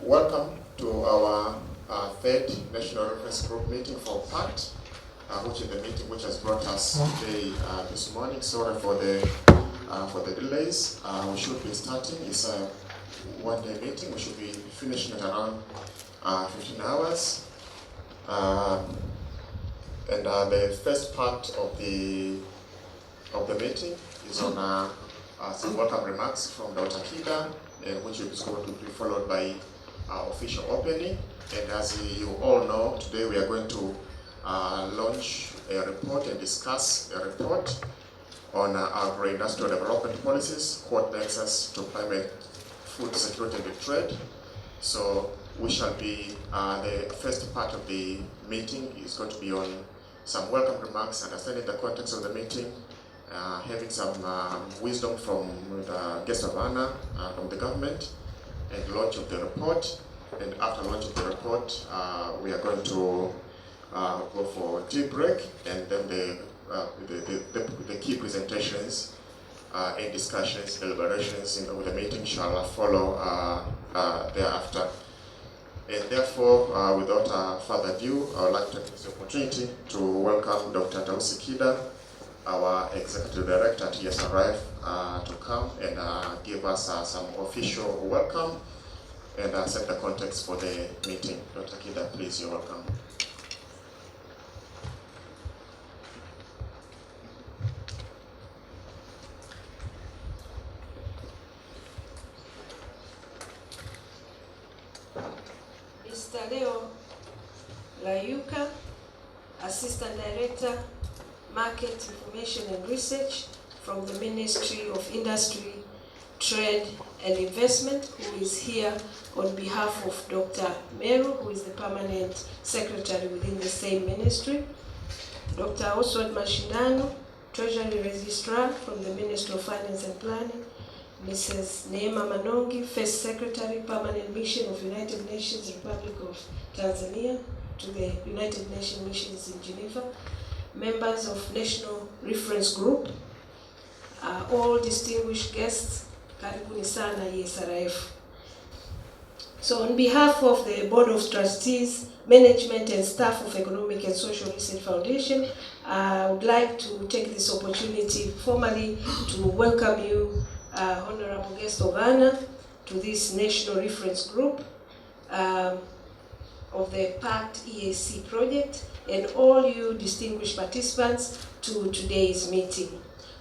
Welcome to our third National Reference Group meeting for PACT, which is the meeting which has brought us today this morning. Sorry for the delays. We should be starting. It's a one-day meeting. We should be finishing at around 15 hours. And the first part of the meeting is on some welcome remarks from Dr. Kida, which is going to be followed by official opening. And as you all know, today we are going to launch a report and discuss a report on Agro-industrial Development Policies, quote nexus to climate, food security and trade. So we shall be, the first part of the meeting is going to be on some welcome remarks, understanding the context of the meeting, having some wisdom from the guest of honor from the government, and launch of the report. And after launch of the report, we are going to go for a tea break, and then the key presentations and discussions, deliberations in the meeting shall follow thereafter. And therefore, without further ado, I would like to take this opportunity to welcome Dr. Kida, our Executive Director at ESRF, to come and give us some official welcome and set the context for the meeting. Dr. Kida, please, you're welcome. Mr. Lyayuka, Assistant Director, Market Information and Research from the Ministry of Industry, Trade and Investment, who is here on behalf of Dr. Meru, who is the Permanent Secretary within the same ministry. Dr. Oswald Mashindano, Treasury Registrar from the Ministry of Finance and Planning. Mrs. Neema Manongi, First Secretary, Permanent Mission of United Nations, Republic of Tanzania, to the United Nations missions in Geneva. Members of National Reference Group, all distinguished guests, karibuni sana ESRF. So on behalf of the Board of Trustees, Management and staff of Economic and Social Research Foundation, I would like to take this opportunity formally to welcome you, Honorable Guest of Honor, to this National Reference Group of the PACT EAC project, and all you distinguished participants to today's meeting.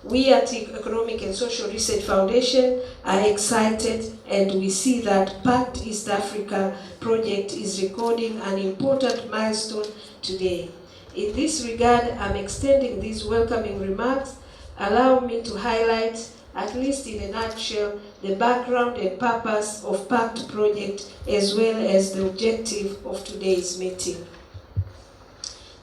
We at the Economic and Social Research Foundation are excited, and we see that PACT East Africa project is recording an important milestone today. In this regard, I'm extending these welcoming remarks. Allow me to highlight, at least in a nutshell, the background and purpose of PACT project, as well as the objective of today's meeting.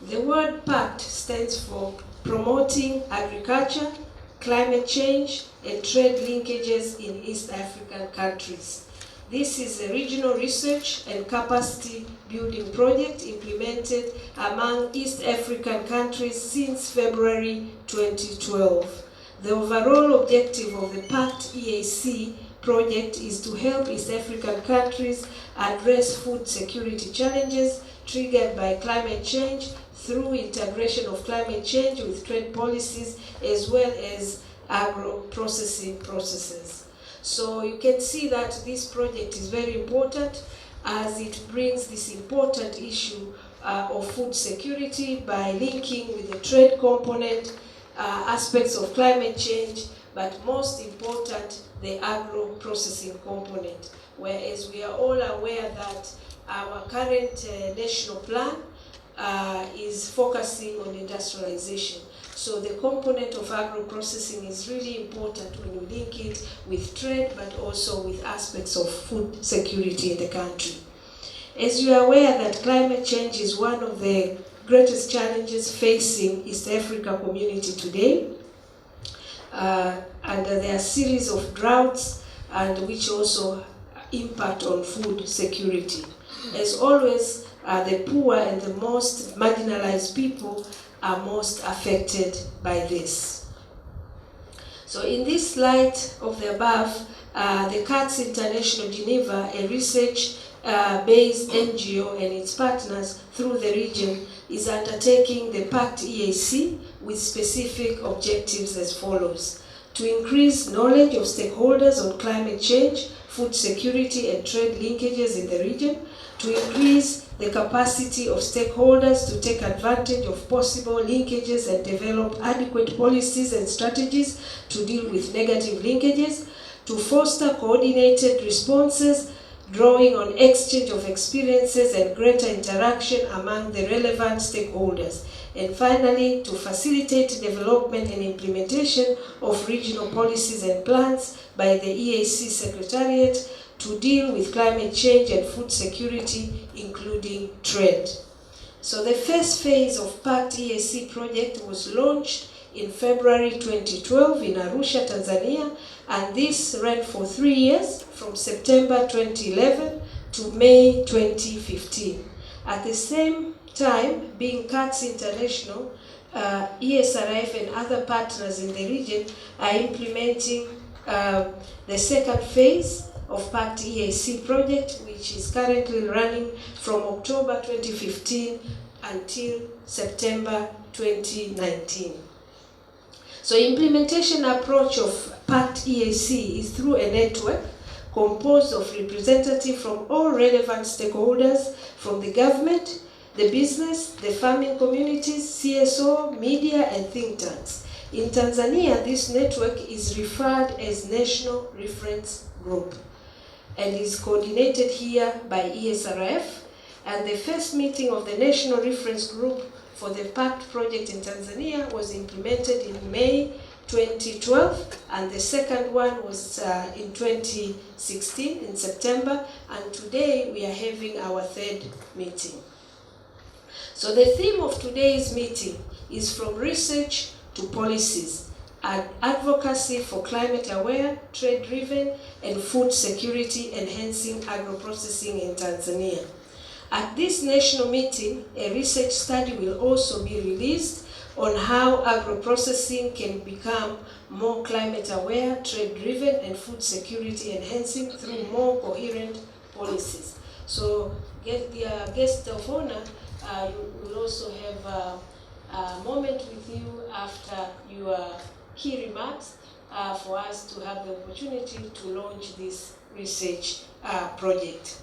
The word PACT stands for Promoting Agriculture, Climate Change, and Trade Linkages in East African Countries. This is a regional research and capacity building project implemented among East African countries since February 2012. The overall objective of the PACT EAC project is to help East African countries address food security challenges triggered by climate change through integration of climate change with trade policies, as well as agro-processing processes. So you can see that this project is very important as it brings this important issue of food security by linking with the trade component, aspects of climate change, but most important, the agro-processing component. Whereas we are all aware that our current national plan is focusing on industrialization. So the component of agro-processing is really important when you link it with trade, but also with aspects of food security in the country. As you are aware that climate change is one of the greatest challenges facing East Africa community today, and there are a series of droughts and which also impact on food security. As always, the poor and the most marginalized people are most affected by this. So in this light of the above, the CATS International Geneva, a research NGO and its partners through the region is undertaking the PACT EAC with specific objectives as follows: to increase knowledge of stakeholders on climate change, food security and trade linkages in the region, to increase the capacity of stakeholders to take advantage of possible linkages and develop adequate policies and strategies to deal with negative linkages, to foster coordinated responses, drawing on exchange of experiences and greater interaction among the relevant stakeholders, and finally, to facilitate development and implementation of regional policies and plans by the EAC Secretariat to deal with climate change and food security, including trade. So the first phase of PACT EAC project was launched in February 2012 in Arusha, Tanzania, and this ran for 3 years, from September 2011 to May 2015. At the same time, being PACT International, ESRF and other partners in the region are implementing the second phase of PACT EAC project, which is currently running from October 2015 until September 2019. So implementation approach of PACT EAC is through a network composed of representatives from all relevant stakeholders from the government, the business, the farming communities, CSO, media, and think tanks. In Tanzania, this network is referred as National Reference Group and is coordinated here by ESRF. And the first meeting of the National Reference Group for the PACT project in Tanzania was implemented in May 2012, and the second one was in 2016, in September, and today we are having our third meeting. So the theme of today's meeting is from research to policies, advocacy for climate-aware, trade-driven, and food security enhancing agro-processing in Tanzania. At this national meeting, a research study will also be released on how agro-processing can become more climate-aware, trade-driven, and food security enhancing through more coherent policies. So, the guest of honor, you will also have a moment with you after your key remarks for us to have the opportunity to launch this research project.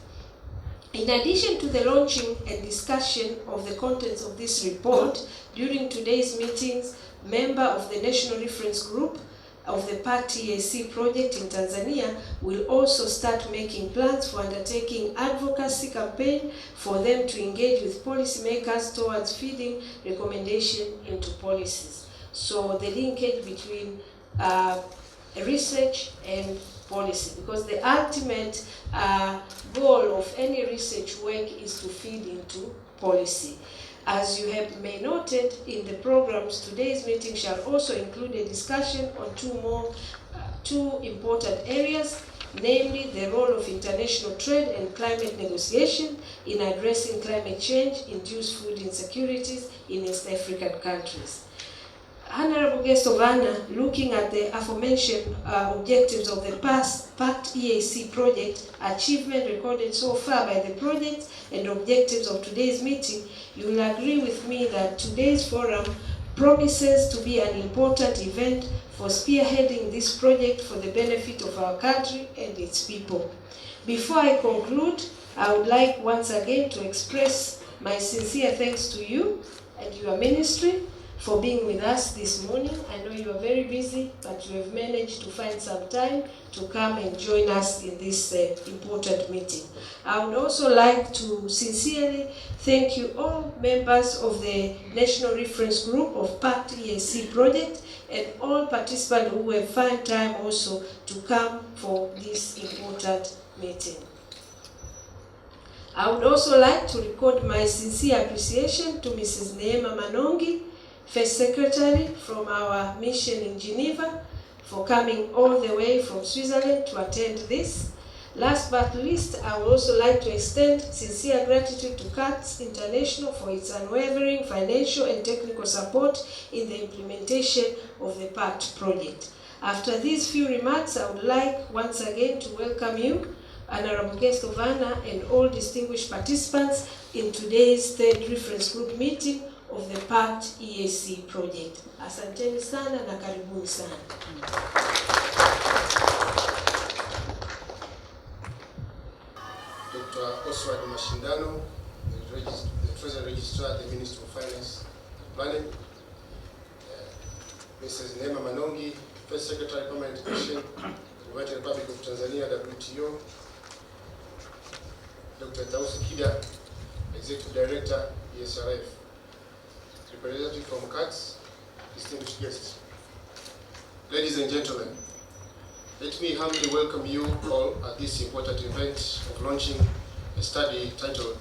In addition to the launching and discussion of the contents of this report, during today's meetings, members of the National Reference Group of the PACT EAC project in Tanzania will also start making plans for undertaking advocacy campaign for them to engage with policymakers towards feeding recommendation into policies. So the linkage between research and policy, because the ultimate goal of any research work is to feed into policy. As you may noted in the programs, today's meeting shall also include a discussion on two important areas, namely the role of international trade and climate negotiation in addressing climate change-induced food insecurities in East African countries. Honorable guest of honor, looking at the aforementioned objectives of the PACT EAC project, achievement recorded so far by the project, and objectives of today's meeting, you will agree with me that today's forum promises to be an important event for spearheading this project for the benefit of our country and its people. Before I conclude, I would like once again to express my sincere thanks to you and your ministry for being with us this morning. I know you are very busy, but you have managed to find some time to come and join us in this important meeting. I would also like to sincerely thank you all members of the National Reference Group of PACT EAC project and all participants who have found time also to come for this important meeting. I would also like to record my sincere appreciation to Mrs. Neema Manongi, First Secretary from our mission in Geneva, for coming all the way from Switzerland to attend this. Last but not least, I would also like to extend sincere gratitude to PACT International for its unwavering financial and technical support in the implementation of the PACT project. After these few remarks, I would like once again to welcome you Honorable Guest of Honor, and all distinguished participants in today's third reference group meeting of the PACT EAC project. Asanteni sana na karibuni sana. Dr. Oswald Mashindano, the Treasury Registrar at the Ministry of Finance Planning, Mrs. Neema Manongi, First Secretary Permanent Commission, United Republic of Tanzania, WTO, Dr. Tausi Kida, Executive Director, ESRF, representative from CATS, distinguished guests. Ladies and gentlemen, let me humbly welcome you all at this important event of launching a study titled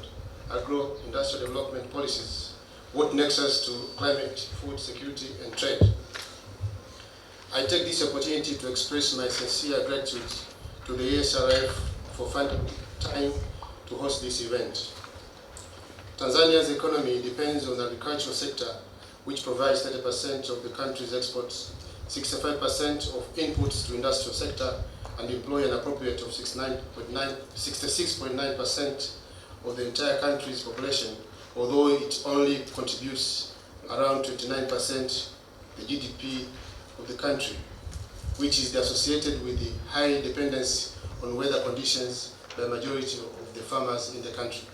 Agro-industrial Development Policies, what nexus to climate, food security and trade. I take this opportunity to express my sincere gratitude to the ESRF for finding time to host this event. Tanzania's economy depends on the agricultural sector, which provides 30% of the country's exports, 65% of inputs to industrial sector, and employ an appropriate of 66.9% of the entire country's population, although it only contributes around 29% the GDP of the country, which is associated with the high dependence on weather conditions by the majority of the farmers in the country.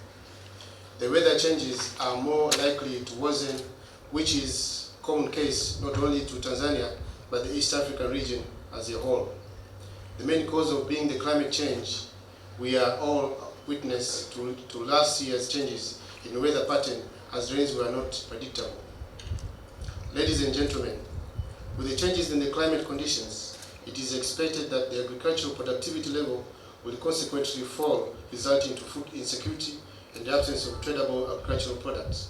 The weather changes are more likely to worsen, which is a common case not only to Tanzania, but the East African region as a whole. The main cause of being the climate change we are all witness to last year's changes in weather pattern, as rains were not predictable. Ladies and gentlemen, with the changes in the climate conditions, it is expected that the agricultural productivity level will consequently fall, resulting to food insecurity and the absence of tradable agricultural products.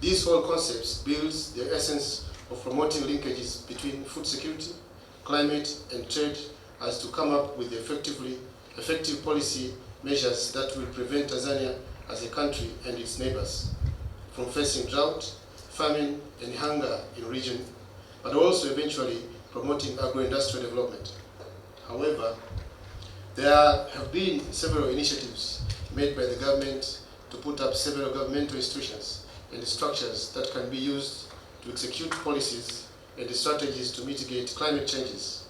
These whole concepts builds the essence of promoting linkages between food security, climate, and trade, as to come up with effective policy measures that will prevent Tanzania as a country and its neighbors from facing drought, famine, and hunger in region, but also eventually promoting agro-industrial development. However, there have been several initiatives made by the government to put up several governmental institutions and structures that can be used to execute policies and strategies to mitigate climate changes.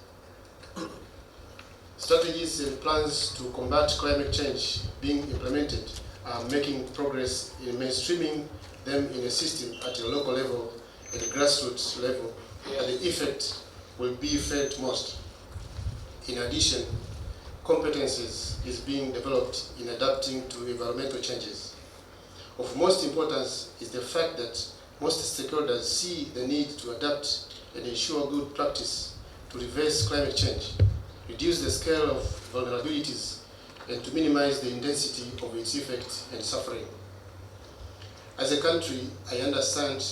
Strategies and plans to combat climate change being implemented are making progress in mainstreaming them in a system at a local level and a grassroots level, and the effect will be felt most. In addition, competencies is being developed in adapting to environmental changes. Of most importance is the fact that most stakeholders see the need to adapt and ensure good practice to reverse climate change, reduce the scale of vulnerabilities, and to minimize the intensity of its effect and suffering. As a country, I understand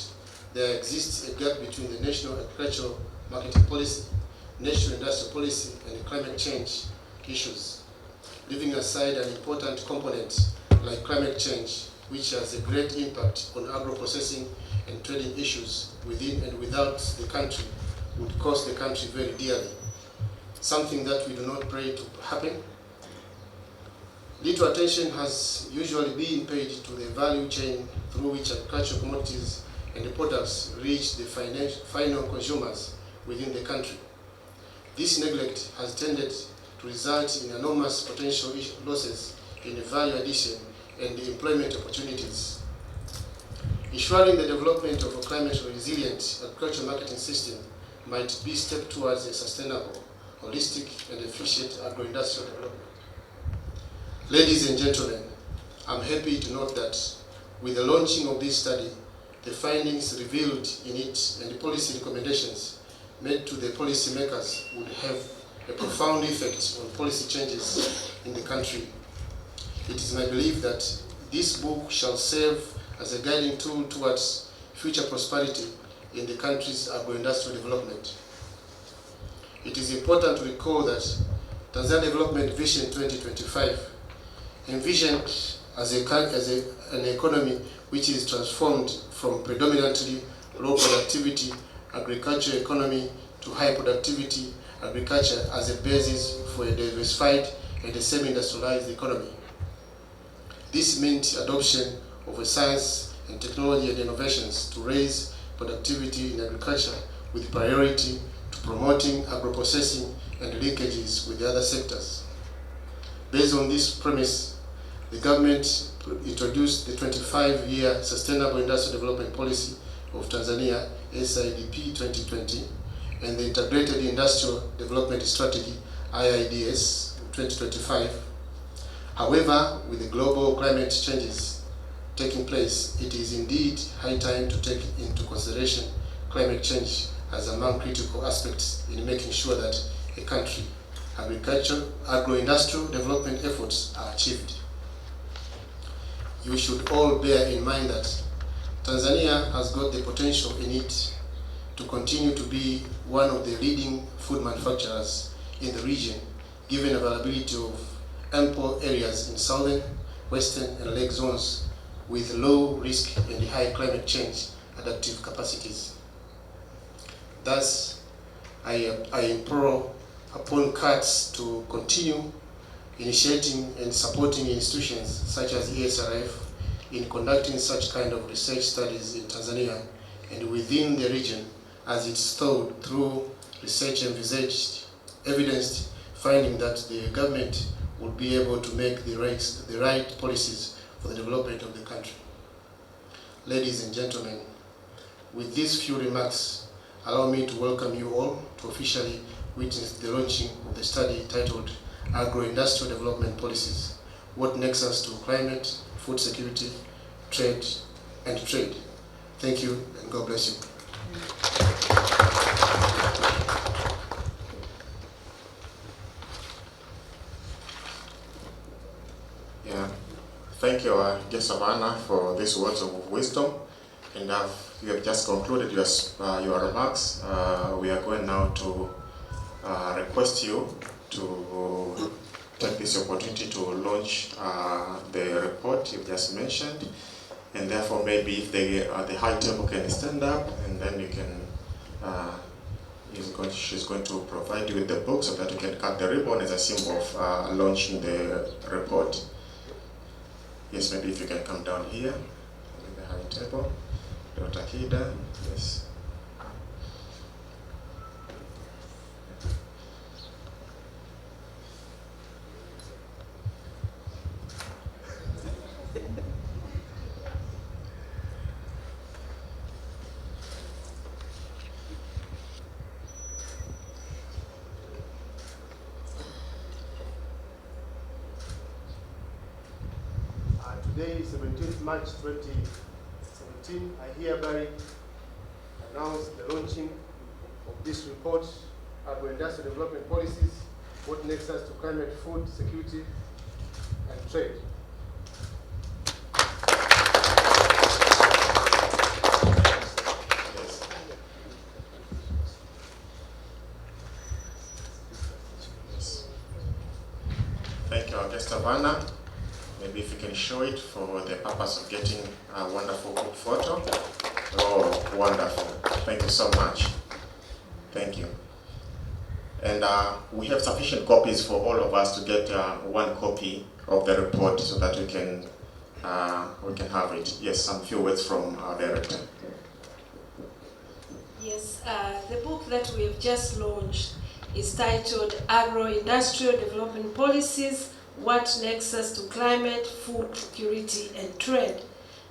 there exists a gap between the National Agricultural Marketing Policy, National Industrial Policy, and climate change issues, leaving aside an important component like climate change, which has a great impact on agro-processing and trading issues within and without the country, would cost the country very dearly, something that we do not pray to happen. Little attention has usually been paid to the value chain through which agricultural commodities and the products reach the final consumers within the country. This neglect has tended to result in enormous potential losses in the value addition and the employment opportunities. Ensuring the development of a climate resilient agricultural marketing system might be a step towards a sustainable, holistic, and efficient agro-industrial development. Ladies and gentlemen, I'm happy to note that with the launching of this study, the findings revealed in it and the policy recommendations made to the policymakers would have a profound effect on policy changes in the country. It is my belief that this book shall serve as a guiding tool towards future prosperity in the country's agro-industrial development. It is important to recall that Tanzania Development Vision 2025 envisioned as an economy which is transformed from predominantly low productivity agricultural economy to high productivity agriculture as a basis for a diversified and a semi-industrialized economy. This meant adoption of a science and technology and innovations to raise productivity in agriculture with priority to promoting agro-processing and linkages with the other sectors. Based on this premise, the government introduced the 25-year Sustainable Industrial Development Policy of Tanzania, SIDP 2020, and the Integrated Industrial Development Strategy, IIDS 2025. However, with the global climate changes taking place, it is indeed high time to take into consideration climate change as among critical aspects in making sure that a country agro-industrial development efforts are achieved. You should all bear in mind that Tanzania has got the potential in it to continue to be one of the leading food manufacturers in the region, given availability of ample areas in southern, western, and lake zones with low risk and high climate change adaptive capacities. Thus, I implore upon CATS to continue initiating and supporting institutions such as ESRF in conducting such kind of research studies in Tanzania and within the region as it's thought through research envisaged, evidenced finding that the government will be able to make the right policies for the development of the country. Ladies and gentlemen, with these few remarks, allow me to welcome you all to officially witness the launching of the study titled Agro-industrial Development Policies, What Nexus to Climate, Food Security, Trade, and Trade. Thank you, and God bless you. Yeah, thank you, guest of honor, for these words of wisdom. And you have just concluded your remarks. We are going now to request you to take this opportunity to launch the report you've just mentioned. And therefore, maybe if the high table can stand up, and then you can, she's going to provide you with the book so that you can cut the ribbon as a symbol of launching the report. Yes, maybe if you can come down here, with the high table. Dr. Kida, yes. Today is 17th March 2017. I hereby announce the launching of this report, Agro-industrial Development Policies, What Nexus to Climate, Food Security, and Trade. Thank you, Augusta Vanna. Maybe if you can show it for the purpose of getting a wonderful group photo. Oh, wonderful. Thank you so much. Thank you. And we have sufficient copies for all of us to get one copy of the report so that we can have it. Yes, some few words from our director. Yes, the book that we have just launched is titled Agro-industrial Development Policies, What Nexus to Climate, Food Security, and Trade.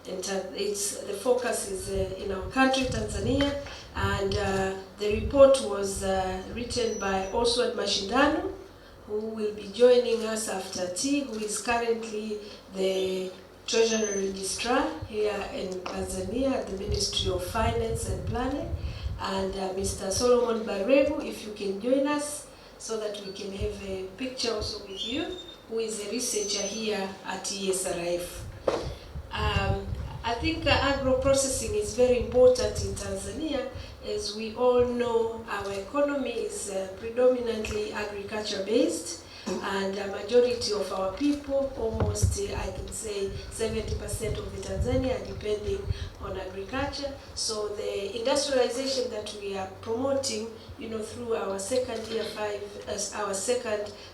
And the focus is in our country, Tanzania, and the report was written by Oswald Mashindano, who will be joining us after tea, who is currently the Treasury Registrar here in Tanzania at the Ministry of Finance and Planning, and Mr. Solomon Baregu, if you can join us so that we can have a picture also with you, who is a researcher here at ESRF. I think agro-processing is very important in Tanzania. As we all know, our economy is predominantly agriculture-based, And a majority of our people, almost I can say 70% of the Tanzania are depending on agriculture. So the industrialization that we are promoting, through our second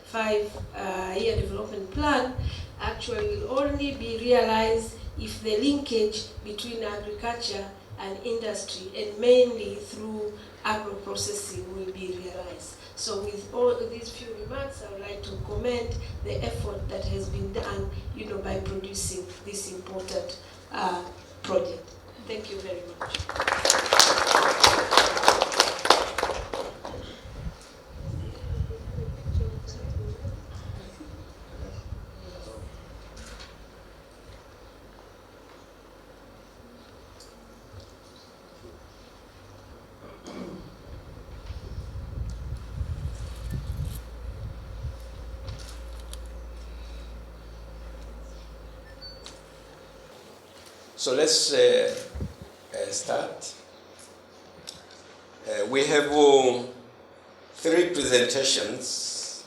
five-year development plan, actually will only be realized if the linkage between agriculture and industry, and mainly through agro-processing, will be realized. So with all these few remarks, I would like to commend the effort that has been done, by producing this important project. Thank you very much. So let's start. We have 3 presentations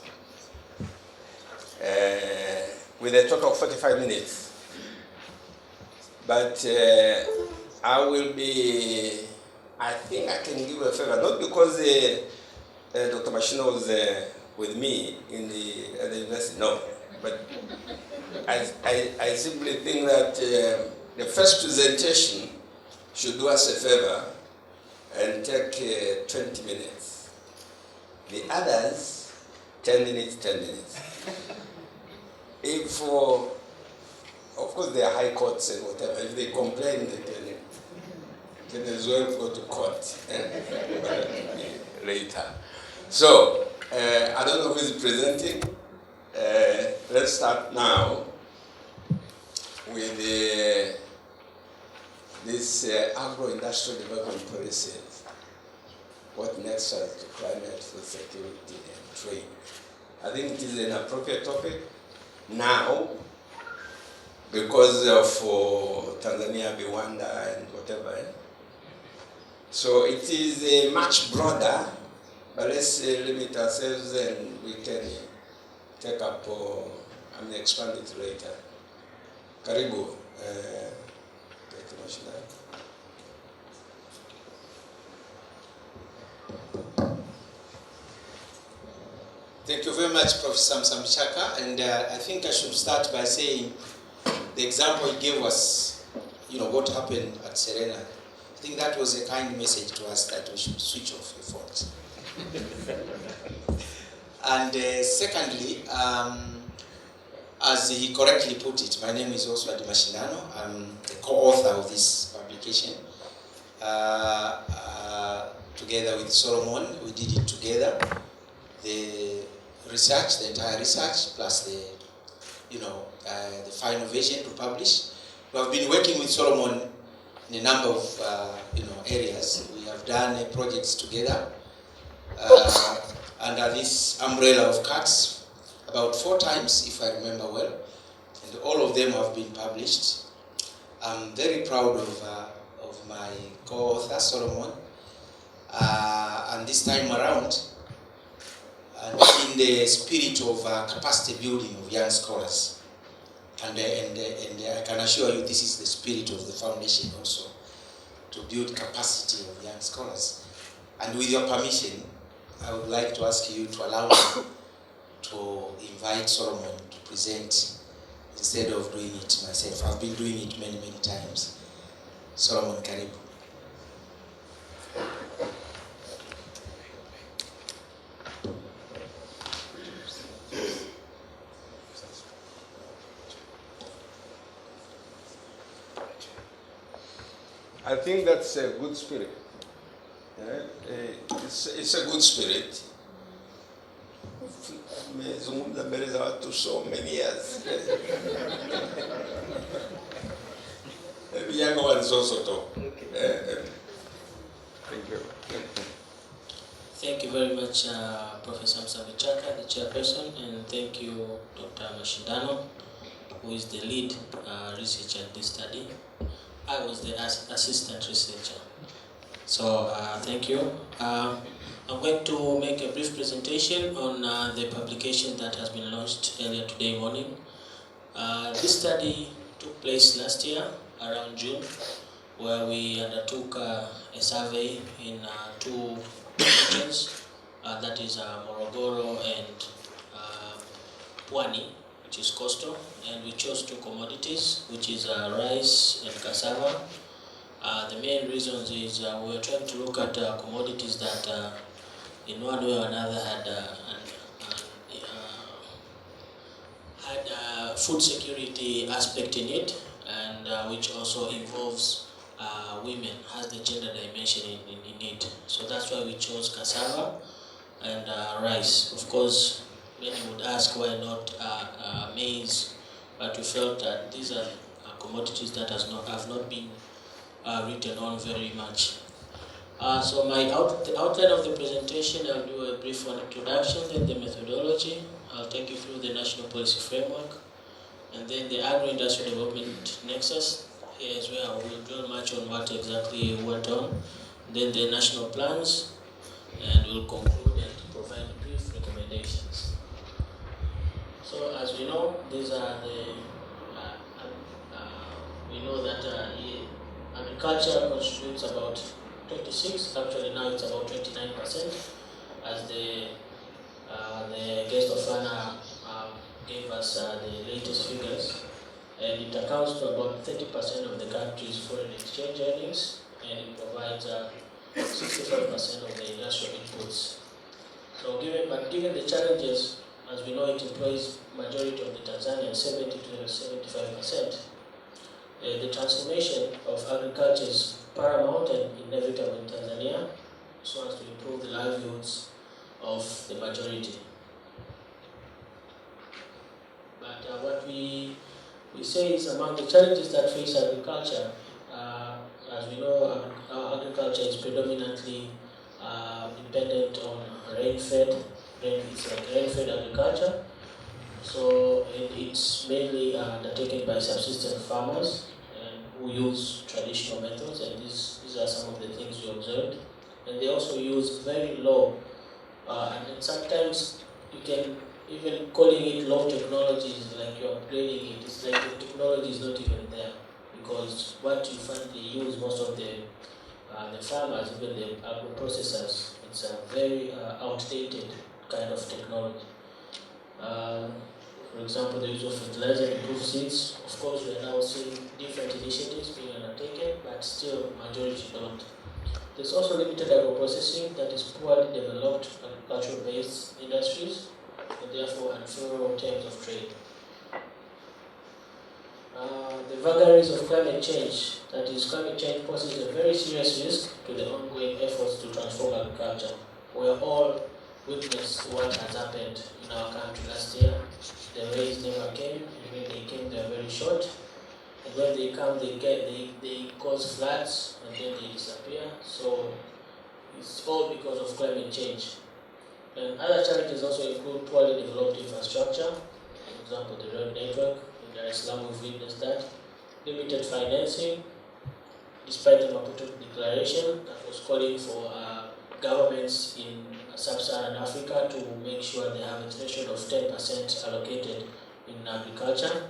with a total of 45 minutes. But I think I can give a favor, not because Dr. Mashindano was with me at the university, no. But I simply think that the first presentation should do us a favor and take 20 minutes. The others, 10 minutes, 10 minutes. If, of course, there are high courts and whatever. If they complain, they can as well go to court later. So, I don't know who is presenting. Let's start now with this Agro-industrial Development Policies. What nexus to climate, food security, and trade. I think it is an appropriate topic now because of Tanzania, Rwanda, and whatever. So it is much broader, but let's limit ourselves and we can take up and expand it later. Karibu, Mashindano. Thank you very much, Professor Mshaka, and I think I should start by saying the example he gave us, what happened at Serena. I think that was a kind message to us that we should switch off your phones. And secondly, as he correctly put it, my name is Oswald Mashindano. I'm the co-author of this publication. Together with Solomon, we did it together. The entire research, plus the final version to publish. We have been working with Solomon in a number of areas. We have done projects together under this umbrella of PACT about 4 times, if I remember well, and all of them have been published. I'm very proud of my co-author Solomon, and this time around, and in the spirit of capacity building of young scholars. And I can assure you this is the spirit of the foundation also, to build capacity of young scholars. And with your permission, I would like to ask you to allow me to invite Solomon to present instead of doing it myself. I've been doing it many, many times. Solomon, karibu. I think that's a good spirit. It's a good spirit. Nimezungumza mbele za watu so many years. The younger ones also talk. Thank you. Thank you very much, Professor Mshaka, the chairperson, and thank you, Dr. Mashindano, who is the lead researcher at this study. I was the assistant researcher. So thank you. I'm going to make a brief presentation on the publication that has been launched earlier today morning. This study took place last year, around June, where we undertook a survey in 2 regions, that is Morogoro and Pwani, which is coastal, and we chose 2 commodities, which is rice and cassava. The main reasons is we were trying to look at commodities that in one way or another had food security aspect in it, and which also involves women, has the gender dimension in it. So that's why we chose cassava and rice. Of course, many would ask why not maize, but we felt that these are commodities that have not been written on very much. So the outline of the presentation, I'll do a brief introduction, then the methodology. I'll take you through the national policy framework, and then the agro-industrial development nexus. Here is where I will dwell much on what exactly went on. Then the national plans, and we'll conclude and provide brief recommendations. So as we know, these are we know that agriculture contributes about 26, actually now it's about 29%, as the guest of honor gave us the latest figures, and it accounts for about 30% of the country's foreign exchange earnings, and it provides 65% of the industrial inputs. So given the challenges, as we know, it employs majority of the Tanzanians, 70 to 75%. The transformation of agriculture is paramount and inevitable in Tanzania, so as to improve the livelihoods of the majority. But what we say is, among the challenges that face agriculture, as we know, our agriculture is predominantly dependent on rain-fed agriculture. So it's mainly undertaken by subsistence farmers who use traditional methods, and these are some of the things we observed. And they also use very low, and then sometimes you can even calling it low technology is like you're upgrading it. It's like the technology is not even there, because what you find they use most of the farmers, even the agro-processors, it's a very outdated kind of technology. For example, the use of fertilizer and improved seeds. Of course, we are now seeing different initiatives being undertaken, but still, majority don't. There's also limited agro-processing, that is poorly developed agricultural-based industries, and therefore unfavorable terms of trade. The vagaries of climate change, that is, climate change poses a very serious risk to the ongoing efforts to transform agriculture. We are all witness what has happened in our country last year. The rains never came, and when they came, they are very short. And when they come, they cause floods, and then they disappear. So it's all because of climate change. And other challenges also include poorly developed infrastructure. For example, the road network. In Dar es Salaam, we've witnessed that. Limited financing, despite the Maputo Declaration that was calling for governments in Sub-Saharan Africa to make sure they have a threshold of 10% allocated in agriculture.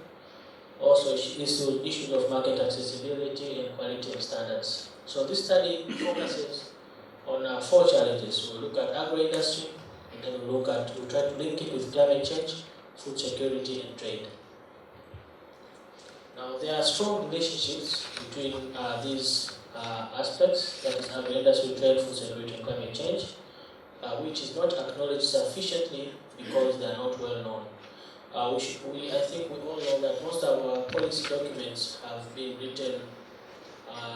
Also issues of market accessibility and quality and standards. So this study focuses on 4 challenges. We'll look at agro-industry, and then we'll try to link it with climate change, food security, and trade. Now, there are strong relationships between these aspects, that is agro-industry, trade, food security, and climate change, which is not acknowledged sufficiently because they are not well known. I think we all know that most of our policy documents have been written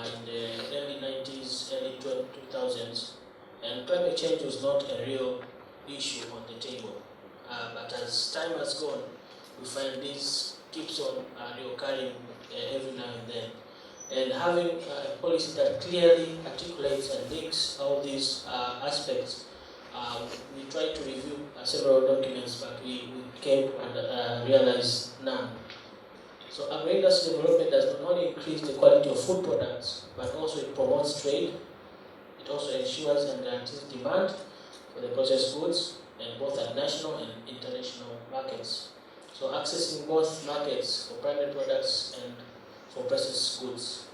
in the early 90s, early 2000s, and climate change was not a real issue on the table. But as time has gone, we find this keeps on reoccurring every now and then. And having a policy that clearly articulates and links all these aspects, we tried to review several documents, but we came and realized none. So agro-industrial development does not only increase the quality of food products, but also it promotes trade. It also ensures and guarantees demand, for the processed goods, and both at national and international markets. So accessing both markets for primary products and for processed goods.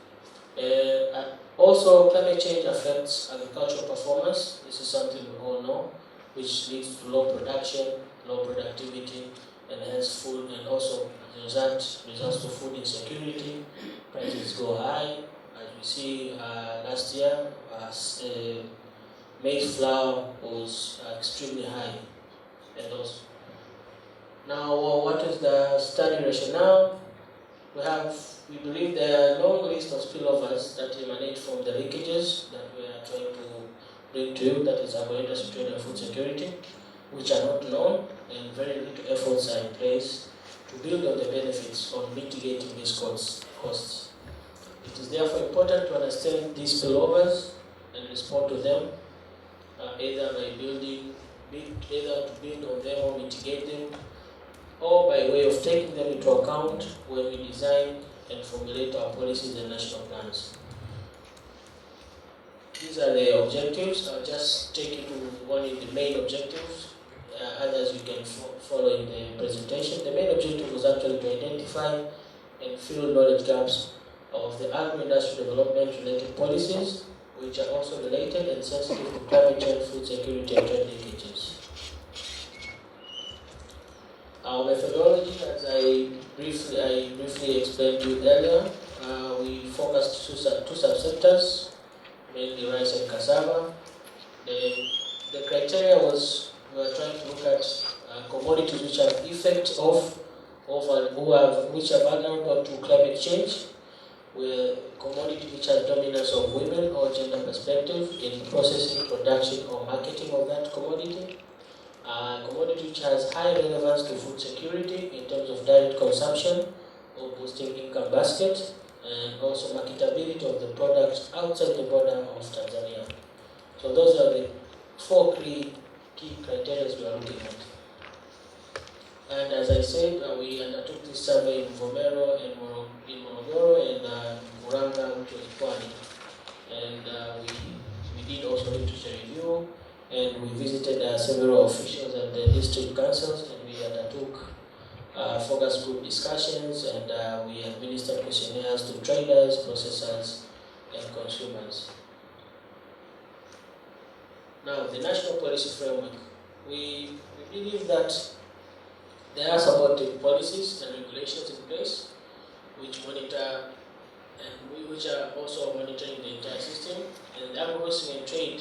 Also, climate change affects agricultural performance. This is something we all know, which leads to low production, low productivity, and hence food, and also as a result, results to food insecurity. Prices go high. As we see last year, maize flour was extremely high. And also, now what is the study rationale? We believe there are a long list of spillovers that emanate from the leakages that we are trying to bring to you, that is agro-industrial trade and food security, which are not known, and very little efforts are in place to build on the benefits of mitigating these costs. It is therefore important to understand these spillovers and respond to them, either to build on them or mitigate them, or by way of taking them into account when we design and formulate our policies and national plans. These are the objectives. I'll just take you to one of the main objectives. Others you can follow in the presentation. The main objective was actually to identify and fill knowledge gaps of the agro-industrial development related policies, which are also related and sensitive to climate change, food security, and trade linkages. Our methodology, as I briefly explained to you earlier, we focused two subsectors, mainly rice and cassava. The criteria was we were trying to look at commodities which have effect which are vulnerable to climate change, where commodity which has dominance of women or gender perspective in processing, production, or marketing of that commodity. Commodity which has high relevance to food security in terms of direct consumption or boosting income basket, and also marketability of the product outside the border of Tanzania. So those are the four key criteria we are looking at. And as I said, we undertook this survey in Vomero, in Morogoro, and Muranga, which was Pwani. And we did also literature review, and we visited several officials and the district councils, and we undertook focus group discussions, and we administered questionnaires to traders, processors, and consumers. Now, the national policy framework. We believe that there are supportive policies and regulations in place which monitor and which are also monitoring the entire system, and agro-processing and trade.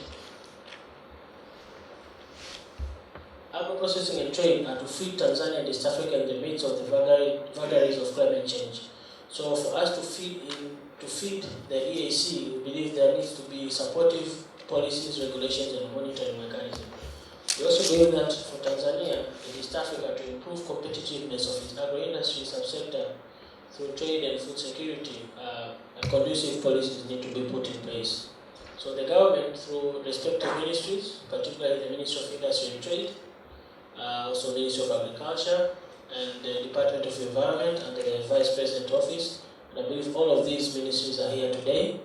Agro-processing and trade are to feed Tanzania and East Africa in the midst of the vagaries of climate change. So for us to feed the EAC, we believe there needs to be supportive policies, regulations, and monitoring mechanism. We also believe that for Tanzania and East Africa to improve competitiveness of its agro-industry subsector through trade and food security, conducive policies need to be put in place. So the government, through respective ministries, particularly the Ministry of Industry and Trade, also the Ministry of Agriculture, and the Department of Environment, and the Vice President Office, and I believe all of these ministries are here today,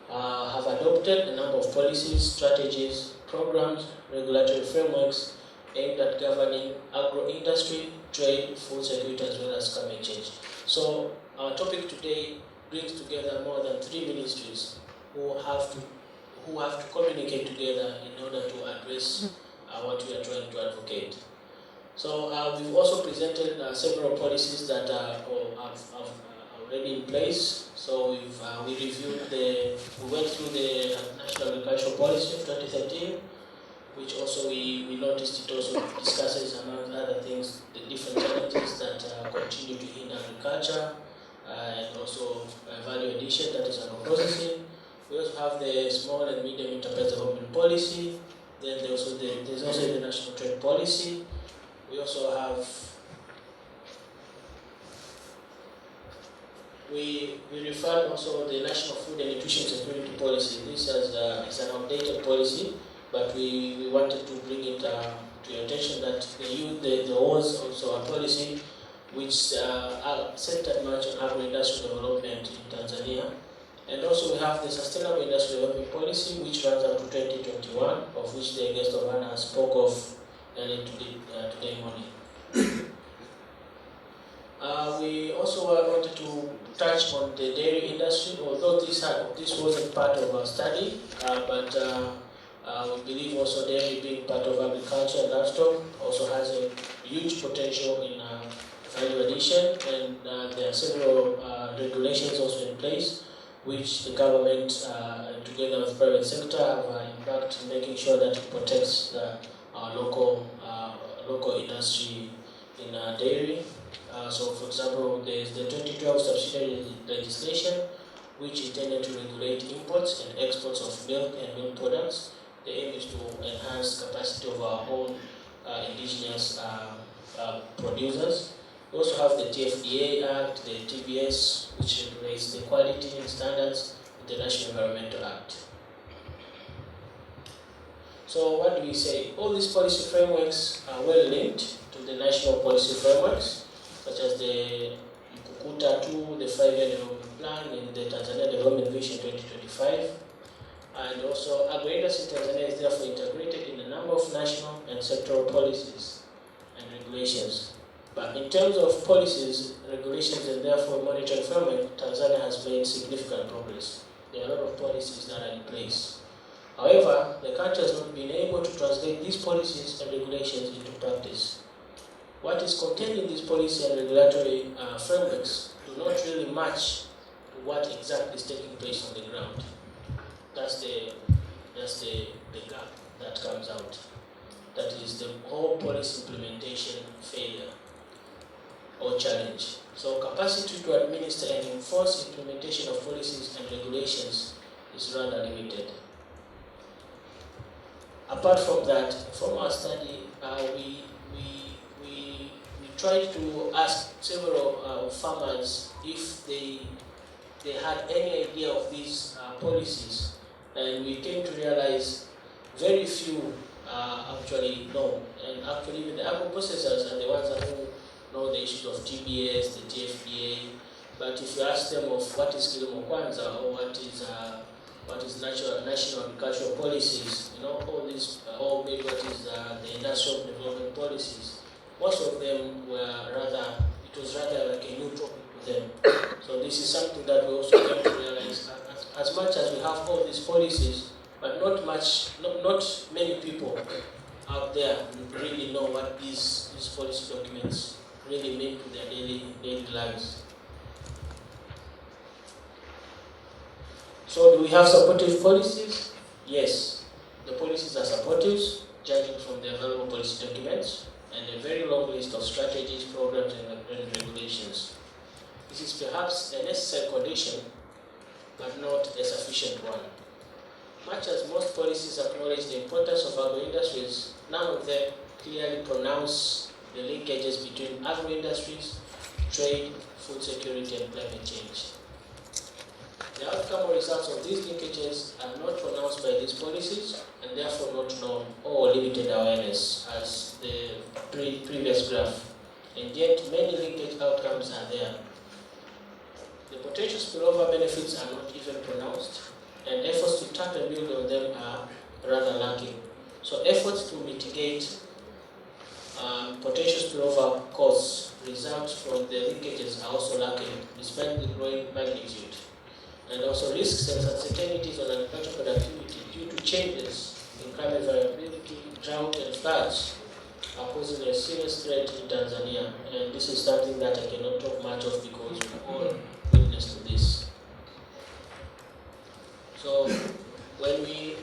have adopted a number of policies, strategies, programs, regulatory frameworks aimed at governing agro-industry, trade, food security, as well as climate change. So our topic today brings together more than 3 ministries who have to communicate together in order to address what we are trying to advocate. So we've also presented several policies that are already in place. So we went through the National Agricultural Policy of 2013, which also we noticed it also discusses, among other things, the different challenges that continue to hinder agriculture, and also value addition, that is agro-processing. We also have the Small and Medium Enterprise Development Policy. Then there's also the National Trade Policy. We also have we referred also the National Food and Nutrition Security Policy. This is an outdated policy, but we wanted to bring it to your attention that there was also a policy which centered much on agro-industrial development in Tanzania, And also we have the Sustainable Industrial Development Policy, which runs up to 2021, of which the guest of honor spoke of earlier today morning. We also wanted to touch on the dairy industry, although this wasn't part of our study, but we believe also dairy being part of agriculture and livestock also has a huge potential in value addition, and there are several regulations also in place, which the government, together with private sector, have embarked in making sure that it protects our local industry in dairy. So, for example, there is the 2012 subsidiary legislation, which intended to regulate imports and exports of milk and milk products. The aim is to enhance capacity of our own indigenous producers. We also have the TFDA Act, the TBS, which regulates the quality and standards, the National Environmental Act. So what do we say? All these policy frameworks are well linked to the national policy frameworks, such as the Kukuta 2, the 5-year development plan, and the Tanzania Development Vision 2025. And also, agro-industry in Tanzania is therefore integrated in a number of national and sectoral policies and regulations. But in terms of policies, regulations, and therefore monitoring framework, Tanzania has made significant progress. There are a lot of policies that are in place. However, the country has not been able to translate these policies and regulations into practice. What is contained in these policy and regulatory frameworks do not really match to what exactly is taking place on the ground. That's the gap that comes out. That is the whole policy implementation failure or challenge. So capacity to administer and enforce implementation of policies and regulations is rather limited. Apart from that, from our study, we tried to ask several farmers if they had any idea of these policies, and we came to realize very few actually know. And actually, even the agro-processors are the ones who know the issues of TBS, the TFDA. But if you ask them of what is Kilimo Kwanza or what is national agricultural policies, all these, or maybe what is the industrial development policies, most of them it was rather like a new topic to them. So this is something that we also came to realize. As much as we have all these policies, but not many people out there really know what these policy documents really mean to their daily lives. So do we have supportive policies? Yes. The policies are supportive, judging from the available policy documents, and a very long list of strategies, programs, and regulations. This is perhaps a necessary condition, but not a sufficient one. Much as most policies acknowledge the importance of agro-industries, none of them clearly pronounce the linkages between agro-industries, trade, food security, and climate change. The outcome or results of these linkages are not pronounced by these policies, and therefore not known or limited awareness, as the previous graph. And yet, many linkage outcomes are there. The potential spillover benefits are not even pronounced, and efforts to tap and build on them are rather lacking. So efforts to mitigate potential spillover costs results from the linkages are also lacking, despite the growing magnitude. And also risks and uncertainties on agricultural productivity due to changes in climate variability, drought, and floods are posing a serious threat in Tanzania. And this is something that I cannot talk much of because we all witness to this. So when we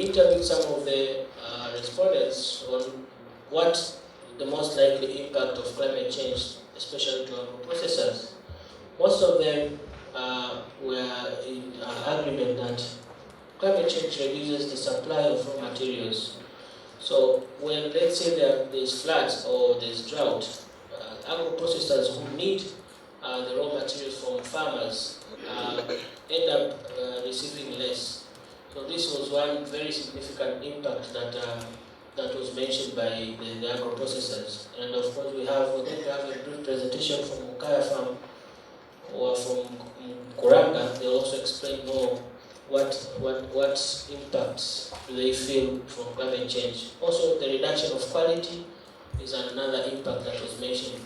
interviewed some of the respondents on what the most likely impact of climate change, especially to agro-processors, most of them were in agreement that climate change reduces the supply of raw materials. So when, let's say, there's floods or there's drought, agro-processors who need the raw materials from farmers end up receiving less. So this was one very significant impact that was mentioned by the agro-processors. And of course, we're going to have a brief presentation from Mukaya Farm who are from Kuranga, they'll also explain more what impacts do they feel from climate change. Also, the reduction of quality is another impact that was mentioned.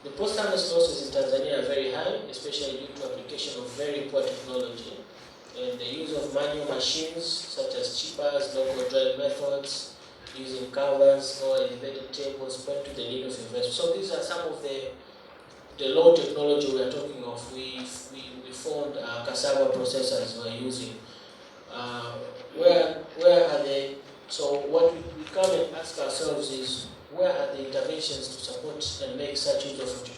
The post-harvest losses in Tanzania are very high, especially due to application of very poor technology and the use of manual machines such as chippers, local dry methods, using covers or elevated tables point to the need of investment. So these are some of the low technology we are talking of. We found cassava processors we are using. Where are they? So what we come and ask ourselves is, where are the interventions to support and make such use of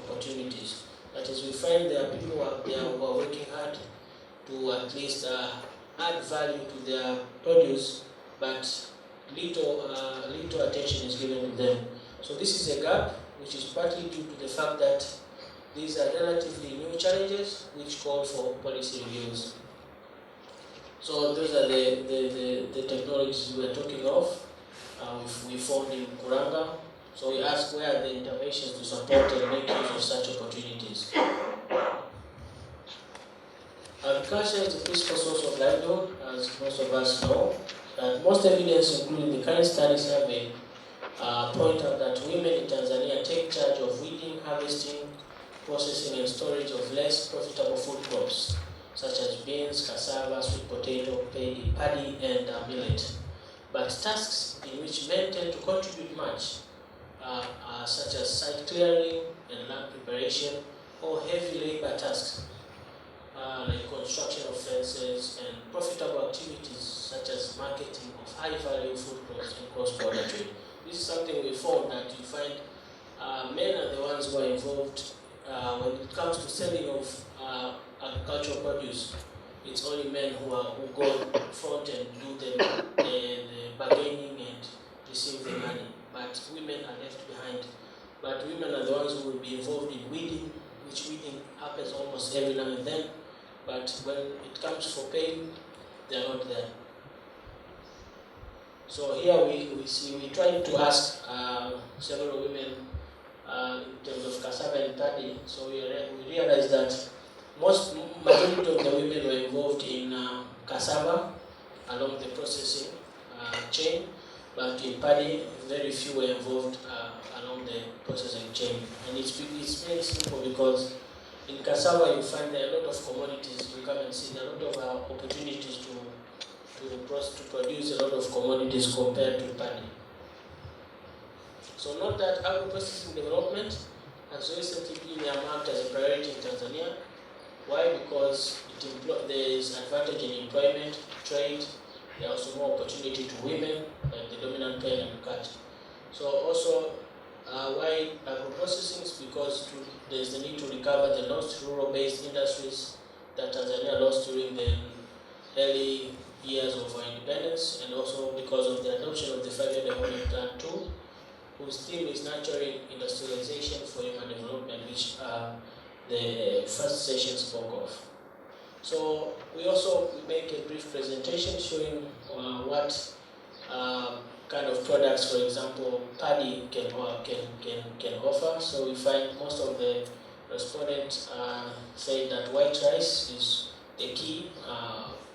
opportunities? That is, we find there are people out there who are working hard to at least add value to their produce, but little attention is given to them. So this is a gap, which is partly due to the fact that these are relatively new challenges which call for policy reviews. So those are the technologies we are talking of. We found in Kuranga. So we ask, where are the interventions to support and make use of such opportunities? Agriculture is the principal source of livelihood, as most of us know. That most evidence, including the current study survey, point out that women in Tanzania take charge of weeding, harvesting, processing and storage of less profitable food crops, such as beans, cassava, sweet potato, paddy and millet. But tasks in which men tend to contribute much, such as site clearing and land preparation, or heavy labor tasks, like construction of fences and profitable activities such as marketing of high-value food crops and cross-border trade. This is something we found, that you find men are the ones who are involved when it comes to selling of agricultural produce. It's only men who go front and do the bargaining and receive the money, but women are left behind. But women are the ones who will be involved in weeding, which weeding happens almost every now and then, but when it comes for paying, they are not there. So here we try to ask several women in terms of cassava and paddy. So we realize that majority of the women were involved in cassava along the processing chain, but in paddy, very few were involved along the processing chain. And it's very simple, because in cassava you find there are a lot of commodities. You come and see there are a lot of opportunities to produce a lot of commodities compared to paddy. So note that agro-processing development has recently been marked as a priority in Tanzania. Why? Because there is advantage in employment, trade. There are also more opportunity to women, like the dominant player in agriculture. So also, why agro-processing? Is because there is the need to recover the lost rural-based industries that Tanzania lost during the early years of our independence, and also because of the adoption of the 5-year development plan 2, whose theme is nurturing industrialization for human development, which the first session spoke of. So we also make a brief presentation showing what kind of products, for example, paddy can offer. So we find most of the respondents say that white rice is the key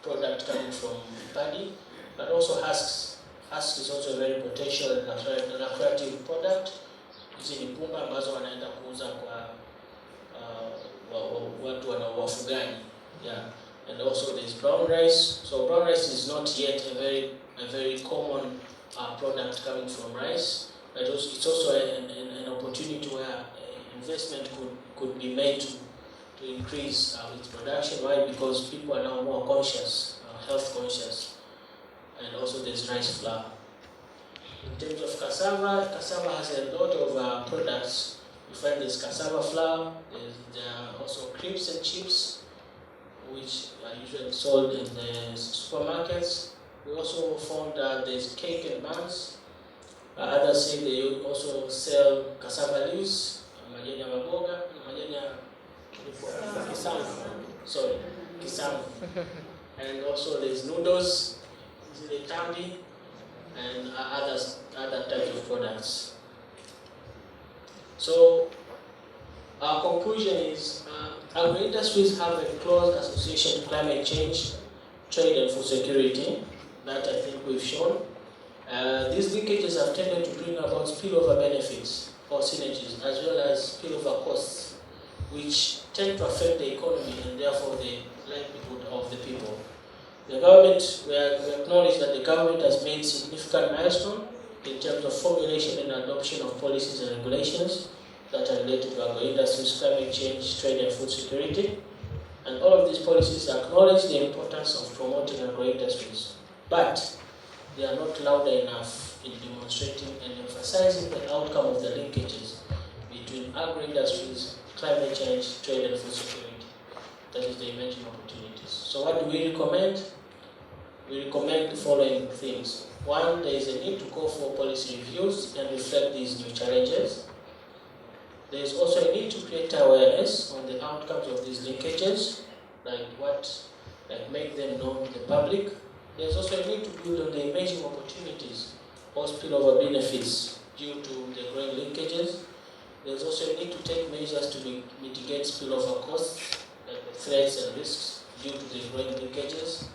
product coming from paddy, but also husks. Husk is also a very potential and lucrative product. Hizi ni pumba ambazo wanaenda kuuza kwa watu wafugaji. Yeah. And also there's brown rice. So brown rice is not yet a very common product coming from rice, but it's also an opportunity where investment could be made to increase its production. Why? Because people are now more conscious, health conscious. And also there's rice flour. In terms of cassava has a lot of products. You find there's cassava flour, there are also crisps and chips, which are usually sold in the supermarkets. We also found that there's cake and buns. Others say they also sell cassava leaves, majani ya maboga, majani ya kisamvu. And also there's noodles, the tambi, and other types of products. So Our conclusion is agro-industries have a close association to climate change, trade and food security, that I think we've shown. These linkages have tended to bring about spillover benefits or synergies, as well as spillover costs, which tend to affect the economy and therefore the livelihood of the people. The government, we acknowledge that the government has made significant milestones in terms of formulation and adoption of policies and regulations that are related to agro-industries, climate change, trade and food security. And all of these policies acknowledge the importance of promoting agro-industries, but they are not loud enough in demonstrating and emphasizing the outcome of the linkages between agro-industries, climate change, trade and food security. That is the emerging opportunities. So what do we recommend? We recommend the following things. One, there is a need to go for policy reviews and reflect these new challenges. There is also a need to create awareness on the outcomes of these linkages, like make them known to the public. There's also a need to build on the emerging opportunities or spillover benefits due to the growing linkages. There's also a need to take measures to mitigate spillover costs, like the threats and risks due to the growing linkages.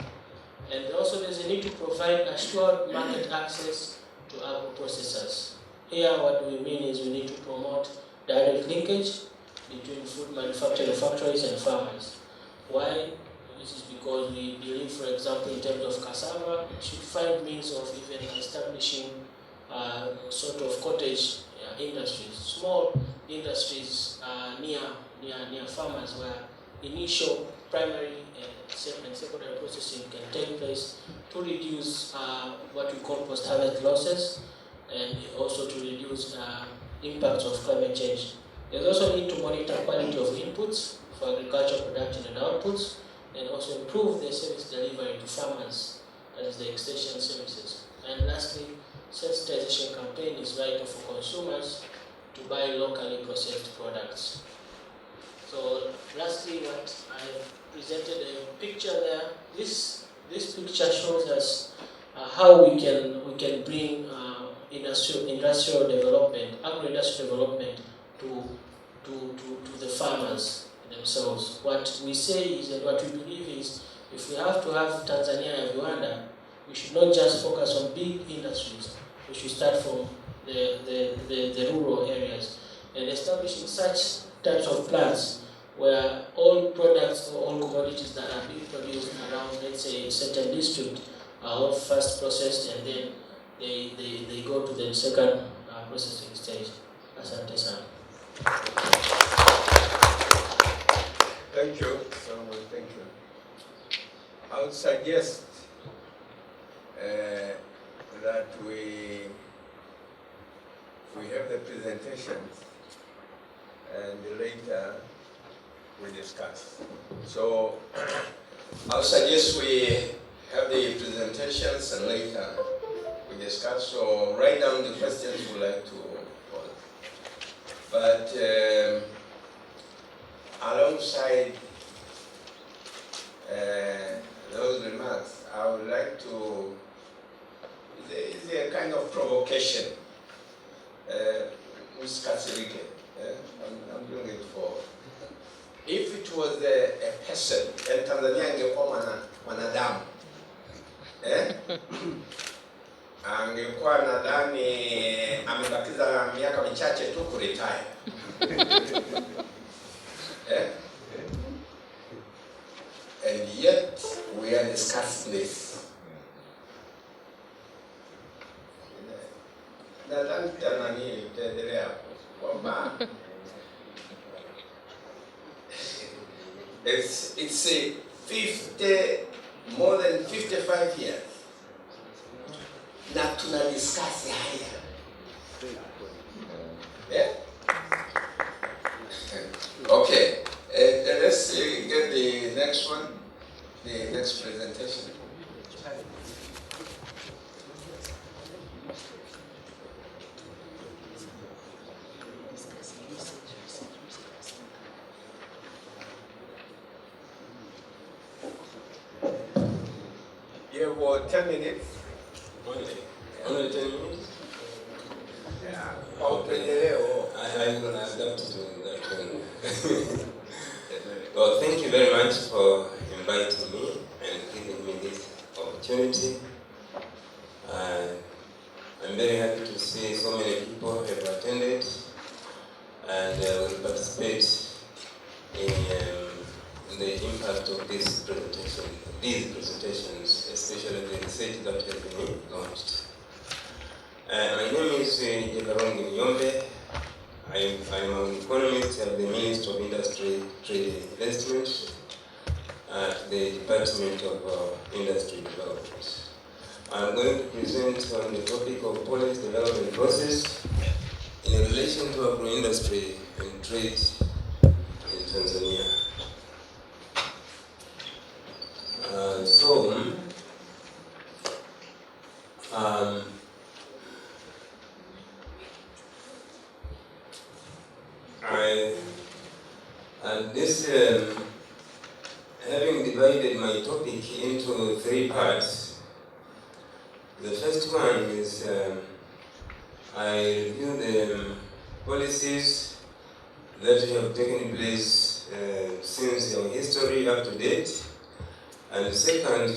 And also there's a need to provide assured market access to agro-processors. Here what we mean is we need to promote direct linkage between food manufacturing factories and farmers. Why? This is because we believe, for example, in terms of cassava, we should find means of even establishing sort of cottage industries, small industries near farmers where initial primary and secondary processing can take place to reduce what we call post-harvest losses and also to reduce impacts of climate change. There's also a need to monitor quality of inputs for agricultural production and outputs, and also improve the service delivery to farmers, that is the extension services. And lastly, sensitization campaign is vital for consumers to buy locally processed products. So lastly, what I presented a picture there. This picture shows us how we can bring industrial development, agro-industrial development to the farmers themselves. What we say is, and what we believe is, if we have to have Tanzania and Rwanda, we should not just focus on big industries. We should start from the rural areas and establishing such types of plants where all products or all commodities that are being produced around, let's say, a certain district are all first processed and then they go to the second processing stage. Asante sana. Thank you so much. Thank you. I would suggest that we have the presentations and later we discuss. So I would suggest we have the presentations and later we discuss. So write down the questions you would like to pose. But alongside those remarks, I would like to, it's a kind of provocation. Ms. Katsirike, I'm doing it for, if it was a person, and Tanzania angekuwa mwanadamu, angekuwa nadhani amebakiza miaka michache tu kuretire. And yet we are discussing this. Nadhani Tanzania itaendelea kwamba it's a more than 55 years na tuna discuss haya. Yeah? Okay, let's get the next one, the next presentation. You have about 10 minutes. Only 10 minutes? Yeah. Kwa upendeleo. I'm going to adapt to that one. Well, thank you very much for inviting me and giving me this opportunity. I'm very happy to see so many people have attended and will participate in the impact of this presentation, these presentations, especially the research that has been launched. My name is Yombe. I'm an economist at the Ministry of Industry, Trade and Investment at the Department of Industry Development. I'm going to present on the topic of policy development process in relation to agro-industry and trade in Tanzania. Having divided my topic into 3 parts, the first one is I review the policies that have taken place since our history up to date, and second,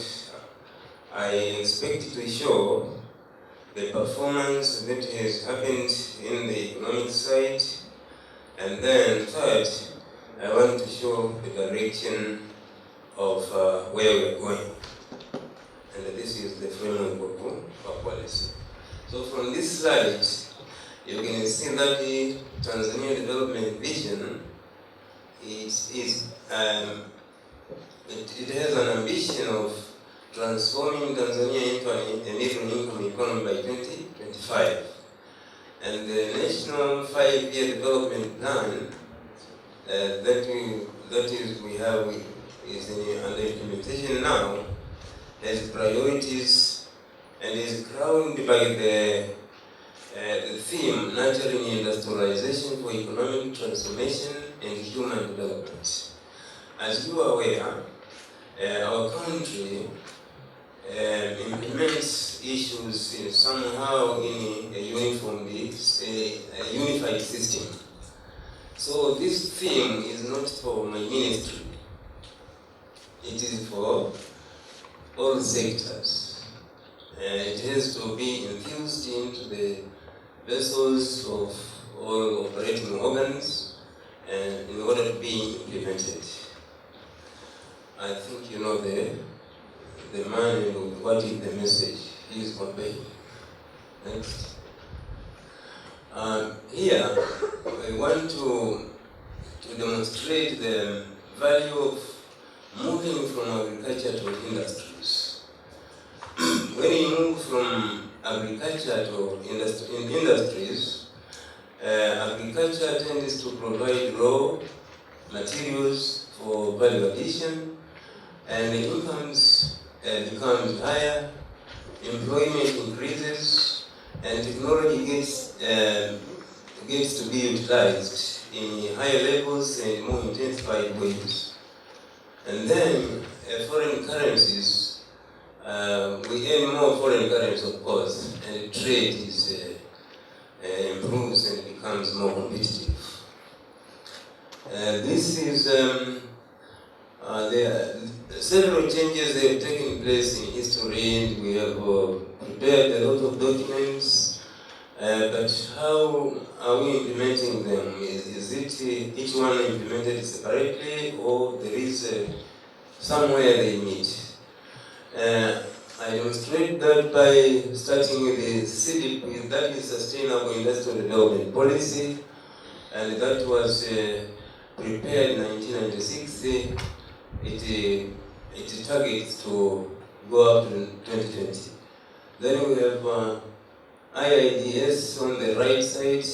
I expect to show the performance that has happened in the economic side, and then third, I want to show the direction of where we are going. And this is the framework of policy. So from this slide, you can see that the Tanzania development vision it has an ambition of transforming Tanzania into a middle-income economy by 2025. And the National 5-Year Development Plan is under implementation now, has priorities and is crowned by the theme nurturing industrialization for economic transformation and human development. As you are aware, our country implements issues somehow in a unified system. So this theme is not for my ministry. It is for all sectors. It has to be infused into the vessels of all operating organs and in order to be implemented. I think you know the man of what is the message he is conveying. Next. Here, I want to demonstrate the value of moving from agriculture to industries. When you move from agriculture to industries, agriculture tends to provide raw materials for value addition, and the incomes becomes higher, employment increases, and technology gets to be utilized in higher levels and more intensified ways. And then foreign currencies, we earn more foreign currencies, of course, and trade improves and becomes more competitive. This is there are several changes that have taken place in history, and we have prepared a lot of documents, but how are we implementing them? Is it each one implemented separately, or there is somewhere they meet? I illustrate that by starting with the CDP, that is Sustainable Industrial Development Policy, and that was prepared in 1996. It targets to go up to 2020. Then we have IIDS on the right side,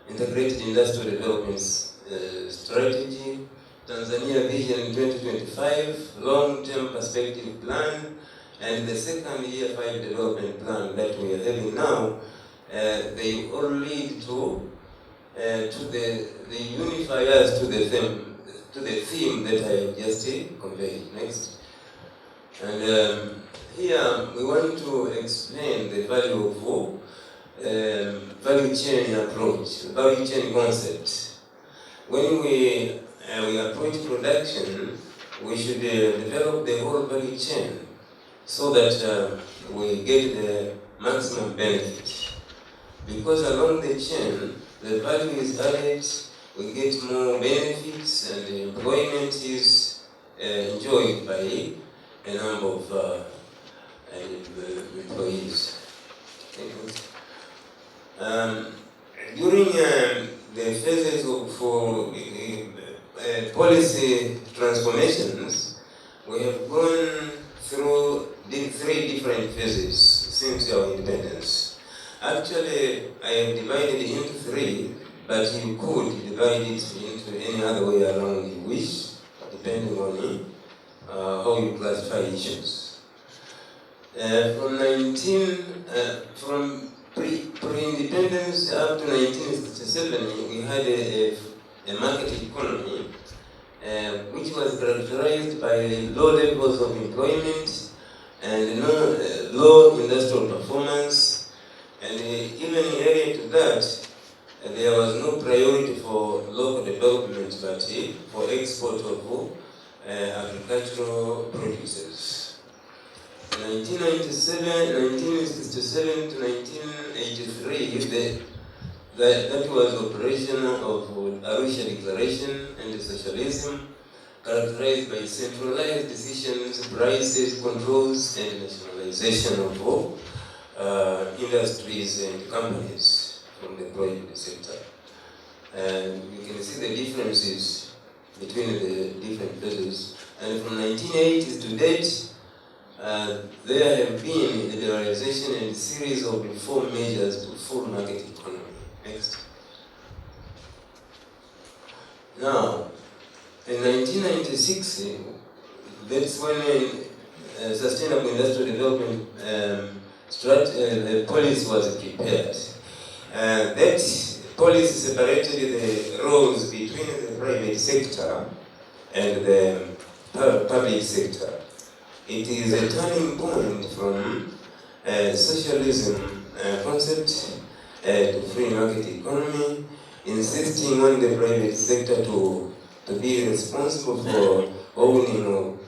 Integrated Industrial Development Strategy, Tanzania Vision 2025, Long-Term Perspective Plan, and the second Year 5 Development Plan that we are having now. They all lead to the unifiers to the theme that I have just conveyed. Next. And here we want to explain the value of value chain approach, value chain concept. when we approach production, we should develop the whole value chain so that we get the maximum benefit. Because along the chain, the value is added, we get more benefits, and the employment is enjoyed by a number of employees. During the phases of policy transformations, we have gone through three different phases since our independence. Actually, I have divided it into three, but you could divide it into any other way around you wish, depending on how you classify issues. From pre-independence up to 1967, we had a market economy which was characterized by low levels of employment and low industrial performance, and even area to that, there was no priority for local development but for export of agricultural produces. 1967 to 1983, that was operation of Arusha Declaration and socialism, characterized by centralized decisions, prices, controls, and nationalization of industries and companies from the private sector. And you can see the differences between the different phases. And from 1980s to date, there have been a liberalization and a series of reform measures to full market economy. Next. Now, in 1996, that's when Sustainable Industrial Development policy was prepared. That policy separated the roles between the private sector and the public sector. It is a turning point from socialism concept to free market economy, insisting on the private sector to be responsible for owning of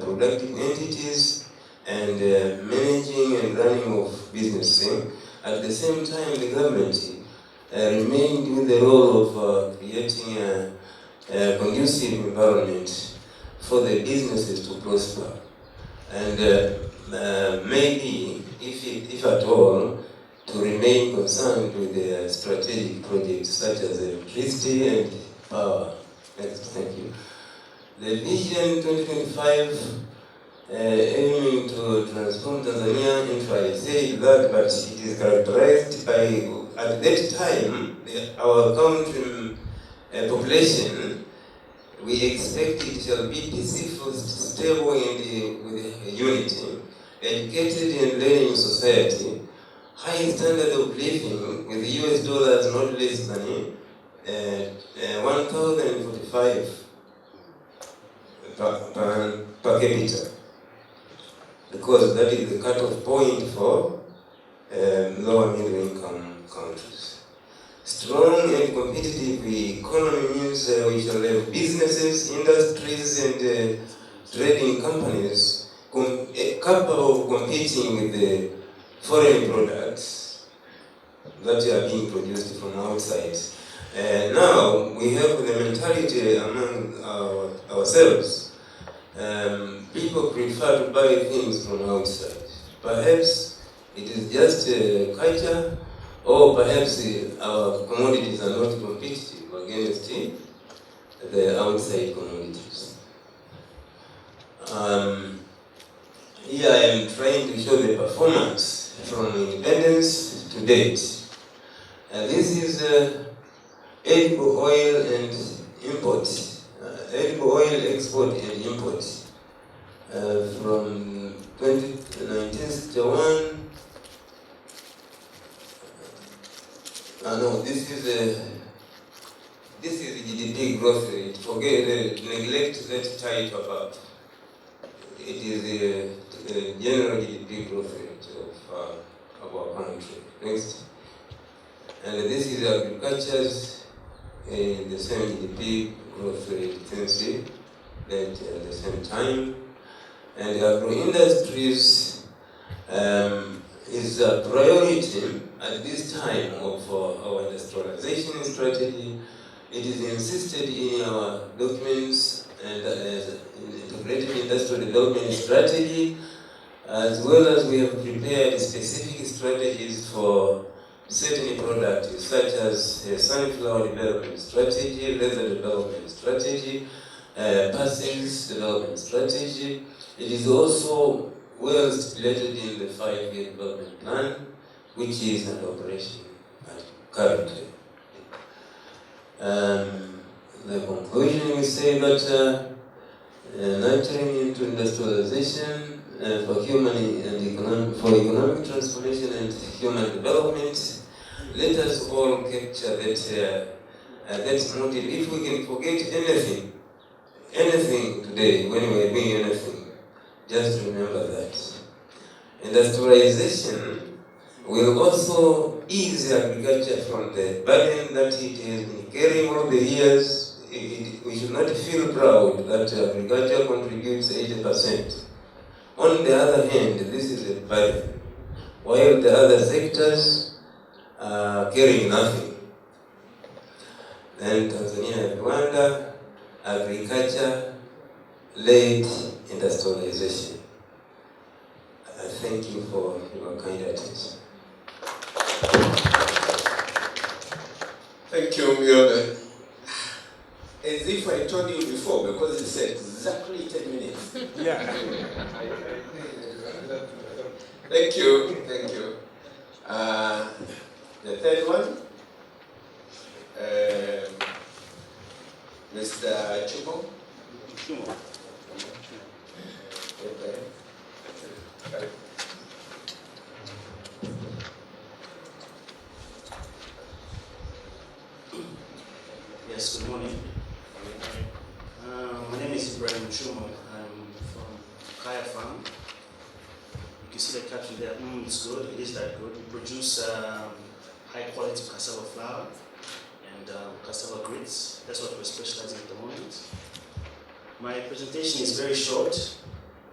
productive entities and managing and running of business. At the same time, the government remained with the role of creating a conducive environment for the businesses to prosper. And maybe, if at all, to remain concerned with the strategic projects such as electricity and power. Next, thank you. The Vision 2025 aiming to transform Tanzania into, I say that, but it is characterized by, at that time, our country population, we expect it shall be peaceful, stable, and with unity, educated and learning society, high standard of living with US dollars not less than 1,045 per capita, because that is the cutoff point for lower middle income countries. Strong and competitive economy means we shall have businesses, industries, and trading companies capable of competing with the foreign products that are being produced from outside. Now we have the mentality among ourselves. People prefer to buy things from outside. Perhaps it is just culture, or perhaps our commodities are not competitive against the outside commodities. Here I am trying to show the performance from independence to date. This is edible oil and import, edible oil export and import from 1961. No, this is GDP growth rate. Neglect that title above. It is the general GDP growth rate of our country. Next. And this is agriculture's the same GDP growth rate tendency at the same time. And agro-industries is a priority at this time of our industrialization strategy. It is insisted in our documents and integrated industrial development strategy, as well as we have prepared specific strategies for certain products, such as sunflower development strategy, leather development strategy, pulses development strategy. It is also well stipulated in the 5-year development plan, which is under operation currently. The conclusion, we say that nurturing into industrialization for human and economic transformation and human development. Let us all capture that motive. If we can forget anything today when we are doing anything, just remember that. Industrialization will also ease agriculture from the burden that it has been carrying all the years. We should not feel proud that agriculture contributes 80%. On the other hand, this is a burden, while the other sectors are carrying nothing. Then Tanzania and Rwanda, agriculture-led industrialization. I thank you for your kind attention. Thank you, Myobe. As if I told you before, because it's exactly 10 minutes. Yeah. Thank you. The third one, Mr. Chumo. Okay. Yes, good morning. My name is Ibrahim Chumo. I'm from Kaya Farm. You can see the caption there. It's good. It is that good. We produce high quality cassava flour and cassava grits. That's what we're specializing at the moment. My presentation is very short.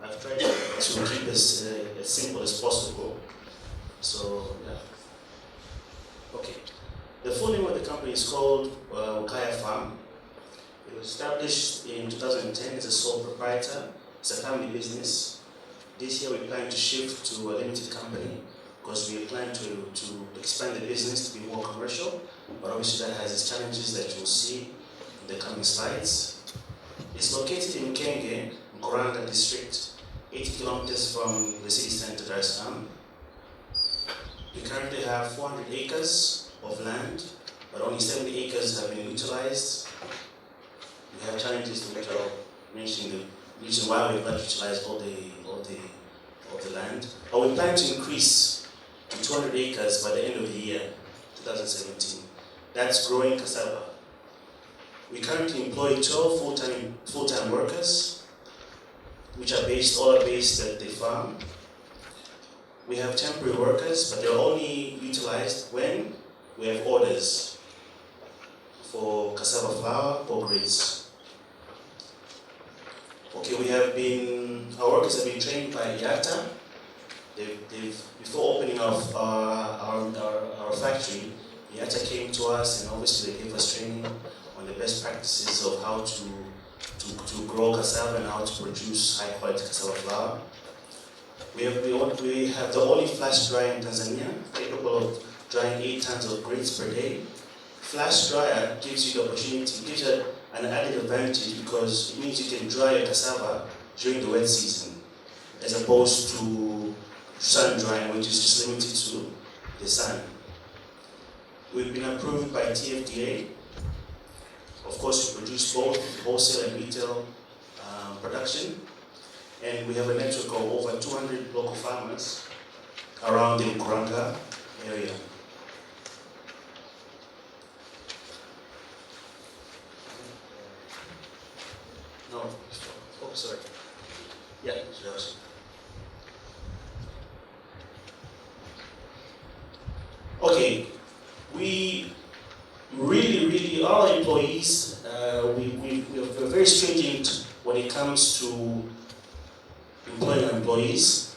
I've tried to keep this as simple as possible. So, yeah. Okay. The full name of the company is called Kaya Farm. It was established in 2010 as a sole proprietor. It's a family business. This year we plan to shift to a limited company because we plan to expand the business to be more commercial, but obviously that has its challenges that you'll see in the coming slides. It's located in Kenge, Mkuranga district, 80 kilometers from the city center, Dar es Salaam. We currently have 400 acres of land, but only 70 acres have been utilized. We have challenges which I'll mention the reason why we've not utilized all the land. But we plan to increase to 200 acres by the end of the year, 2017. That's growing cassava. We currently employ 12 full-time workers, which are all based at the farm. We have temporary workers, but they're only utilized when we have orders for cassava flour or grits. Okay, our workers have been trained by IATA. Before opening of our factory, IATA came to us and obviously they gave us training on the best practices of how to grow cassava and how to produce high quality cassava flour. We have the only flash dryer in Tanzania, capable of drying 8 tons of grits per day. Flash dryer gives you the opportunity, gives you an added advantage because it means you can dry your cassava during the wet season, as opposed to sun drying, which is just limited to the sun. We've been approved by TFDA. Of course, we produce both wholesale and retail production. And we have a network of over 200 local farmers around the Mkuranga area. No, oh, sorry. Yeah, okay, we really our employees, we're very stringent when it comes to employing our employees,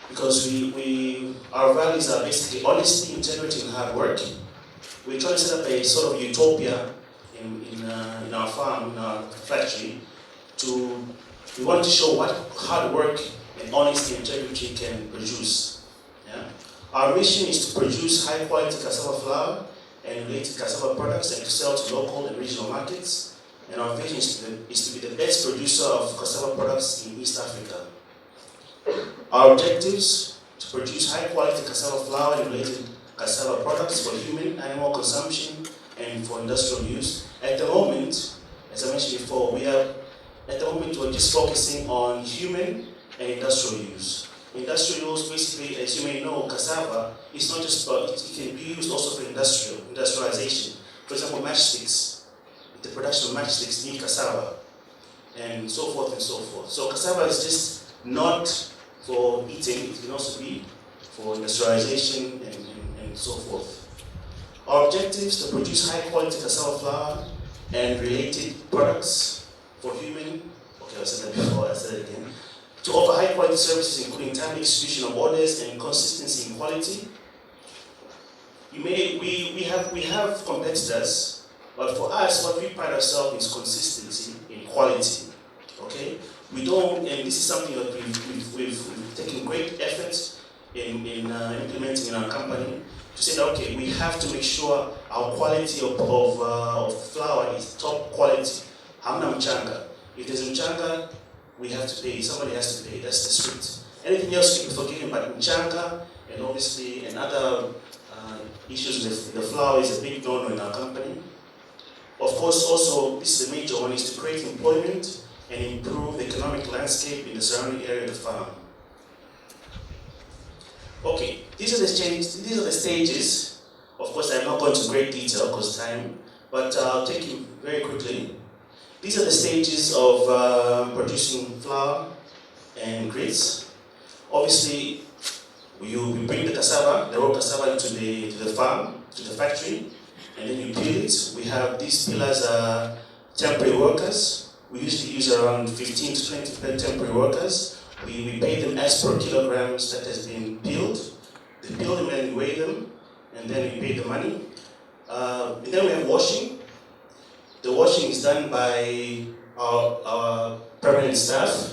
because our values are basically honesty, integrity, and hard work. We're trying to set up a sort of utopia in our farm, in our factory. We want to show what hard work and honesty and integrity can produce. Yeah? Our mission is to produce high quality cassava flour and related cassava products and to sell to local and regional markets. And our vision is to be the best producer of cassava products in East Africa. Our objectives: to produce high quality cassava flour and related cassava products for human, animal consumption and for industrial use. At the moment, as I mentioned before, we're just focusing on human and industrial use. Industrial use, basically, as you may know, cassava is not just about, it can be used also for industrialization. For example, matchsticks, the production of matchsticks need cassava, and so forth and so forth. So cassava is just not for eating, it can also be for industrialization and so forth. Our objectives: to produce high quality cassava flour and related products for human, okay, I said that before, I said it again. To offer high quality services including timely execution of orders and consistency in quality. We have competitors, but for us, what we pride ourselves is consistency in quality. Okay, we don't, and this is something that we've taken great effort in implementing in our company, to say that, okay, we have to make sure our quality of flour is top quality. Hamna mchanga. If there's mchanga, we have to pay. Somebody has to pay. That's the script. Anything else can be forgiven, but mchanga and obviously and other issues with the flour is a big no-no in our company. Of course, also this is the major one: is to create employment and improve the economic landscape in the surrounding area of the farm. Okay, these are the stages. Of course, I'm not going into great detail because time, but I'll take you very quickly. These are the stages of producing flour and grits. Obviously, we bring the cassava, the raw cassava, to the farm, to the factory, and then you peel it. We have these peelers are temporary workers. We usually use around 15 to 20 temporary workers. We pay them as per kilograms that has been peeled. They peel them and weigh them, and then we pay the money. And then we have washing. The washing is done by our permanent staff.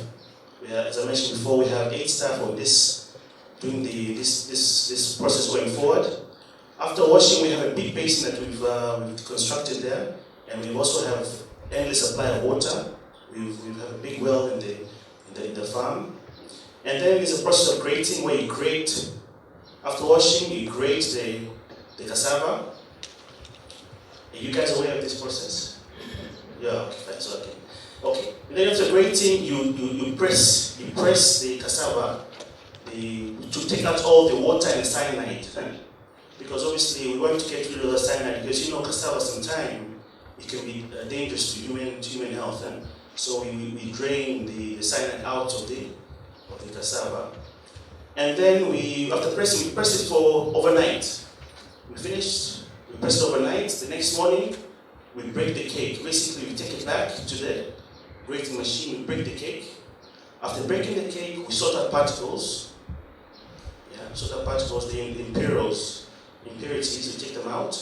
As I mentioned before, we have 8 staff on this, doing this process going forward. After washing, we have a big basin that we've constructed there, and we also have endless supply of water. We have a big well in the farm. And then there's a process of grating, where you grate. After washing, you grate the cassava. Are you guys aware of this process? Yeah, okay, that's okay. Okay, and then after grating, you press the cassava to take out all the water and the cyanide. Because obviously we want to get rid of the cyanide, because cassava sometimes it can be dangerous to human health. So we drain the cyanide out of the cassava. And then after pressing, we press it for overnight. We finished, we press it overnight. The next morning, we break the cake. Basically, we take it back to the grating machine, we break the cake. After breaking the cake, we sort out particles. Yeah, sort out particles, the impurities, we take them out.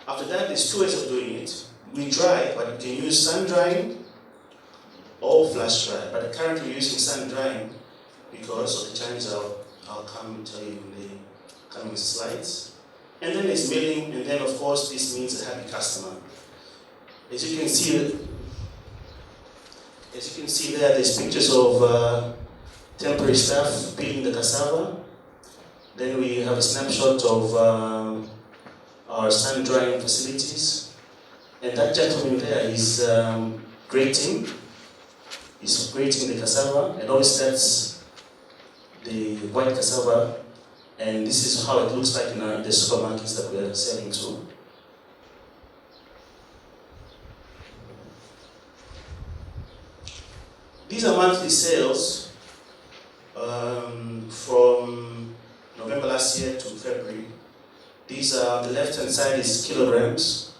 After that, there's 2 ways of doing it. We dry, but we can use sun drying or flash dry. But currently we're using sun drying because of the challenges I'll come and tell you in the coming slides. And then there's milling, and then of course this means a happy customer. As you can see there, there's pictures of temporary staff peeling the cassava. Then we have a snapshot of our sun drying facilities. And that gentleman there is grating. He's grating the cassava, and obviously that's the white cassava. And this is how it looks like in the supermarkets that we are selling to. These are monthly sales from November last year to February. These are, the left-hand side is kilograms.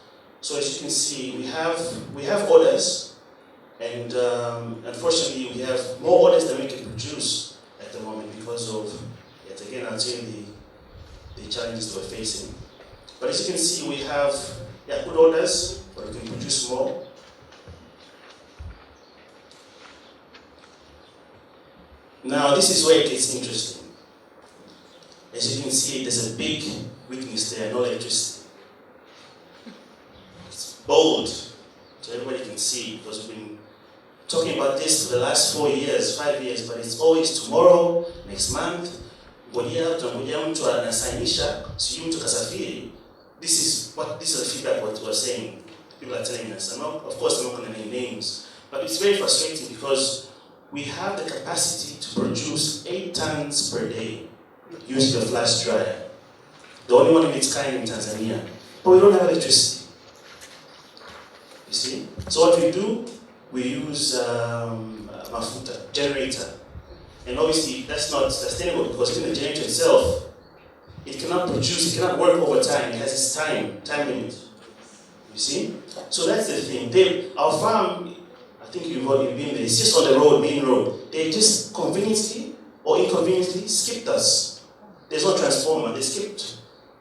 So as you can see, we have orders, and unfortunately we have more orders than we can produce at the moment because of, yet again, I'll tell you the challenges we're facing. But as you can see, we have good orders, but we can produce more. Now, this is where it gets interesting. As you can see, there's a big weakness there, no electricity. It's bold, so everybody can see, because we've been talking about this for the last 4 years, 5 years, but it's always tomorrow, next month. Mtu anasainisha, sijui mtu kasafiri. This is the feedback what we're saying. People are telling us. Of course, I'm not going to name names, but it's very frustrating because we have the capacity to produce 8 tons per day using a flash dryer. The only one of its kind in Tanzania. But we don't have electricity. You see? So what we do, we use mafuta, generator. And obviously that's not sustainable because even the generator itself, it cannot produce, it cannot work over time. It has its time limit. You see? So that's the thing. Our farm, I think you've already been there, it's just on the road, main road. They just conveniently or inconveniently skipped us. There's no transformer, they skipped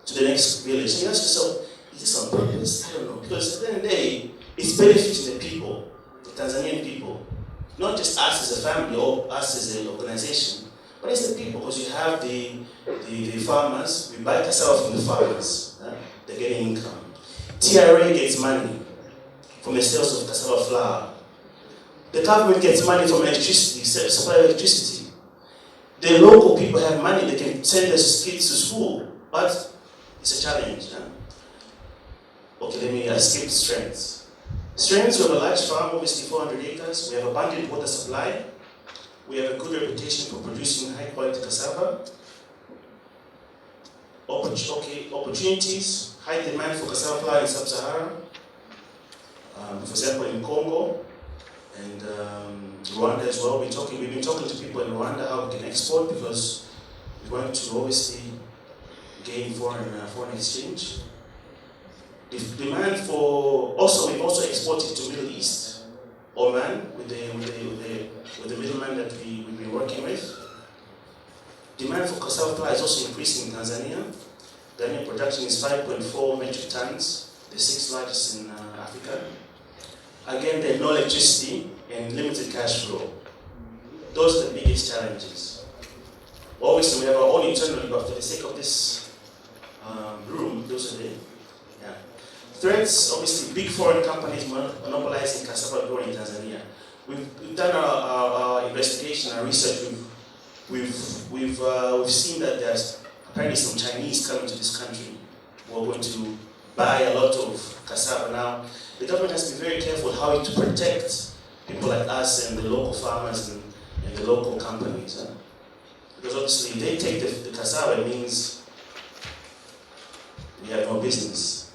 to the next village. So you ask yourself, is this on purpose? I don't know. Because at the end of the day, it's benefiting the people, the Tanzanian people. Not just us as a family or us as an organization, but it's the people, because you have the farmers, we buy cassava from the farmers, they're getting income. TRA gets money from the sales of cassava flour. The government gets money from electricity, supply of electricity. The local people have money, they can send their kids to school, but it's a challenge. Okay, let me skip strengths. Strengths, we have a large farm, obviously 400 acres. We have abundant water supply. We have a good reputation for producing high quality cassava. Opportunities, high demand for cassava flour in Sub-Sahara. For example, in Congo and Rwanda as well. We've been talking to people in Rwanda how we can export, because we want to obviously gain foreign exchange. The demand for we've also exported to Middle East, Oman, with the middleman that we've been working with. Demand for cassava flour is also increasing in Tanzania. Tanzania production is 5.4 metric tons, the 6th largest in Africa. Again, there's no electricity and limited cash flow. Those are the biggest challenges. Obviously, we have our own internal, but for the sake of this room, those are the threats. Obviously, big foreign companies monopolizing cassava growing in Tanzania. We've done our investigation, our research. We've seen that there's apparently some Chinese coming to this country who are going to buy a lot of cassava. Now, the government has to be very careful how to protect people like us and the local farmers and the local companies. Because obviously, if they take the cassava, it means we have no business.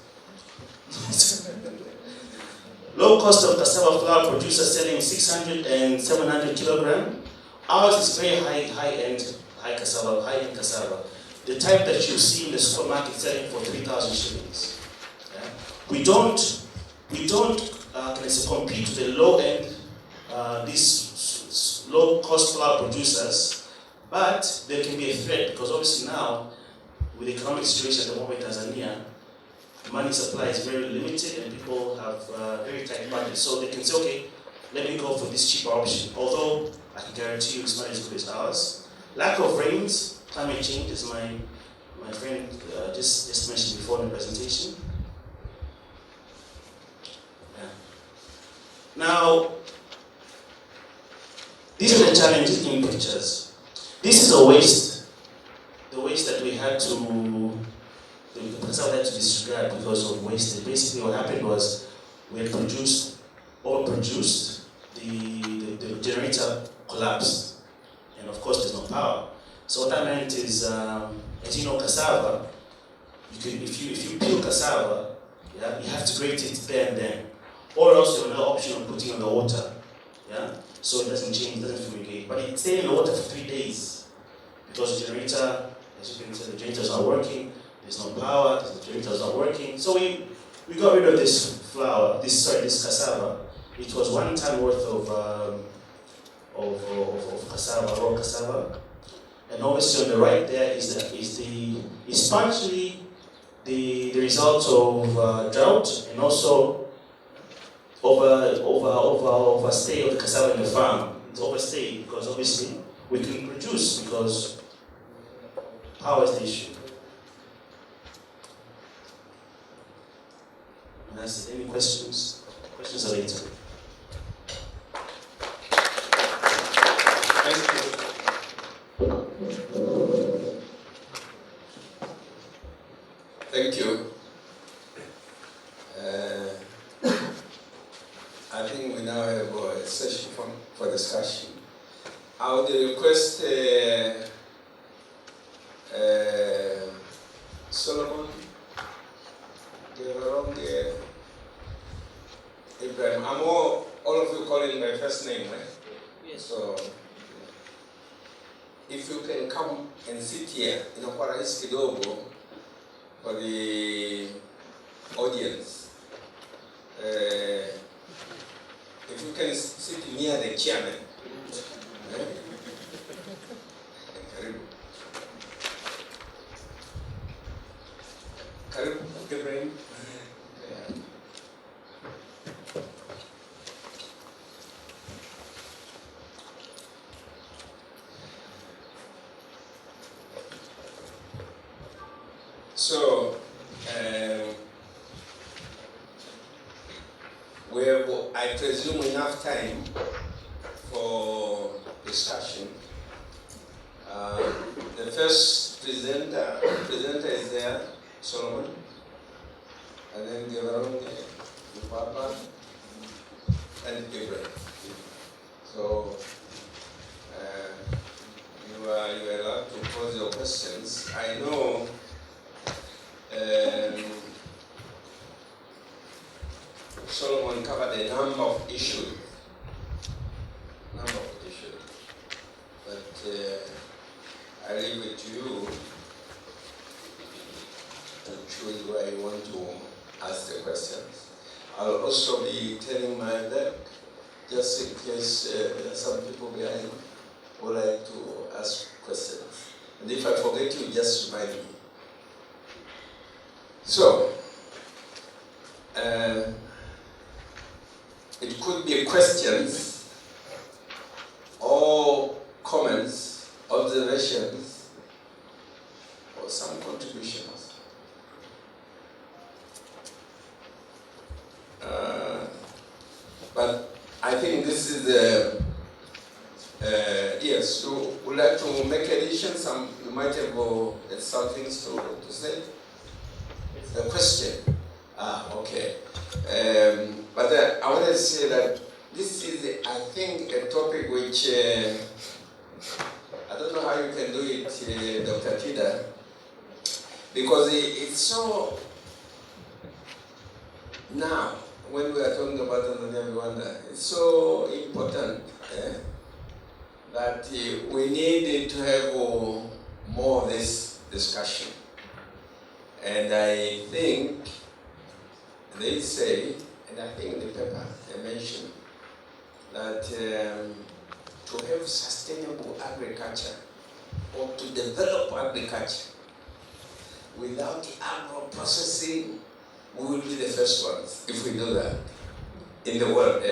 Low cost of cassava flour, producers selling 600 and 700 kilogram. Ours is very high-end cassava. The type that you see in the supermarket selling for 3,000 shillings. Yeah? We don't compete with the low-end, these low-cost flour producers, but there can be a threat, because obviously now, with the economic situation at the moment in Tanzania, money supply is very limited and people have very tight budgets. So they can say, okay, let me go for this cheaper option. Although I can guarantee you it's not as good as ours. Lack of rains, climate change, as my friend just mentioned before in the presentation. Yeah. Now, these are the challenges in pictures. This is a waste. The waste that we had to disregard because of waste. Basically what happened was we had overproduced, the generator collapsed, and of course there's no power. So what that meant is, as you know, cassava, if you peel cassava, yeah, you have to grate it there and then. Or else you have another option of putting on the water. Yeah? So it doesn't change, it doesn't fumigate. But it stayed in the water for 3 days because the generator, as you can see, the generator's not working. There's no power, the generator's not working. So we we got rid of this flour, this cassava. It was 1 ton worth of cassava, raw cassava. And obviously on the right there is partially the result of drought and also overstay of the cassava in the farm. It's overstayed because obviously we couldn't produce because power is the issue. And that's it. Any questions? Questions are later. Thank you. Thank you. I think we now have a session for discussion. I would request Solomon, Ibrahim. All of you calling my first name, right? Yes. So, if you can come and sit here in a Parais Kidogo for the audience. If you can sit near the chairman. Karibu, Ibrahim. So, we have, I presume, enough time for discussion. The first presenter is there, Solomon, and then Gevaron, Papa, and Ibrahim. So, you are allowed to pose your questions. I know Solomon covered a number of issues. But I leave it to you to choose where you want to ask the questions. I'll also be telling my deck, just in case there are some people behind who like to ask questions. And if I forget you, just remind me. So, it could be questions or comments, observations, or some contributions. But I think this is the, yes, you would like to make additions, you might have some things to say. The question. Okay. But I want to say that this is, I think, a topic which, I don't know how you can do it, Dr. Kida, because it's so, now, when we are talking about Tanzania Rwanda, it's so important that we need to have more of this discussion. And I think they say, and I think in the paper they mention, that to have sustainable agriculture or to develop agriculture without agro-processing, we will be the first ones if we do that in the world.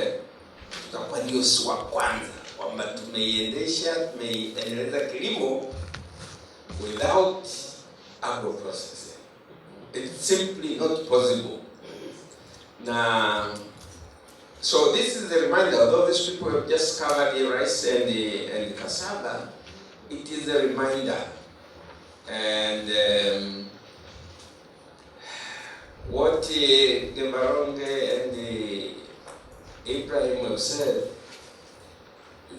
Tutakuwa ndio si wa kwanza kwamba tumeiendeleza kilimo without agro-processing. It's simply not possible. Now, so this is the reminder, although these people have just covered the rice and the cassava, it is a reminder. And what the Maronge and the Ibrahim have said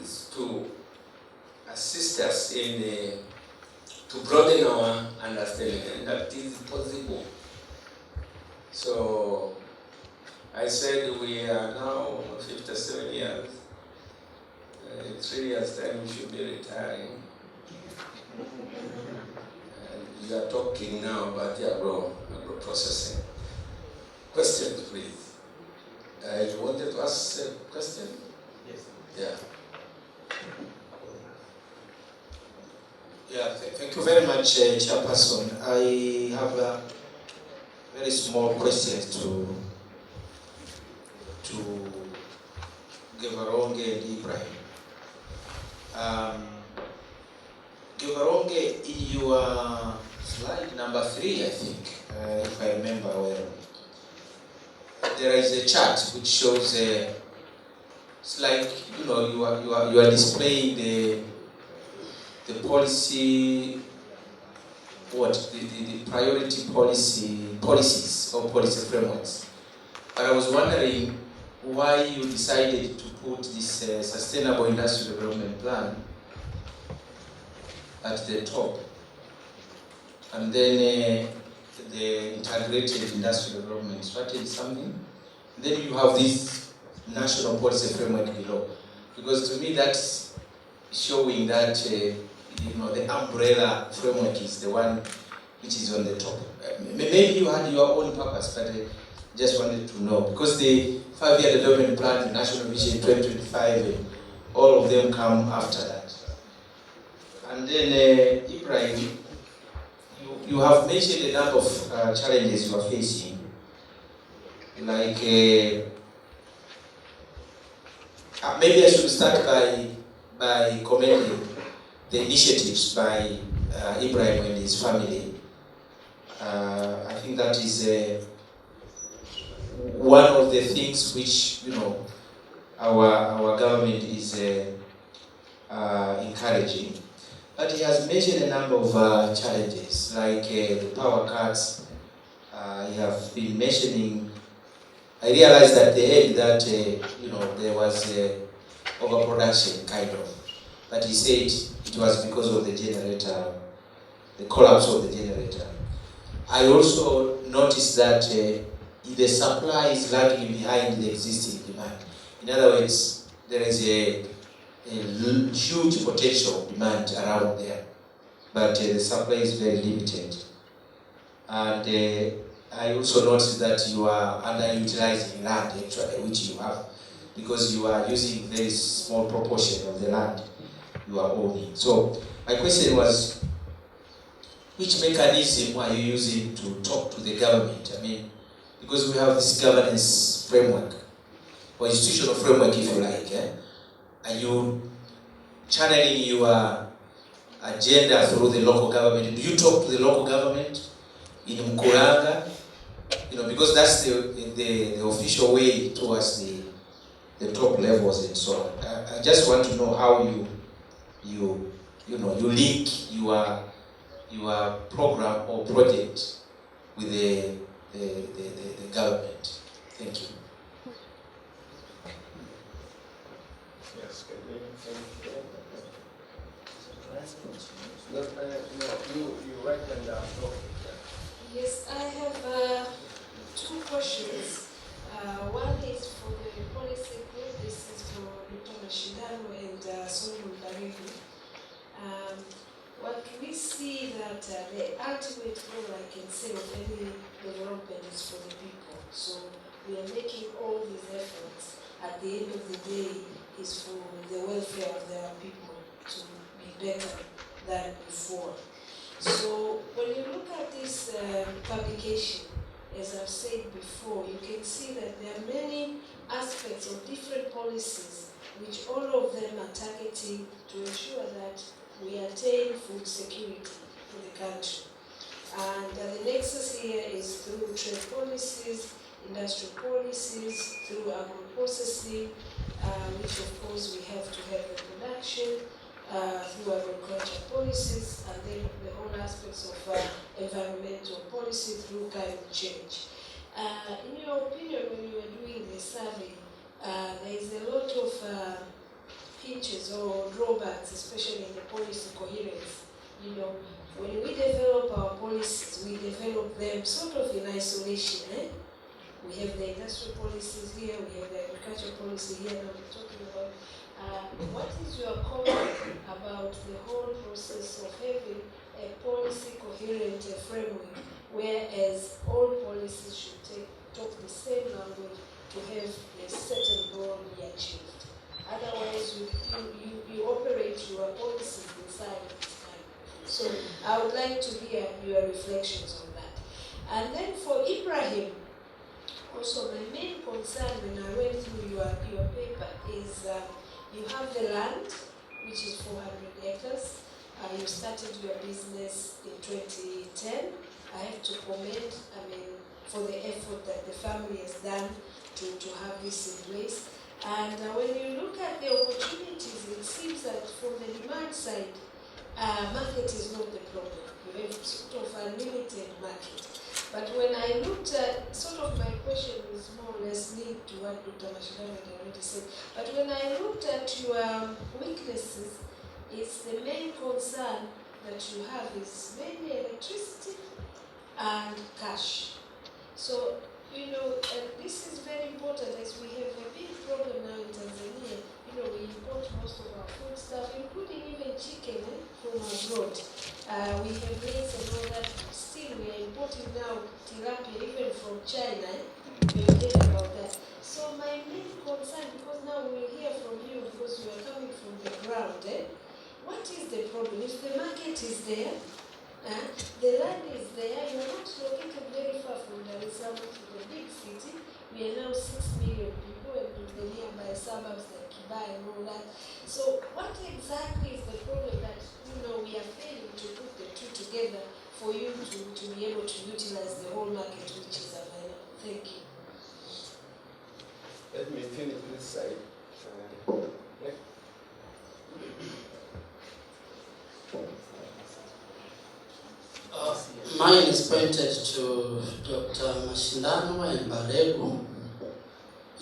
is to assist us in to broaden our understanding, and that is possible. So I said we are now 57 years. In 3 years' time we should be retiring. And we are talking now about the agro processing. Question. much, Chairperson. I have a very small question to Gevaronge and Ibrahim. Gevaronge, in your slide number 3, I think, if I remember well, there is a chart which shows it's like, you know, you are displaying the policy, the priority policies or policy frameworks. But I was wondering why you decided to put this Sustainable Industrial Development Plan at the top, and then the Integrated Industrial Development Strategy something. Then you have this National Policy Framework below, because to me that's showing that the umbrella framework is the one which is on the top. Maybe you had your own purpose, but I just wanted to know, because the 5-year development plan, the National Vision 2025, and all of them come after that. And then Ibrahim, you have mentioned a number of challenges you are facing, like maybe I should start by commending the initiatives by Ibrahim and his family. I think that is one of the things which our government is encouraging. But he has mentioned a number of challenges, like the power cuts. You have been mentioning. I realized at the end that there was overproduction, kind of. But he said it was because of the generator, the collapse of the generator. I also noticed that the supply is lagging behind the existing demand. In other words, there is a huge potential demand around there, but the supply is very limited. And I also noticed that you are underutilizing land, actually, which you have, because you are using very small proportion of the land you are owning. So my question was, which mechanism are you using to talk to the government? I mean, because we have this governance framework, or institutional framework, if you like, are you channeling your agenda through the local government? Do you talk to the local government in Mkuranga? Because that's the official way towards the top levels and so on. I just want to know how you link your program or project with the government. Thank you. Yes, you write them down. Yes, I have 2 questions. One is for the policy group. This is for Dr. Mashindano and Oswald. What we see that the ultimate goal, I can say, of any development is for the people. So we are making all these efforts. At the end of the day, is for the welfare of their people to be better than before. So when you look at this publication, as I've said before, you can see that there are many aspects of different policies which all of them are targeting to ensure that we attain food security in the country. And the nexus here is through trade policies, industrial policies, through agro-processing, which of course we have to have the production, through agriculture policies, and then the whole aspects of environmental policy through climate change. In your opinion, when you were doing the survey, there is a lot of pinches or drawbacks, especially in the policy coherence. When we develop our policies, we develop them sort of in isolation. We have the industrial policies here, we have the agriculture policy here, and we're talking about what is your comment about the whole process of having a policy coherent framework, whereas all policies should talk the same language to have a certain goal be achieved. Otherwise, you operate your policies inside of this time. So I would like like to hear your reflections on that. And then for Ibrahim, also my main concern when I went through your paper is you have the land, which is 400 acres. You started your business in 2010. I have to commend, for the effort that the family has done to have this in place. And when you look at the opportunities, it seems that from the demand side, market is not the problem. You have sort of a limited market. But when I looked at, sort of my question is more or less linked to what Dr. Mashindano had already said. But when I looked at your weaknesses, it's the main concern that you have is mainly electricity and cash. So, this is very important as we have a big problem now in Tanzania. We import most of our food stuff, including even chicken from abroad. We have maize and all that. Still, we are importing now tilapia even from China. We hear about that. So my main concern, because now we'll hear from you, because you are coming from the ground, what is the problem? If the market is there, the land is there, you are not located very far from Dar es Salaam to the big city. We are now 6 million people, and in the nearby suburbs like Kibai and all that. So what exactly is the problem that we are failing to put the two together for you to be able to utilize the whole market which is available? Thank you. Let me finish this side. Mine is pointed to Dr. Mashindano and Baregu.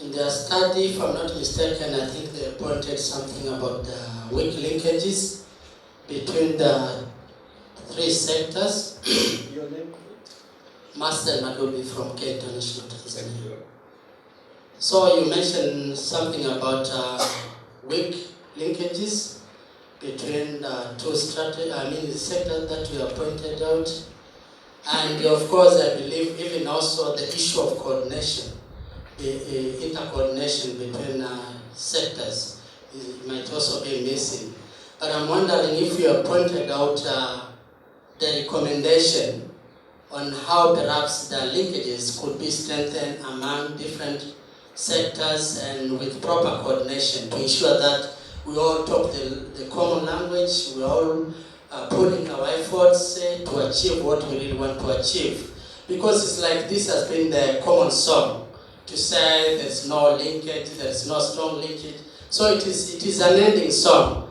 In their study, if I'm not mistaken, I think they pointed something about the weak linkages between the three sectors. Your name? Master Madobi from K International Tanzania. So you mentioned something about weak linkages between two sectors that we have pointed out. And of course, I believe even also the issue of coordination, the intercoordination between sectors might also be missing. But I'm wondering if you have pointed out the recommendation on how perhaps the linkages could be strengthened among different sectors and with proper coordination to ensure that we all talk the common language, we all putting our efforts to achieve what we really want to achieve. Because it's like this has been the common song, to say there's no linkage, there's no strong linkage. So it is an ending song.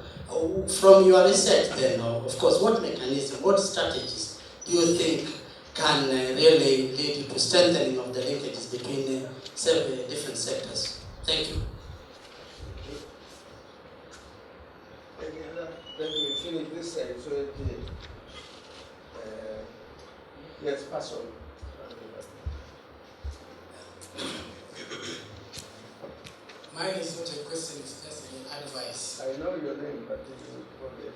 From your research then, of course, what mechanism, what strategies do you think can really lead you to strengthening of the linkages between several different sectors? Thank you. Let me finish this side so that yes, pass on. Mine is not a question, it's just an advice. I know your name, but it is probably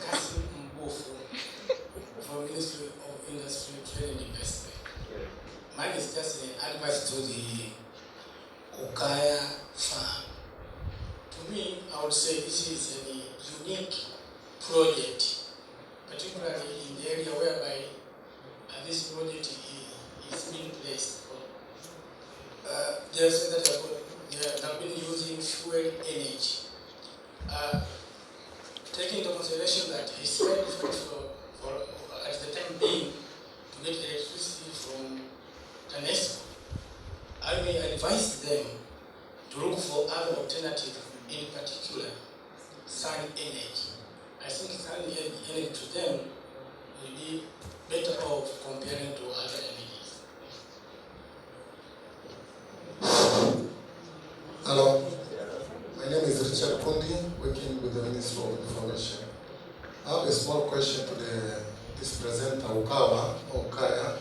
Kasim Mbofu from Ministry of Industry, Trade and Investment. Yeah. Mine is just an advice to the Okaya farm. To me, I would say this is a unique project, particularly in the area whereby this project is being placed. They have said that they have been using fuel energy. Taking into consideration that it's very difficult for at the time being to get electricity from Tanzania, I may advise them to look for other alternatives, in particular sun energy. I think sun energy to them will be better off comparing to other energies. Hello, my name is Richard Kundi, working with the Ministry of Information. I have a small question to this presenter, Okaya.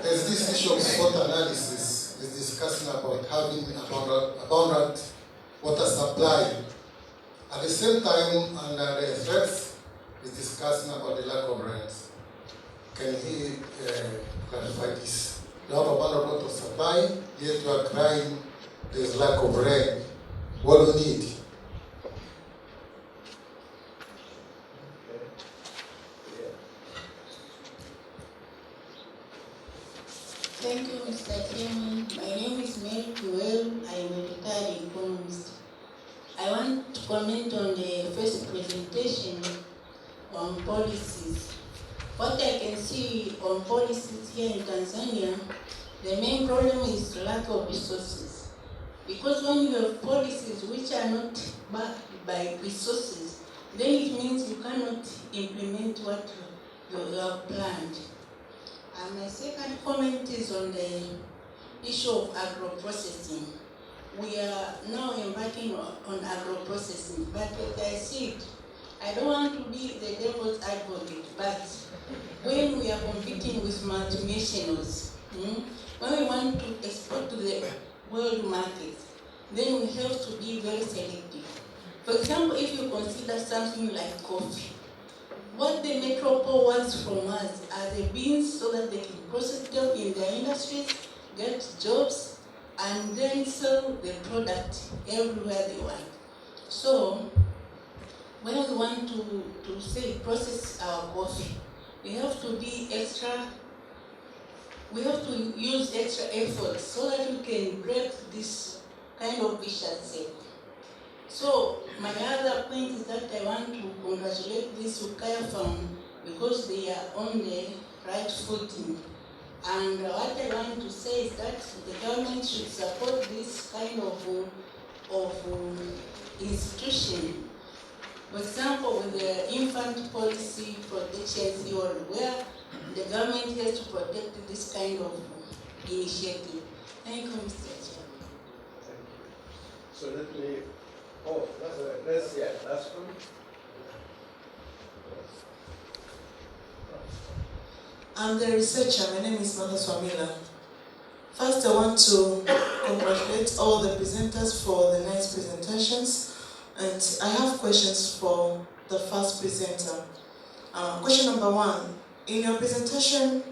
There's this issue of SWOT analysis is discussing about having abundant water supply. At the same time, under the threats, is discussing about the lack of rain. Can he clarify this? You have abundant water supply, yet you are crying there's lack of rain. What do we need? Thank you, Mr. Chairman. My name is Mary Kuel. I am a retired economist. I want to comment on the first presentation on policies. What I can see on policies here in Tanzania, the main problem is lack of resources. Because when you have policies which are not backed by resources, then it means you cannot implement what you have planned. And my second comment is on the issue of agro-processing. We are now embarking on agro-processing, but as I said, I don't want to be the devil's advocate, but when we are competing with multinationals, when we want to export to the world market, then we have to be very selective. For example, if you consider something like coffee, what the metropole wants from us are the beans so that they can process them in their industries, get jobs, and then sell the product everywhere they want. So, when we want to say process our coffee, we have to be extra, we have to use extra effort so that we can break this kind of vicious cycle. So, my other point is that I want to congratulate this Ukaya Farm because they are on the right footing. And what I want to say is that the government should support this kind of institution. For example, with the infant policy protection theory, where the government has to protect this kind of initiative. Thank you, Mr. Chairman. So let me, last one. I'm the researcher. My name is Martha Swamila. First, I want to congratulate all the presenters for the nice presentations. And I have questions for the first presenter. Question number one. In your presentation,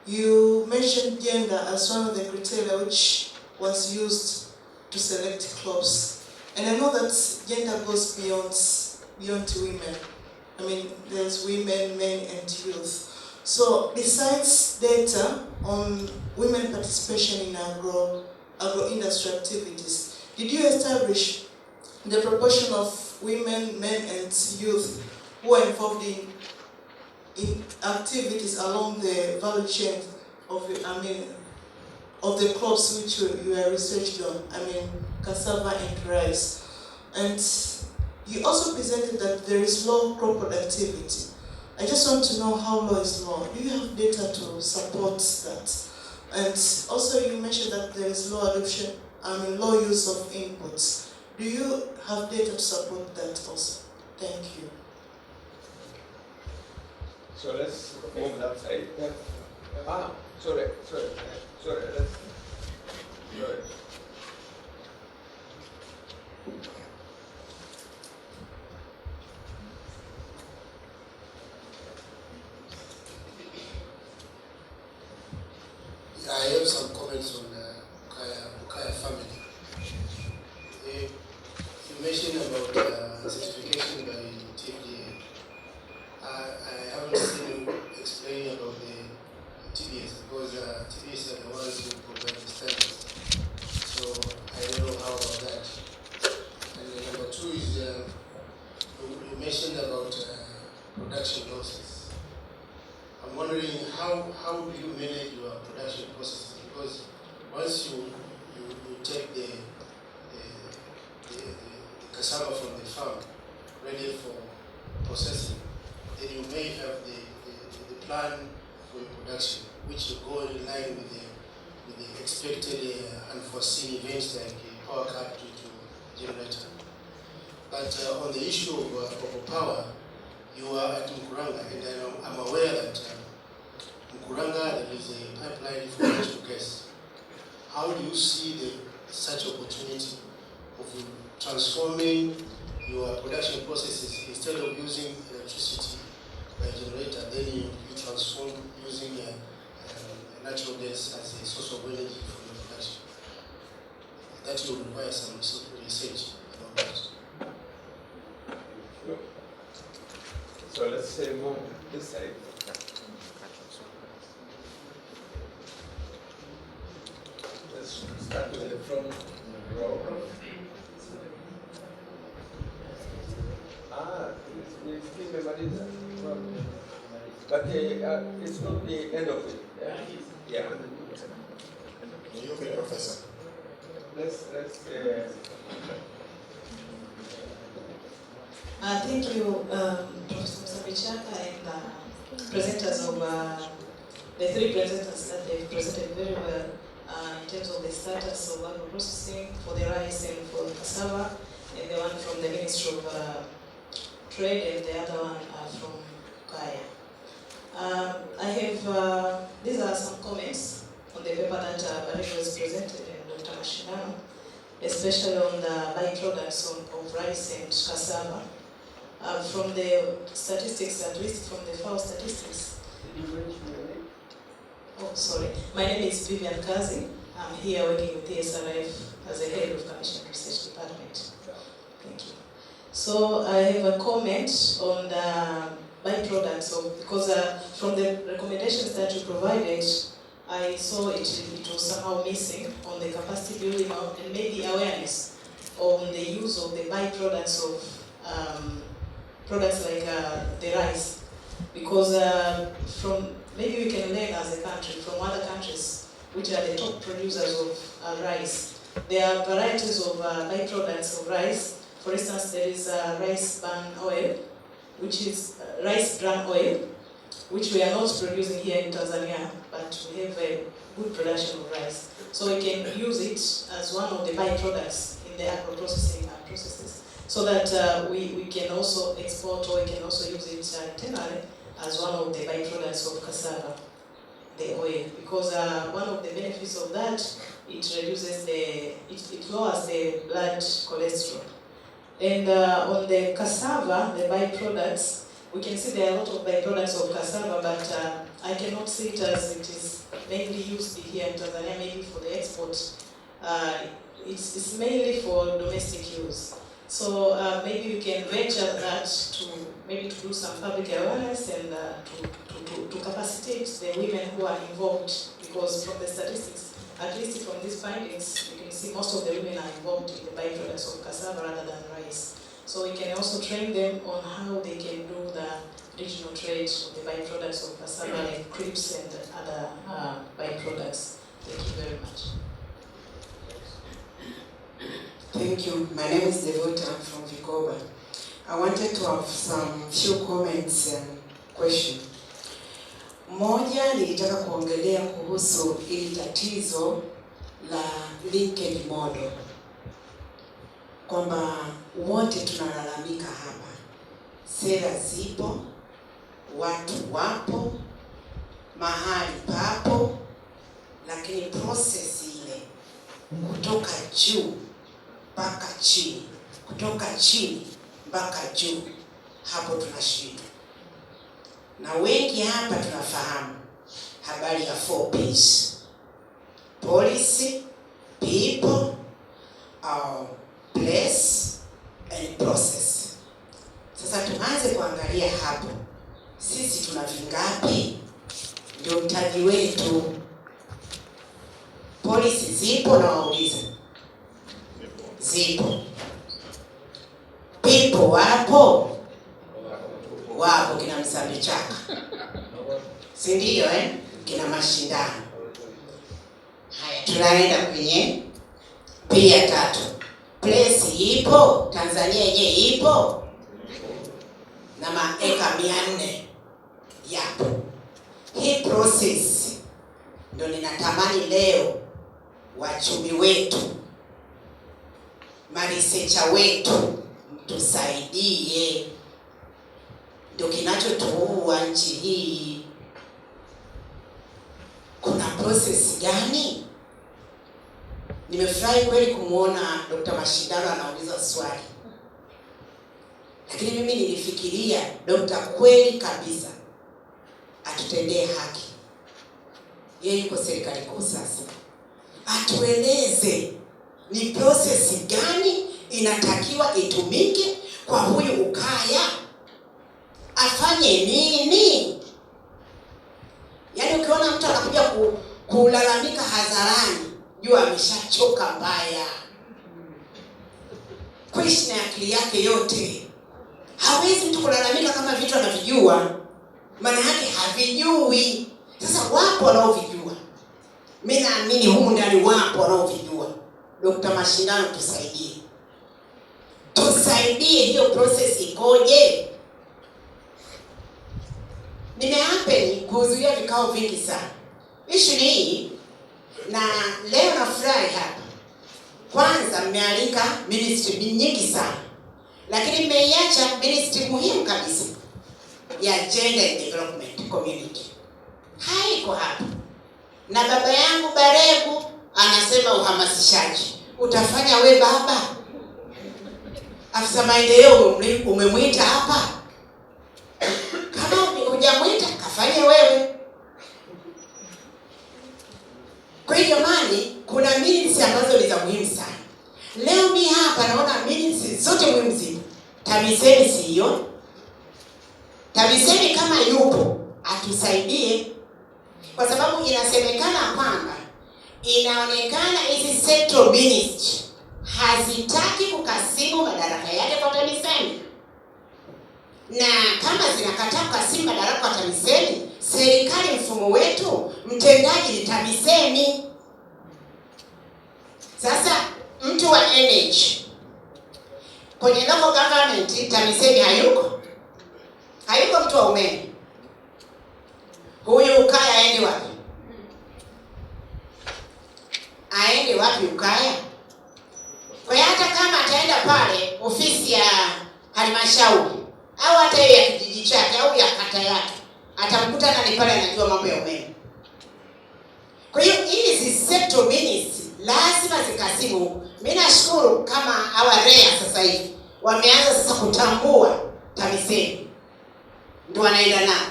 you mentioned gender as one of the criteria which was used to select crops. And I know that gender goes beyond women. I mean, there's women, men, and youth. So besides data on women participation in agro-industrial activities, did you establish the proportion of women, men, and youth who are involved in activities along the value chain of the crops which you are researched on, cassava and rice. And you also presented that there is low crop productivity. I just want to know how low is low. Do you have data to support that? And also you mentioned that there is low adoption, low use of inputs. Do you have data to support that also? Thank you. So let's move that side. Sorry. I have some comments on the Ukaya family. You mentioned about certification by TBA. I haven't seen you explain about the TBS because TBS are the ones who provide the standards. So I don't know how about that. And number two is you mentioned about production losses. I'm wondering how do you manage your production processes? Because once you take the cassava from the farm ready for processing, then you may have the plan for your production, which will go in line with the expected unforeseen events like a power cut due to generator. But on the issue of power, you are at Mkuranga, and I'm aware that Mkuranga, there is a pipeline for natural gas. How do you see such opportunity of transforming your production processes instead of using electricity by generator, then you transform using natural gas as a source of energy for your production? That will require some research about that. So let's say move this side. from but it's not the end of it. Yeah. You okay, Professor? Let's thank you, Professor Bichaka and presenters of the three presenters that they've presented very well in terms of the status of agro-processing for the rice and for the cassava, and the one from the Ministry of Trade and the other one from Kaya. I have, these are some comments on the paper that Barry was presented and Dr. Mashindano, especially on the byproducts of rice and cassava. From the statistics, at least from the FAO statistics. Oh, sorry. My name is Vivian Kazi. I'm here working with the SRF as a head of Commission Research Department. Thank you. So I have a comment on the byproducts of, because from the recommendations that you provided, I saw it was somehow missing on the capacity building and maybe awareness on the use of the byproducts of products like the rice, because from maybe we can learn as a country from other countries which are the top producers of rice. There are varieties of byproducts of rice. For instance, there is rice bran oil, which is rice bran oil, which we are not producing here in Tanzania, but we have a good production of rice. So we can use it as one of the byproducts in the agro-processing processes, so that we can also export, or we can also use it internally as one of the byproducts of cassava, the oil. Because one of the benefits of that, it reduces it lowers the blood cholesterol. And on the cassava, the byproducts, we can see there are a lot of byproducts of cassava, but I cannot see it as it is mainly used here in Tanzania, maybe for the export. It's mainly for domestic use. So maybe we can venture that to maybe to do some public awareness and to capacitate the women who are involved, because from the statistics, at least from these findings, you can see most of the women are involved in the byproducts of cassava rather than rice. So we can also train them on how they can do the regional trade of the byproducts of cassava, like crips and other byproducts. Thank you very much. Thank you. My name is Devota. I'm from Vigoba. I wanted to have some few comments and questions. Moja, nilitaka kuongelea kuhusu ili tatizo la linkage model. Kwamba wote tunalalamika hapa. Sera zipo, watu wapo, mahali papo, lakini process ile kutoka juu mpaka chini, kutoka chini mpaka juu, hapo tunashindwa. Na wengi hapa tunafahamu habari ya 4 P's: policy, people, place and process. Sasa tuanze kuangalia hapo, sisi tuna vingapi? Ndio mtaji wetu. Policy zipo, na wauliza zipo. People wapo? Wapo, kina Msambichaka, si ndio kina Mashindano. Haya, tunaenda kwenye pia 3. Place ipo, Tanzania yenyewe ipo, na maeka 400 yapo. Hii process ndio ninatamani leo wachumi wetu, marisecha wetu, mtusaidie. Ndio kinachotuua nchi hii. Kuna process gani? Nimefurahi kweli kumuona Dr. Mashindano anauliza swali. Lakini mimi nilifikiria Dr. kweli kabisa atutendee haki. Yeye yuko serikali kuu sasa. Atueleze ni process gani inatakiwa itumike kwa huyu ukaya. Afanye nini? Yaani ukiona mtu anakuja kulalamika hadharani jua ameshachoka mbaya. Kuishi na akili yake yote. Hawezi mtu kulalamika kama vitu anavijua, maana yake havijui. Sasa wapo wanaovijua. Mimi naamini humu ndani wapo wanaovijua. Dr. Mashindano, tusaidie. Tusaidie, hiyo process ikoje? Nimehappen kuhudhuria vikao vingi sana. Issue ni hii, na leo nafurahi hapa. Kwanza mmealika ministry nyingi sana, lakini mmeiacha ministry muhimu kabisa ya Gender and Development Community. Haiko hapa. Na baba yangu Baregu anasema uhamasishaji. Utafanya we baba? Afisa maendeleo umemwita hapa? Kama hujamwita, kafanye wewe. Kwa hiyo jamani, kuna minutes ambazo ni za muhimu sana. Leo mimi hapa naona minutes zote muhimu zipo. TAMISEMI siyo. TAMISEMI kama yupo, atusaidie. Kwa sababu inasemekana kwamba inaonekana hizi sector ministry hazitaki kukasimu madaraka yake kwa TAMISEMI. Na kama zinakataa kukasimu madaraka kwa TAMISEMI, serikali mfumo wetu mtendaji ni TAMISEMI. Sasa mtu wa energy kwenye local government TAMISEMI hayuko. Hayuko mtu wa umeme. Huyu ukaya aende wapi? Aende wapi ukaya? Kwa hiyo hata kama ataenda pale ofisi ya halmashauri au hata hiyo ya kijiji chake au ya kata yake, atamkuta nani pale anajua mambo ya umeme. Kwa hiyo hizi sector ministries lazima zikasimu. Mimi nashukuru kama hawa REA sasa hivi wameanza sasa kutambua TAMISEMI, ndio wanaenda nao.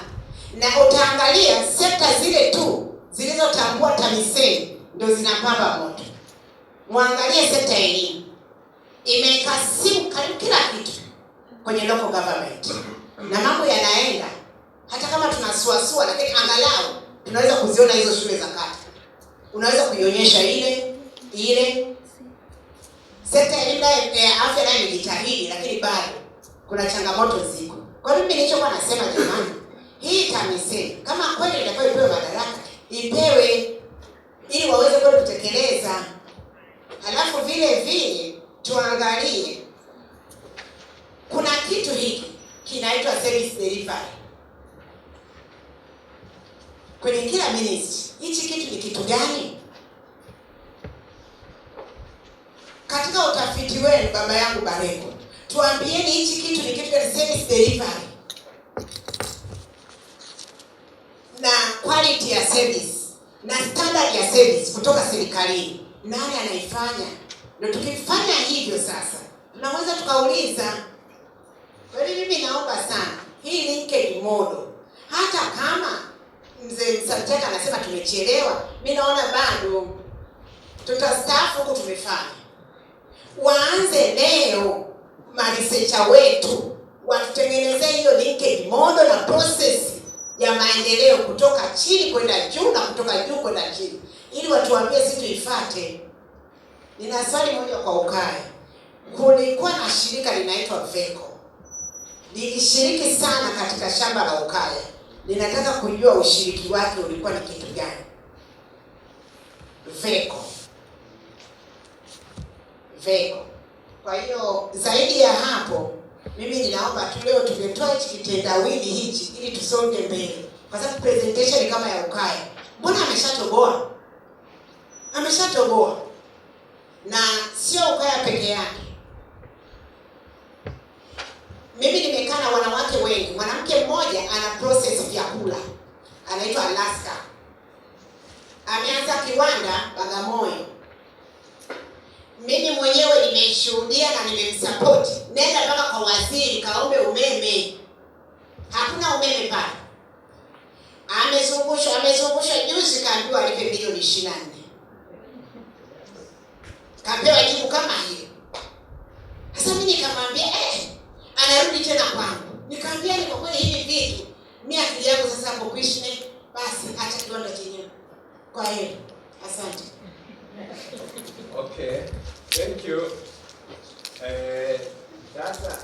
Na utaangalia sekta zile tu zilizotambua TAMISEMI ndio zinapamba moto. Muangalie sekta ya elimu, imekasimu karibu kila kitu kwenye local government, na mambo yanaenda. Hata kama tunasuasua, lakini angalau tunaweza kuziona hizo shule za kata. Unaweza kuionyesha ile sekta ya elimu ya afya nayo imejitahidi, lakini bado kuna changamoto ziko. Kwa hiyo mimi nilichokuwa nasema jamani, hii TAMISEMI kama kweli inatakiwa ipewe madaraka, ipewe ili waweze kwenda kutekeleza. Halafu vile vile tuangalie kuna kitu hiki kinaitwa service delivery. Kwenye kila ministry, hichi kitu ni kitu gani? Katika utafiti wenu baba yangu Barego, tuambieni hichi kitu ni kitu gani service delivery? Na quality ya service na standard ya service kutoka serikalini, nani anaifanya? Ndio tukifanya hivyo sasa tunaweza tukauliza. Kwa hiyo mimi naomba sana hii linkage model, hata kama mzee Msanteka anasema tumechelewa, mimi naona bado tutastaafu huko tumefanya. Waanze leo maresearcher wetu watutengenezee hiyo linkage model na process ya maendeleo kutoka chini kwenda juu na kutoka juu kwenda chini, ili watuambie sisi tuifuate. Nina swali moja kwa ukaya. Kulikuwa na shirika linaitwa VECO. Lilishiriki sana katika shamba la ukaya. Ninataka kujua ushiriki wake ulikuwa ni kitu gani? VECO. Kwa hiyo zaidi ya hapo, mimi ninaomba tu leo tumetoa hichi kitendawili hichi ili tusonge mbele. Kwa sababu presentation kama ya ukaya, mbona ameshatoboa? Ameshatoboa. Na sio ukaya peke yake. Mimi nimekaa na wanawake wengi. Mwanamke mmoja ana process vyakula. Anaitwa Alaska. Ameanza kiwanda Bagamoyo. Mimi mwenyewe nimeshuhudia na nimemsupport. Nenda mpaka kwa waziri kaombe umeme. Hakuna umeme pale. Amezungushwa juzi kaambiwa alipe milioni 24. Kapewa jibu kama hiyo. Sasa mimi nikamwambia anarudi tena kwangu. Nikamwambia ni kwa kweli hivi vitu mimi akili yangu sasa hapo kuishi basi acha kiwanda chenyewe. Kwa hiyo asante. Okay, thank you. Sasa,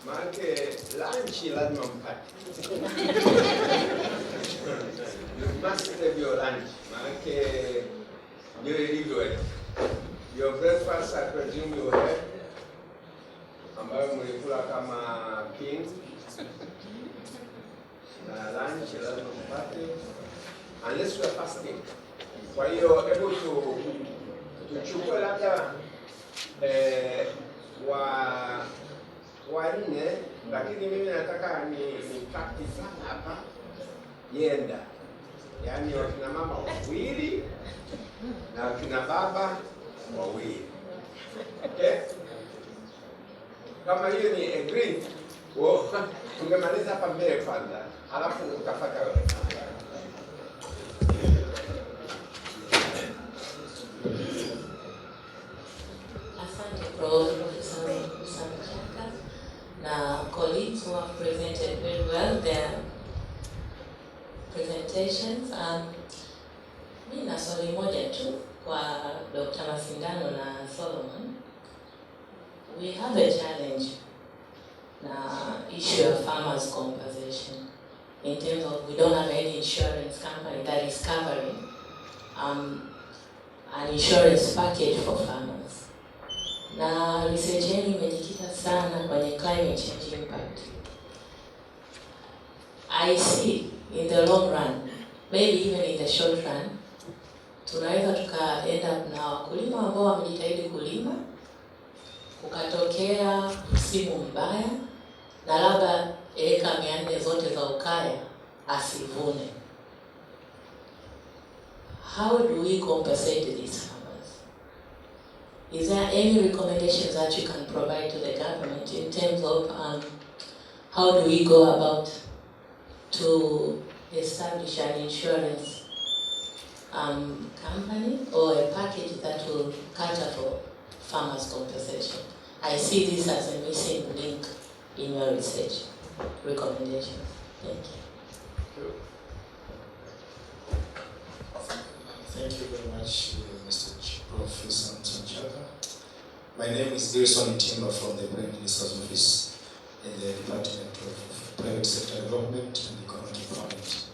maanake lunch lazima mpate. You must have your lunch. Maanake ndio ilivyo. Your breakfast I presume you had, ambayo mlikula kama king. Na lunch lazima mpate. Unless you are fasting. Kwa hiyo hebu tuchukue labda wanne, lakini mimi nataka ni practice sana hapa yenda, yaani wakina mama wawili na wakina baba wawili. Okay? Kama hiyo ni agree, tungemaliza hapa mbele kwanza, halafu utafaka wewe. Professor na colleagues who have presented very well their presentations. Mimi na swali moja tu kwa Dr. Mashindano na Solomon. We have a challenge na issue of farmers' compensation in terms of we don't have any insurance company that is covering an insurance package for farmers. Na research yenu imejikita sana kwenye climate change impact. I see in the long run, maybe even in the short run, tunaweza tuka end up na wakulima ambao wamejitahidi kulima, kukatokea msimu mbaya, na labda eka 400 zote za ukaya asivune. How do we compensate these farmers? Is there any recommendations that you can provide to the government in terms of how do we go about to establish an insurance company or a package that will cater for farmers' compensation? I see this as a missing link in your research recommendations. Thank you. Thank you very much, Mr. Professor Msanchaka. My name is Gerson Timber from the Prime Minister's Office in the Department of Private Sector Development and Economic Empowerment.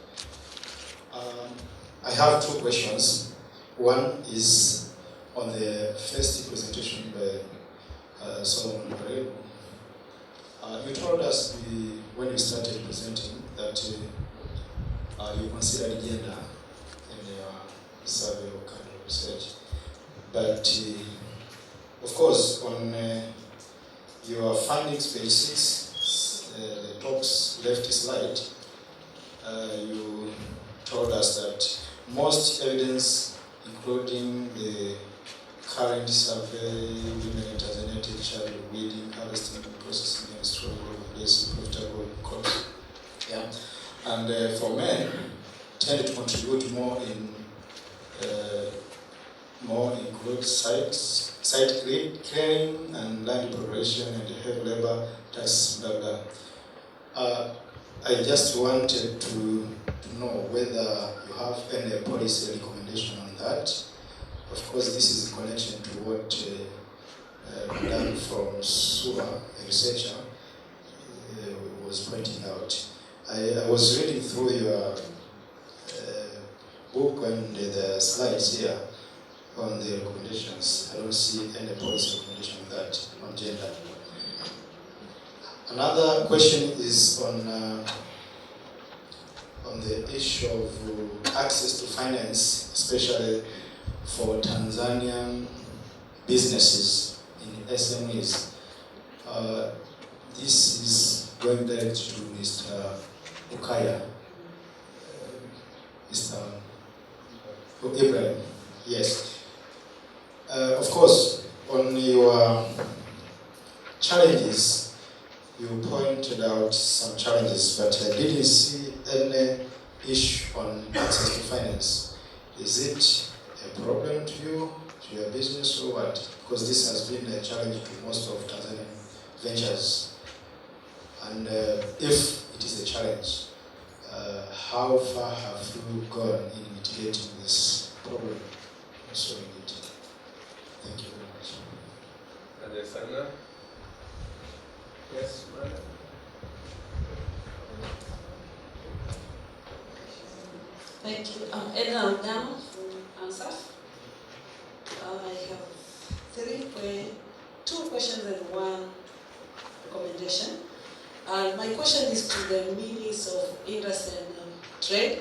I have two questions. One is on the first presentation by Solomon Barreiro. You told us when you started presenting that you considered gender in your survey or kind of research. But of course, on your findings page 6, the top left slide, you told us that most evidence, including the current survey, women in Tanzania take charge of weeding, harvesting, processing, and storing of less profitable crops. Yeah, and for men, tend to contribute more in good site clearing and land preparation and heavy labor tasks, blah blah. I just wanted to know whether you have any policy recommendation on that. Of course, this is in connection to what Madam from SUA, a researcher, was pointing out. I was reading through your book and the slides here on the recommendations. I don't see any policy recommendation on that, on gender. Another question is on the issue of access to finance, especially for Tanzanian businesses in SMEs. This is going direct to Mr. Ukaya, Mr. Ibrahim. Yes. Of course, on your challenges, you pointed out some challenges, but I didn't see any issue on access to finance. Is it a problem to you, to your business, or what? Because this has been a challenge to most of Tanzanian ventures. And if it is a challenge, how far have you gone in mitigating this problem and solving it? Thank you very much. Adesanya? Yes, madam. Thank you. I'm Edna Ogano from ANSAF. I have two questions and one recommendation. My question is to the Minister of Industry and Trade.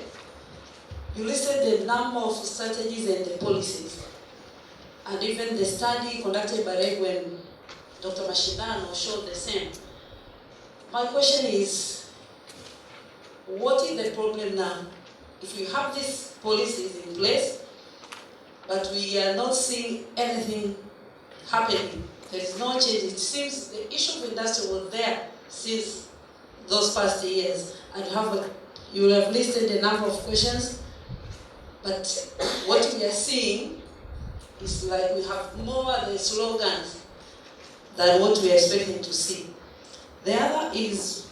You listed the number of strategies and the policies, and even the study conducted by REG when Dr. Mashindano showed the same. My question is, what is the problem now? If we have these policies in place, but we are not seeing anything happening, there is no change. It seems the issue of industry was there since those past years, and you have listed a number of questions, but what we are seeing is like we have more the slogans than what we are expecting to see. The other is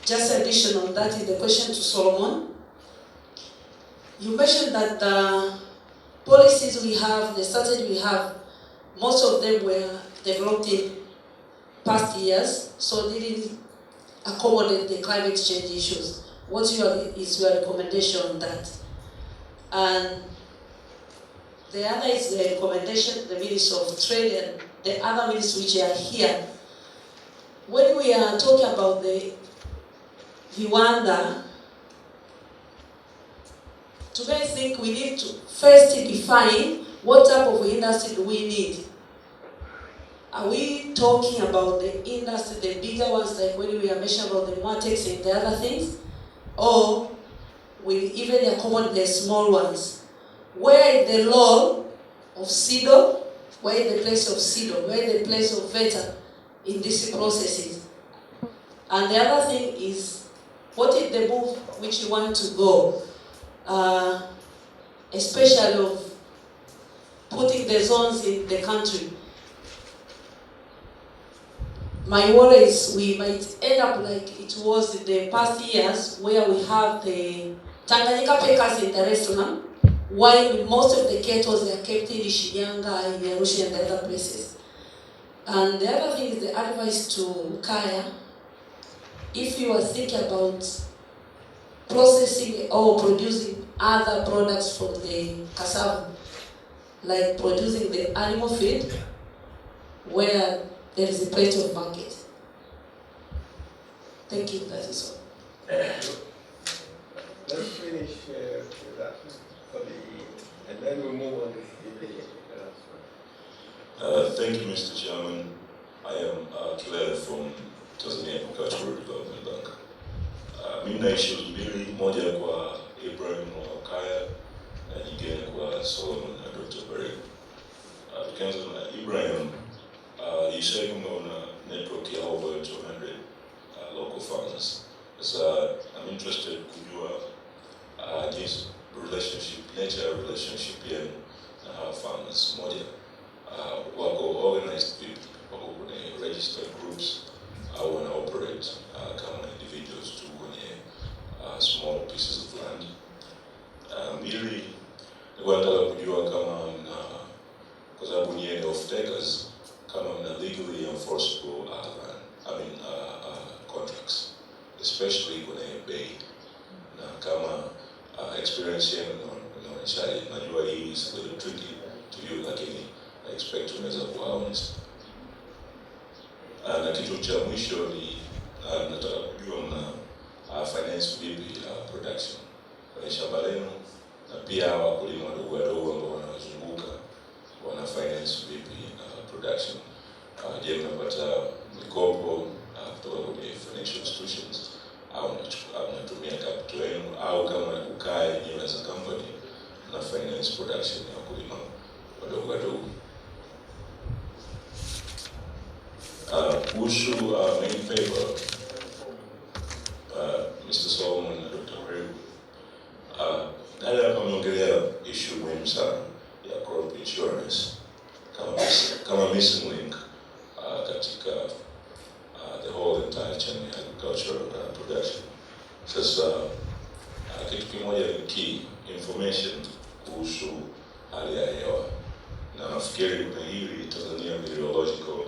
just addition on that is the question to Solomon. You mentioned that the policies we have, the strategy we have, most of them were developed in past years, so they didn't accommodate the climate change issues. What is your recommendation on that? And the other is the recommendation, the Minister of Trade and the other ministers which are here. When we are talking about the Viwanda, today I think we need to first define what type of industry do we need. Are we talking about the industry, the bigger ones, like when we are mentioning about the Matex and the other things? Or we even accommodate the small ones? Where is the law of SIDO? Where is the place of SIDO? Where is the place of VETA in these processes? And the other thing is, what is the move which you want to go? Especially of putting the zones in the country. My worry is we might end up like it was in the past years, where we have the Tanganyika Packers in Dar es Salaam, while most of the kettles are kept in Shinyanga, in Arusha and the other places. And the other thing is the advice to Kaya, if you are thinking about processing or producing other products from the cassava, like producing the animal feed, where there is a plenty of market. Thank you, that is all. Let's finish with that and then we'll move on to the Thank you, Mr. Chairman. I am Claire from Tanzania Agro-industrial Development Bank. Mimi na issues mbili, moja kwa Ibrahim wa Kaya na nyingine kwa Solomon na Dr. Barry. Tukianza na Ibrahim, you said kwamba una network ya over 200 local farmers. So I'm interested kujua this nature relationship yenu na farmers. Moja, wako organized people, wako kwenye registered groups, au wana operate kama individuals tu kwenye small pieces of land. Mbili, nataka kujua kama kwa sababu nyie ni off-takers, kama mna legally enforceable contracts, especially kwenye bei, na kama experience yenu inaonyeshaje. Najua hii is a little tricky to you, lakini I expect unaweza kuwa honest. Na kitu cha mwisho ni nataka kujua mna finance vipi production kwenye shamba lenu, na pia wakulima wadogo wadogo ambao wanazunguka wana finance vipi production. Je, mnapata mikopo kutoka kwenye financial institutions au mnatumia capital yenu, au kama kukaa yenyewe as a company na finance production ya wakulima wadogo wadogo. Kuhusu main paper, Mr. Solomon na Dr. Barry, hapa mnaongelea issue muhimu sana ya crop insurance kama missing link katika the whole entire chain of agricultural production. Sasa kitu kimoja ni key information kuhusu hali ya hewa. na nafikiri kwenye hili Tanzania Meteorological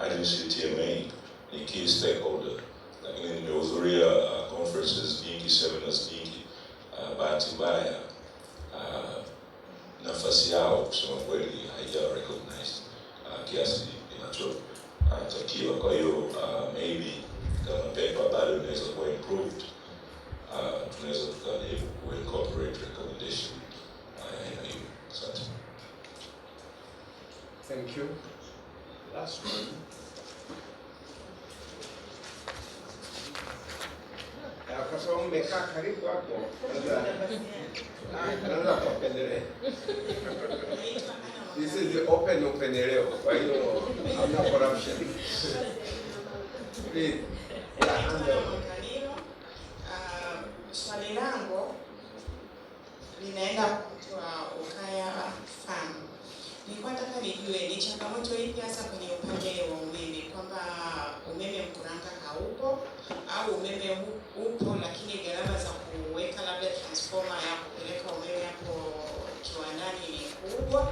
Agency TMA ni key stakeholder, lakini nimehudhuria conferences nyingi, seminars nyingi. Bahati mbaya nafasi yao kusema kweli haijawa recognized kiasi inachotakiwa. Kwa hiyo maybe kama paper bado inaweza kuwa improved, tunaweza tukajaribu ku-incorporate recommendation aina hiyo. Asante. Thank you. Last one. Kwa sababu umekaa karibu hapo, naweza kupendelea. This is the open upendeleo, kwa hiyo hamna corruption. Please. Swali langu linaenda kwa Ukaya Farm. Nilikuwa nataka nijue ni changamoto ipi hasa kwenye upande wa umeme, kwamba umeme Mkuranga haupo au umeme upo lakini gharama za kuweka labda transformer ya kupeleka umeme hapo kiwandani ni kubwa.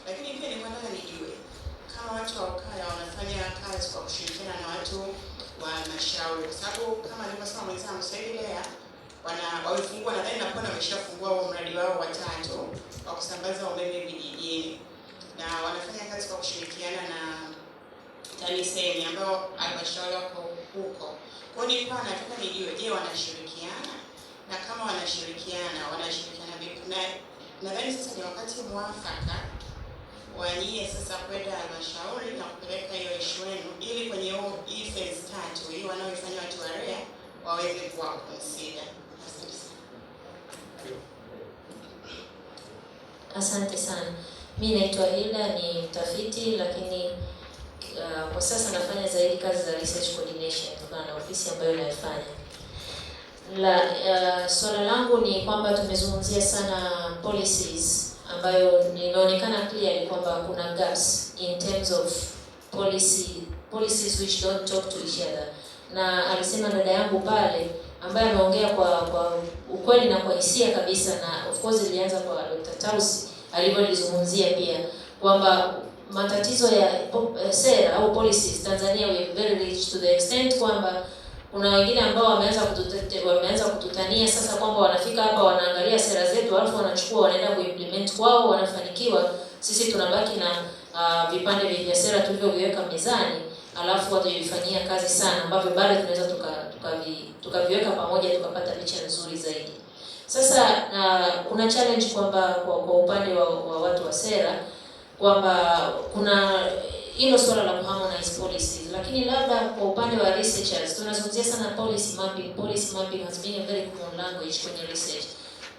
Lakini pia nilikuwa nataka nijue kama watu wa Ukaya wanafanya kazi kwa kushirikiana na watu wa halmashauri, kwa sababu kama nilivyosema mwenzangu sasa hivi leo wamefungua, nadhani nakuwa wameshafungua huo mradi wao wa 3 wa kusambaza umeme vijijini, na wanafanya kazi kwa kushirikiana na TAMISEMI ambao halmashauri wako huko. Kwa hiyo nilikuwa nataka nijue, je, wanashirikiana? Na kama wanashirikiana vipi? Na nadhani sasa ni wakati mwafaka wa nyie sasa kwenda halmashauri na kupeleka hiyo issue yenu ili kwenye hii phase 3 hii wanaoifanya watu wa REA waweze kuwa consider. Asante sana. Mimi naitwa Hilda, ni mtafiti, lakini kwa sasa nafanya zaidi kazi za research coordination kutokana na ofisi ambayo naifanya. Swala langu ni kwamba tumezungumzia sana policies ambayo inaonekana clearly kwamba kuna gaps in terms of policies which don't talk to each other. Na alisema dada yangu pale ambaye ameongea kwa ukweli na kwa hisia kabisa, na of course ilianza kwa Dr. Tausi alivyolizungumzia pia kwamba matatizo ya sera au policies Tanzania we are very rich to the extent kwamba kuna wengine ambao wameanza kututania sasa kwamba wanafika hapa wanaangalia sera zetu alafu wanachukua wanaenda kuimplement kwao, wanafanikiwa, sisi tunabaki na vipande vya sera tulivyoviweka mezani alafu watavifanyia kazi sana ambavyo bado tunaweza tukaviweka pamoja tukapata picha nzuri zaidi. Sasa kuna challenge kwamba kwa upande wa watu wa sera kwamba kuna hilo swala la harmonize policies, lakini labda kwa upande wa researchers tunazungumzia sana policy mapping. Policy mapping has been a very common language kwenye research,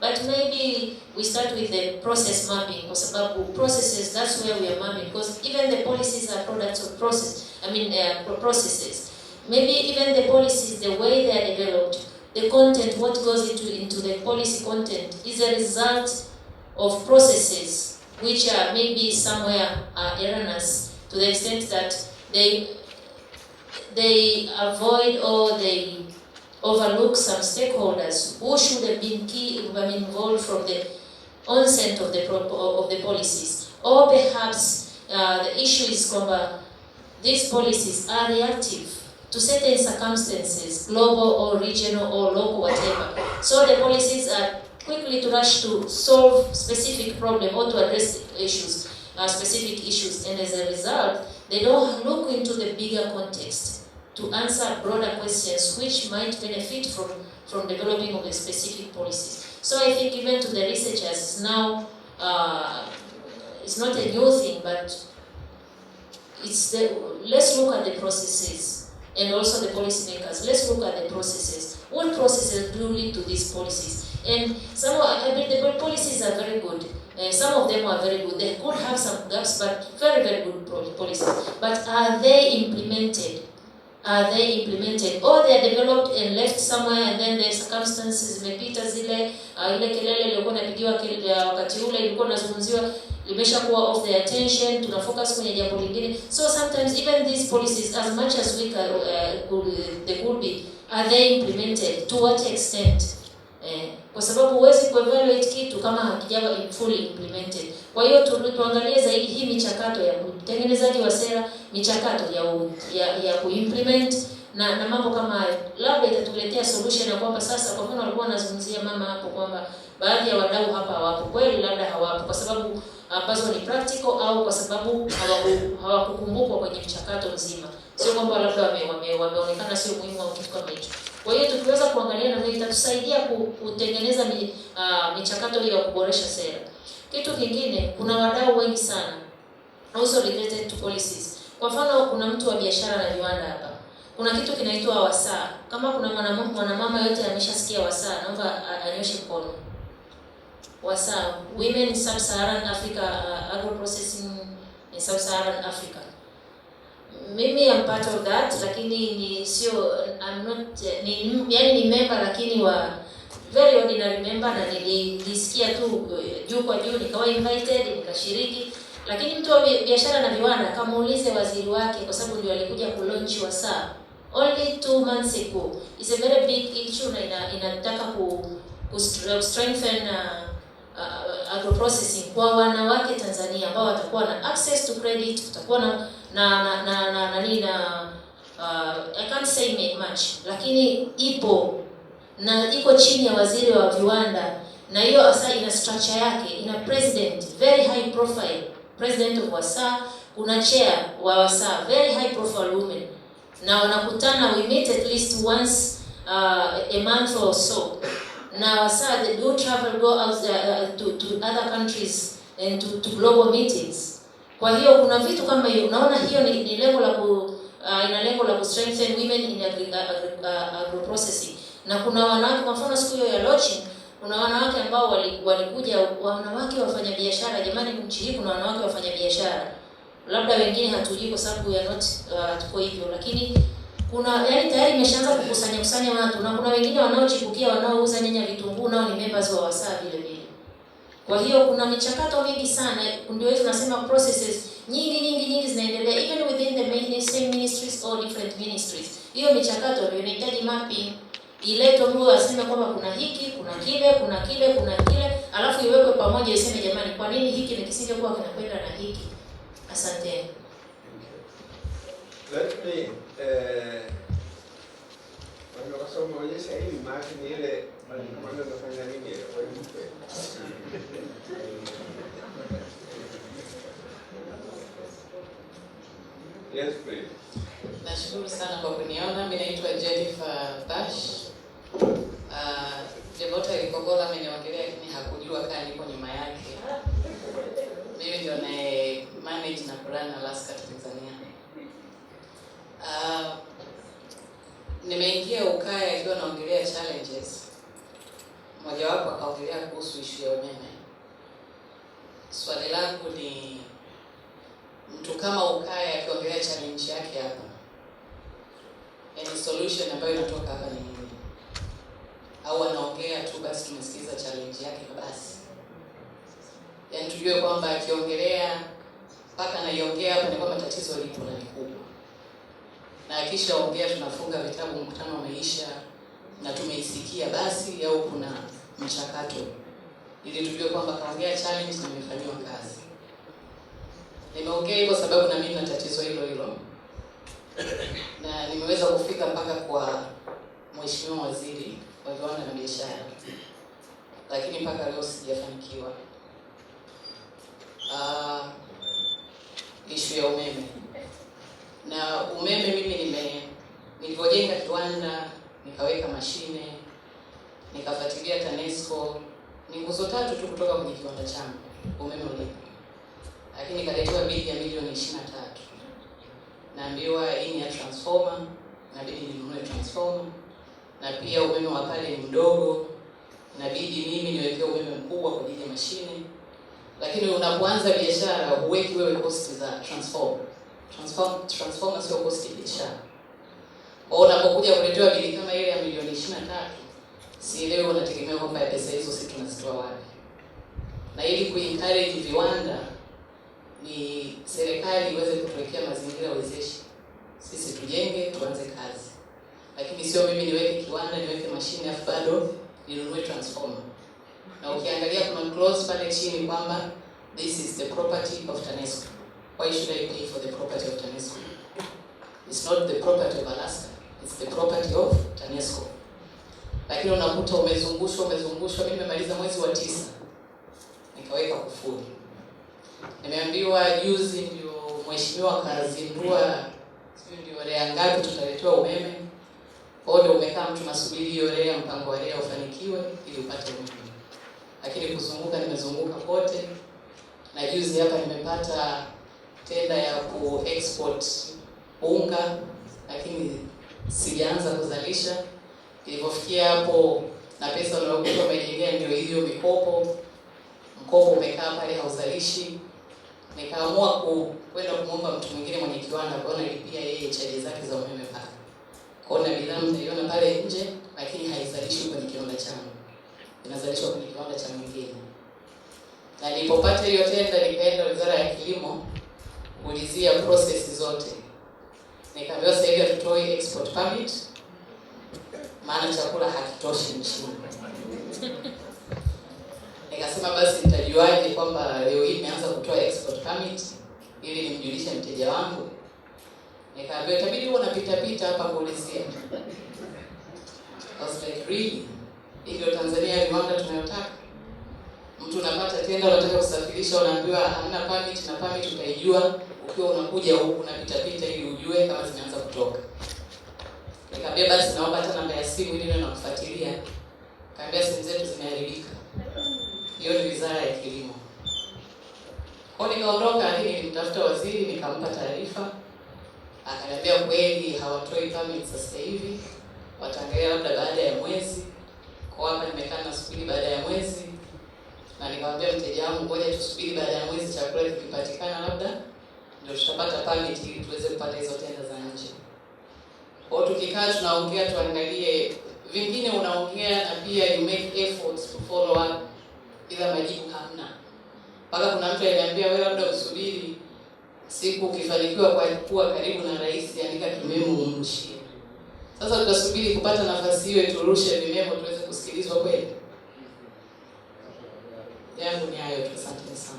but maybe we start with the process mapping kwa sababu processes, that's where we are mapping, because even the policies are products of processes. Maybe even the policies, the way they are developed, the content, what goes into the policy content is a result of processes which are maybe somewhere erroneous to the extent that they avoid or they overlook some stakeholders who should have been involved from the onset of the policies. Or perhaps the issue is these policies are reactive to certain circumstances, global or regional or local, whatever. So the policies are quickly to rush to solve specific problem or to address issues, specific issues, and as a result, they don't look into the bigger context to answer broader questions which might benefit from developing of the specific policies. So I think even to the researchers now, it's not a new thing, but let's look at the processes. And also the policymakers, let's look at the processes. What processes do lead to these policies? And the policies are very good. Some of them are very good. They could have some gaps, but very, very good policies. But are they implemented? Or they are developed and left somewhere, and then the circumstances imepita zile ile kelele ilikuwa inapigiwa wakati ule ilikuwa inazungumziwa limeshakuwa off the attention, tunafocus kwenye jambo lingine. So sometimes even these policies, as much as we they could be, are they implemented? To what extent? Kwa sababu huwezi kuevaluate kitu kama hakijawa fully implemented. Kwa hiyo tuangalie zaidi hii michakato ya utengenezaji wa sera, michakato ya kuimplement na mambo kama hayo. Labda itatuletea solution ya kwamba sasa, kwa mfano walikuwa wanazungumzia mama hapo kwamba baadhi ya wadau hapa hawapo. Kweli labda hawapo kwa sababu ambazo ni practical au kwa sababu hawakukumbukwa kwenye mchakato mzima. Sio kwamba labda wameonekana sio muhimu au kitu kama hicho. Kwa hiyo tukiweza kuangalia na itatusaidia kutengeneza michakato hiyo ya kuboresha sera. Kitu kingine, kuna wadau wengi sana also related to policies. Kwa mfano kuna mtu wa biashara na viwanda hapa. Kuna kitu kinaitwa wasaa. Kama kuna mwanamama yote ameshasikia wasaa, naomba anyoshe mkono. Wasaa, Women in Sub-Saharan Africa, Agro-processing in Sub-Saharan Africa. Mimi am part of that, lakini I'm not, ni member lakini wa very ordinary member, na nilisikia tu juu kwa juu, nikawa invited, nikashiriki. Lakini mtu wa biashara na viwanda kamuulize waziri wake, kwa sababu ndio alikuja kulaunch wasaa only 2 months ago. It's a very big issue na inataka strengthen agro-processing kwa wanawake Tanzania ambao watakuwa na access to credit, kutakuwa I can't say much, lakini ipo na iko chini ya waziri wa viwanda, na hiyo asa ina structure yake, ina president, very high profile president of WASA, kuna chair wa WASA, very high profile women, na wanakutana, we meet at least once a month or so. Na WASA they do travel, go out to other countries and to global meetings. Kwa hiyo kuna vitu kama hiyo, unaona hiyo ni lengo la ina lengo la strengthen women in agro-processing. Na kuna wanawake, kwa mfano siku hiyo ya launching, kuna wanawake ambao walikuja, wanawake wafanya biashara. Jamani, nchi hii kuna wanawake wafanya biashara. Labda wengine hatujui kwa sababu ya not tuko hivyo, lakini kuna tayari imeshaanza kukusanya watu, na kuna wengine wanaochipukia, wanaouza nyanya, vitunguu, nao ni members wa WASA vile vile. Kwa hiyo kuna michakato mingi sana, ndio hizo nasema processes nyingi zinaendelea even within the same ministries or different ministries. Hiyo michakato ndio inahitaji mapping, iletwe mtu aseme kwamba kuna hiki, kuna kile, alafu iwekwe pamoja iseme jamani, kwa nini hiki na kisingekuwa kinakwenda na hiki. Asante. Let me wanasoma onyesha hii maki ni ile kama nafanya nini ile kwa mpe. Yes, please. Nashukuru sana kwa kuniona. Mimi naitwa Jennifer Bash. Devota Ikogola ameniongelea lakini hakujua kama niko nyuma yake. Mimi ndio na manage na plan Alaska Tanzania. Nimeingia ukaya akiwa naongelea challenges. Mmoja wapo akaongelea kuhusu issue ya umeme. Swali langu ni mtu kama ukaya akiongelea challenge yake hapa, yani solution ambayo inatoka hapa ni nini? Au anaongea tu basi tumesikiza challenge yake basi? Yani tujue kwamba akiongelea mpaka anaiongea hapa ni kwamba tatizo lipo na ni kubwa. Na akishaongea tunafunga vitabu, mkutano umeisha na tumeisikia basi, au kuna mchakato ili tujue kwamba kaongea challenge na imefanywa kazi. Nimeongea hivyo sababu na mimi na tatizo hilo na nimeweza kufika mpaka kwa Mheshimiwa Waziri wa Viwanda na Biashara, lakini mpaka leo sijafanikiwa. Issue ya umeme. Na umeme mimi nilipojenga kiwanda, nikaweka mashine, nikafuatilia TANESCO, ni nguzo 3 tu kutoka kwenye kiwanda changu umeme ulipo. Lakini nikaletewa bili ya milioni 23. Naambiwa hii ni ya transformer, inabidi ninunue transformer. Na pia umeme wa pale ni mdogo, inabidi mimi niwekee umeme mkubwa kwa ajili ya mashine. Lakini unapoanza biashara huweki wewe cost za transformer. Transformer sio cost ya biashara. Unapokuja kuletewa bili kama ile ya milioni 23, sielewi unategemea kwamba pesa hizo sisi tunazitoa wapi. Na ili kuencourage viwanda ni serikali iweze kutuwekea mazingira wezeshi. Sisi tujenge, tuanze kazi. Lakini sio mimi niweke kiwanda, niweke mashine afu bado ninunue transformer. Na ukiangalia kuna clause pale chini kwamba this is the property of TANESCO. Why should I pay for the property of TANESCO? It's not the property of Alaska, it's the property of TANESCO. Lakini unakuta umezungushwa, mimi nimemaliza mwezi wa 9. Nikaweka kufuli. Nimeambiwa juzi ndio mheshimiwa kazindua, sio ndio rea ngapi tutaletewa umeme. Bado umekaa mtu nasubiri hiyo rea, mpango wa rea ufanikiwe ili upate umeme. Lakini kuzunguka nimezunguka kote. Na juzi hapa nimepata tenda ya ku-export unga, lakini sijaanza kuzalisha. Ilipofikia hapo na pesa unayokuwa umejengea ndio hiyo mikopo. Mkopo umekaa pale hauzalishi. Nikaamua kwenda kumwomba mtu mwingine mwenye kiwanda kuona lipia yeye chaji zake za umeme pale. Kwa hiyo bidhaa mtaiona pale nje, lakini haizalishi kwenye kiwanda changu. Inazalishwa kwenye kiwanda cha mwingine. Na nilipopata hiyo tenda nikaenda Wizara ya Kilimo kuulizia process zote. Nikaambiwa sasa hivi hatutoi export permit, maana chakula hakitoshi nchini. Nikasema basi nitajuaje kwamba leo hii nimeanza kutoa export permit ili nimjulishe mteja wangu. Nikaambiwa itabidi uwe unapita hapa kuulizia. I was like, really? Hivyo Tanzania viwanda tunayotaka? Mtu unapata tenda unataka kusafirisha, unaambiwa hamna permit, na permit utaijua ukiwa unakuja huku unapita ili ujue kama zimeanza kutoka. Nikamwambia basi naomba hata namba ya simu ili na kufuatilia. Kaambia simu zetu zimeharibika. Hiyo ni Wizara ya Kilimo. Kwa nikaondoka, lakini nilimtafuta waziri nikampa taarifa. Akaniambia kweli hawatoi permit sasa hivi. Wataangalia labda baada ya mwezi. Kwa hapa nimekaa nasubiri baada ya mwezi. Na nikamwambia mteja wangu ngoja tusubiri baada ya mwezi chakula kikipatikana labda ndio tutapata permit ili tuweze kupata hizo tenda za nje. Kwa tukikaa tunaongea tuangalie vingine unaongea na pia you make efforts to follow up ila majibu hamna. Mpaka kuna mtu aliniambia wewe labda usubiri siku ukifanikiwa kwa kuwa karibu na rais andika kimemo umshie. Sasa tutasubiri kupata nafasi hiyo turushe vimemo tuweze kusikilizwa kweli. Yangu ni hayo tu, asante sana.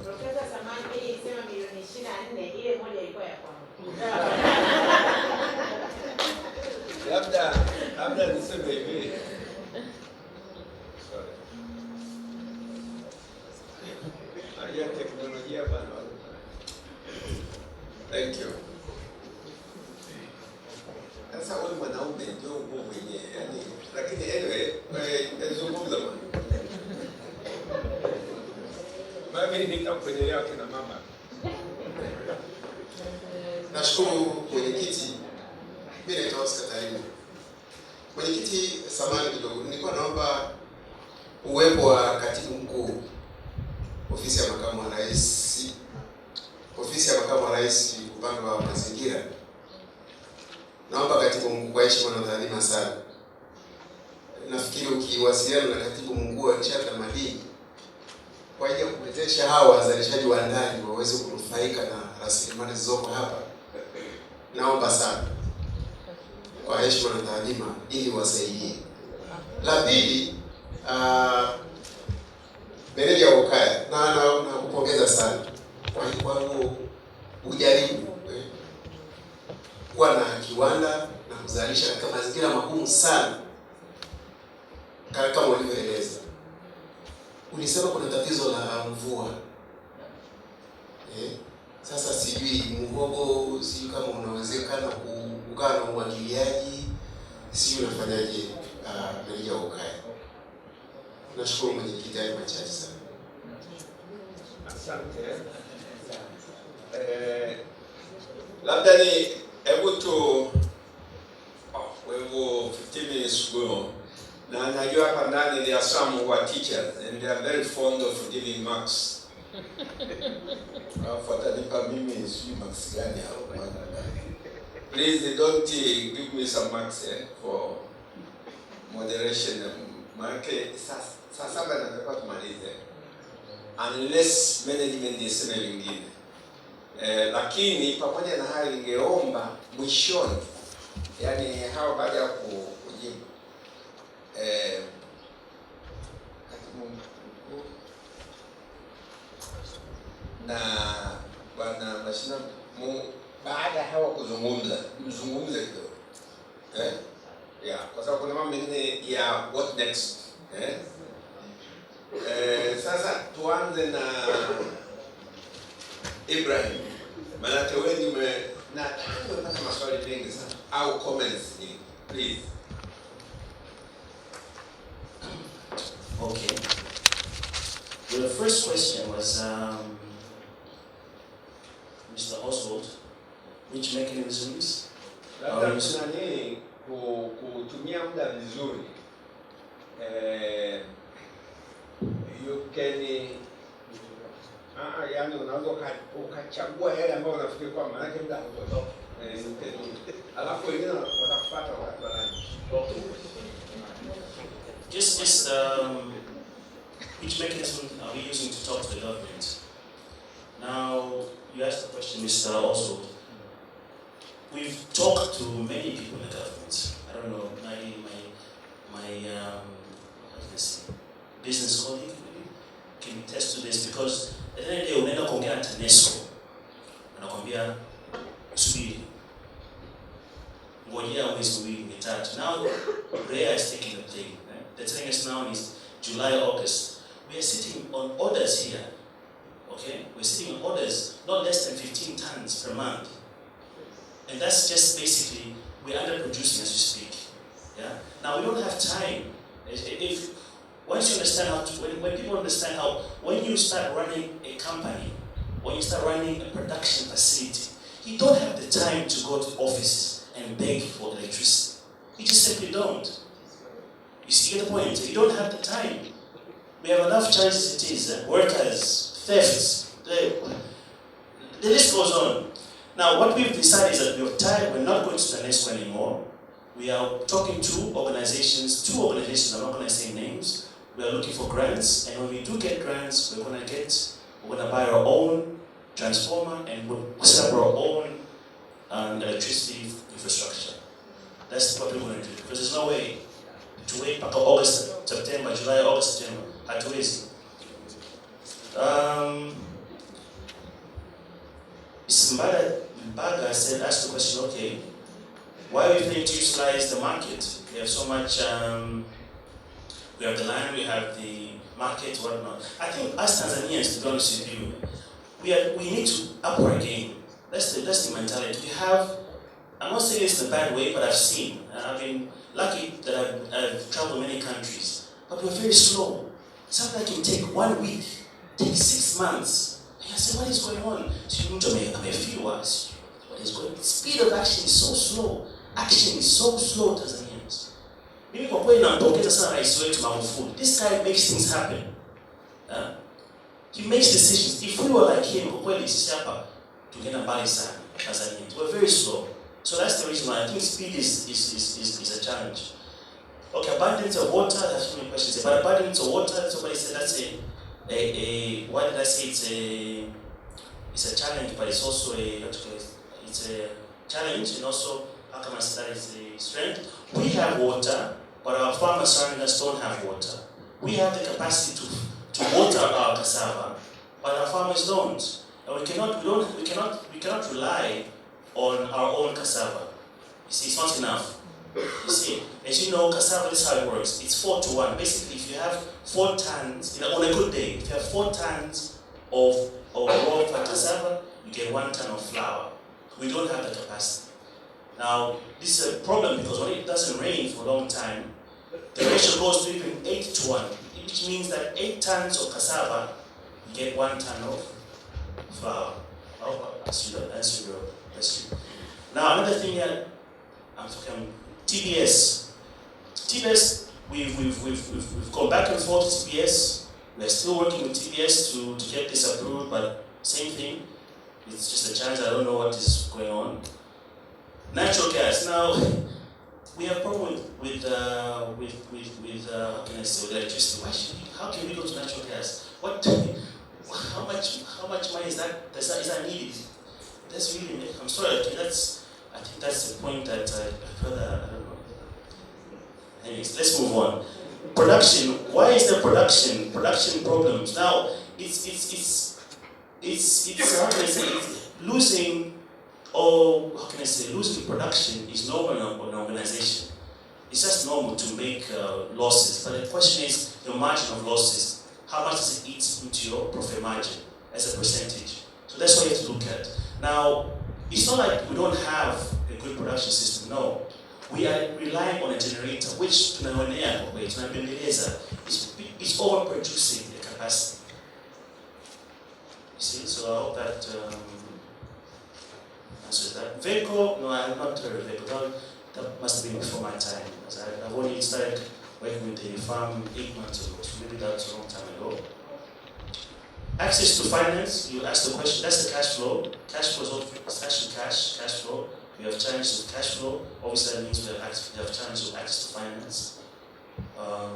Profesa Samani hii sema milioni 24 ile moja ilikuwa ya kwangu. Labda niseme hivi. Sorry. Haya teknolojia bana. Thank you. Sasa wewe mwanaume ndio uko mwenye yani, lakini anyway, nazungumza bwana. Mimi nitakuelezea kina mama. Nashukuru mwenyekiti. Mimi naitwa Oscar Taimu. Mwenyekiti, samahani kidogo. Nilikuwa naomba uwepo wa katibu mkuu ofisi ya makamu wa rais, upande wa mazingira. Naomba katibu mkuu kwa heshima na taadhima sana. Nafikiri ukiwasiliana na katibu mkuu wa nishati na madini kwa ajili ya kuwezesha hawa wazalishaji wa ndani waweze kunufaika na rasilimali zilizoko hapa, naomba sana kwa heshima na taadhima ili wasaidie. La pili, meneja wa ukaya na kupongeza sana kwa huo ujaribu kuwa na kiwanda na kuzalisha katika mazingira magumu sana kama ulivyoeleza. Ulisema kuna tatizo la mvua. Sasa sijui mhogo, sijui kama unawezekana kukaa na umwagiliaji, sijui unafanyaje meneja wa ukaya. Nashukuru mwenyekiti, hayo machache sana. Asante. Labda ni able to wewe 15 minutes ago. Na najua hapa ndani there are some who are teachers and they are very fond of giving marks. Watanipa mimi sijui marks gani au. Please don't give me some marks for moderation. Marke sasa nataka tumalize. Unless management iseme vingine. Lakini pamoja na hayo ningeomba mwishoni, yani hao baada ya kujibu mzungumze kidogo. Yeah, kwa sababu kuna mambo mengine ya what next. Sasa tuanze na Ibrahim. Maana wewe umepata maswali mengi sana au comments ni please. Okay. Well, the first question was Mr. Oswald, which mechanisms are used? Kutumia muda vizuri. You can yani unaweza ukachagua yale ambayo unafikiri kwa maana yake muda hautotoka. Alafu wengine watakufuata wakati wa lunch. Just which mechanism are we using to talk to the government? Now, you asked the question, Mr. Oswald. We've talked to many people in the government. I don't know, business colleague can attest to this, because at the end of the day, unaenda kuongea na TANESCO, anakwambia subiri, ngojea mwezi miwili mitatu. Now, REA is taking the plane. They're telling us now is July, August. We are sitting on orders here. Okay? We're sitting on orders not less than 15 tons per month. And that's just basically, we're underproducing as we speak. Yeah? Now, we don't have time. Once you understand how to, when people understand how, when you start running a company, when you start running a production facility, you don't have the time to go to offices and beg for electricity. You just simply don't. You see, get the point? You don't have the time. We have enough challenges it is, workers, thefts, the list goes on. Now, what we've decided is that we're not going to TANESCO anymore. We are talking to two organizations, I'm not going to say names. We are looking for grants, and when we do get grants, we're going to buy our own transformer, and we'll set up our own electricity infrastructure. That's what we're going to do, because there's no way to wait until August, September, July, August, September. Hatuwezi. Mbaga asked the question, okay, why are we planning to utilize the market? We have so much, we have the land, we have the market, whatnot. I think as Tanzanians, to be honest with you, we need to up our game. That's the mentality. We have, I'm not saying this in a bad way, but I've been lucky that I've traveled many countries, but we're very slow. Something that can take 1 week, take 6 months. And I said, what is going on? So you need to make a few words. What is going on? The speed of action is so slow. Action is so slow, Tanzanians. Maybe kwa kweli nampongeza sana rais wetu Magufuli. This guy makes things happen. He makes decisions. If we were like him, kwa kweli sisi hapa tungeenda mbali sana, Tanzanians. We're very slow. So that's the reason why I think speed is a challenge. Okay, abundance of water, there's so many questions. But abundance of water, somebody said that's why did I say it's a challenge, but it's also it's a challenge, and also how come I say that is a strength? We have water, but our farmers surrounding us don't have water. We have the capacity to water our cassava, but our farmers don't. And we cannot rely on our own cassava. You see, it's not enough. You see, as you know, cassava, this is how it works. It's 4 to 1. Basically, if you have 4 tons, on a good day, if you have 4 tons of raw cassava, you get 1 ton of flour. We don't have the capacity. Now, this is a problem because when it doesn't rain for a long time, the ratio goes to even 8 to 1, which means that 8 tons of cassava, you get 1 ton of flour. I hope I answered your question. Now, another thing here, I'm talking TBS. TBS, we've gone back and forth to TBS. We're still working with TBS to get this approved, but same thing. It's just a challenge. I don't know what is going on. Natural gas. Now, we have a problem with how can I say, with electricity. How can we go to natural gas? How much money is that needed? That's really, I'm sorry. I think that's the point that I don't know. Anyways, let's move on. Production. Why is there production problems? Now, it's how can I say, it's losing or how can I say, losing production is normal in an organization. It's just normal to make losses, but the question is your margin of losses. How much does it eat into your profit margin as a percentage? So that's what you have to look at. Now, it's not like we don't have a good production system, no. We are relying on a generator, which tunaonea kwa kweli, tunabembeleza, is overproducing the capacity. You see, so I hope that answers that. VECO, no, I have not heard of VECO. That must have been before my time. I've only started working with the farm 8 months ago, so maybe that's a long time ago. Access to finance, you asked the question, that's the cash flow. Cash flow is actually cash flow. We have challenges with cash flow. Obviously, that means we have challenges with access to finance,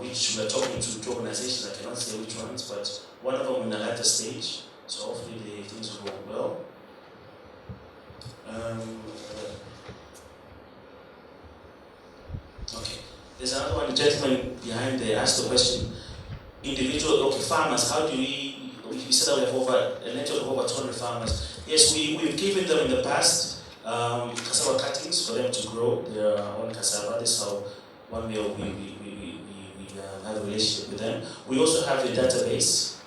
which we are talking to organizations. I cannot say which ones, but one of them in the latter stage. So hopefully the things will go well. Okay. There's another one, the gentleman behind there asked the question, individual, farmers, how do we said that we have a network of over 200 farmers. Yes, we've given them in the past cassava cuttings for them to grow their own cassava. This is how one way we have a relationship with them. We also have a database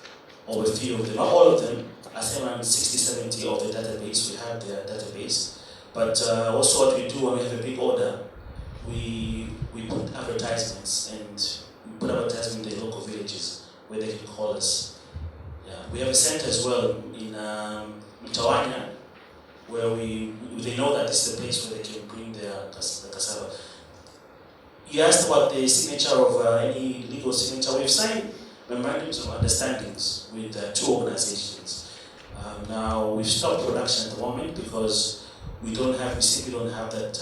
of a few of them, not all of them. I think around 60-70 of the database, we have their database. But also what we do when we have a big order, we put advertisements, and we put advertisements in the local villages where they can call us. Yeah. We have a center as well in Mtawanya, where they know that this is the place where they can bring their cassava. You asked about the signature of any legal signature. We've signed memorandums of understandings with 2 organizations. Now we've stopped production at the moment because we simply don't have that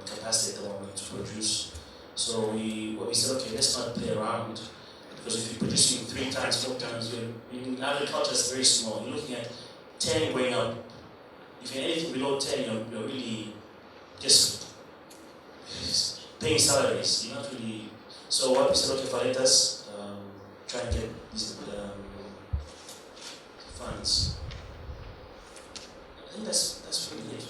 capacity at the moment to produce. So we said, okay, let's not play around, because if you're producing 3 times, 4 times, in agriculture it's very small. You're looking at 10 going up. If you're anything below 10, you're really just paying salaries. You're not really. So what we said, okay, let us try and get these funds. I think that's pretty it.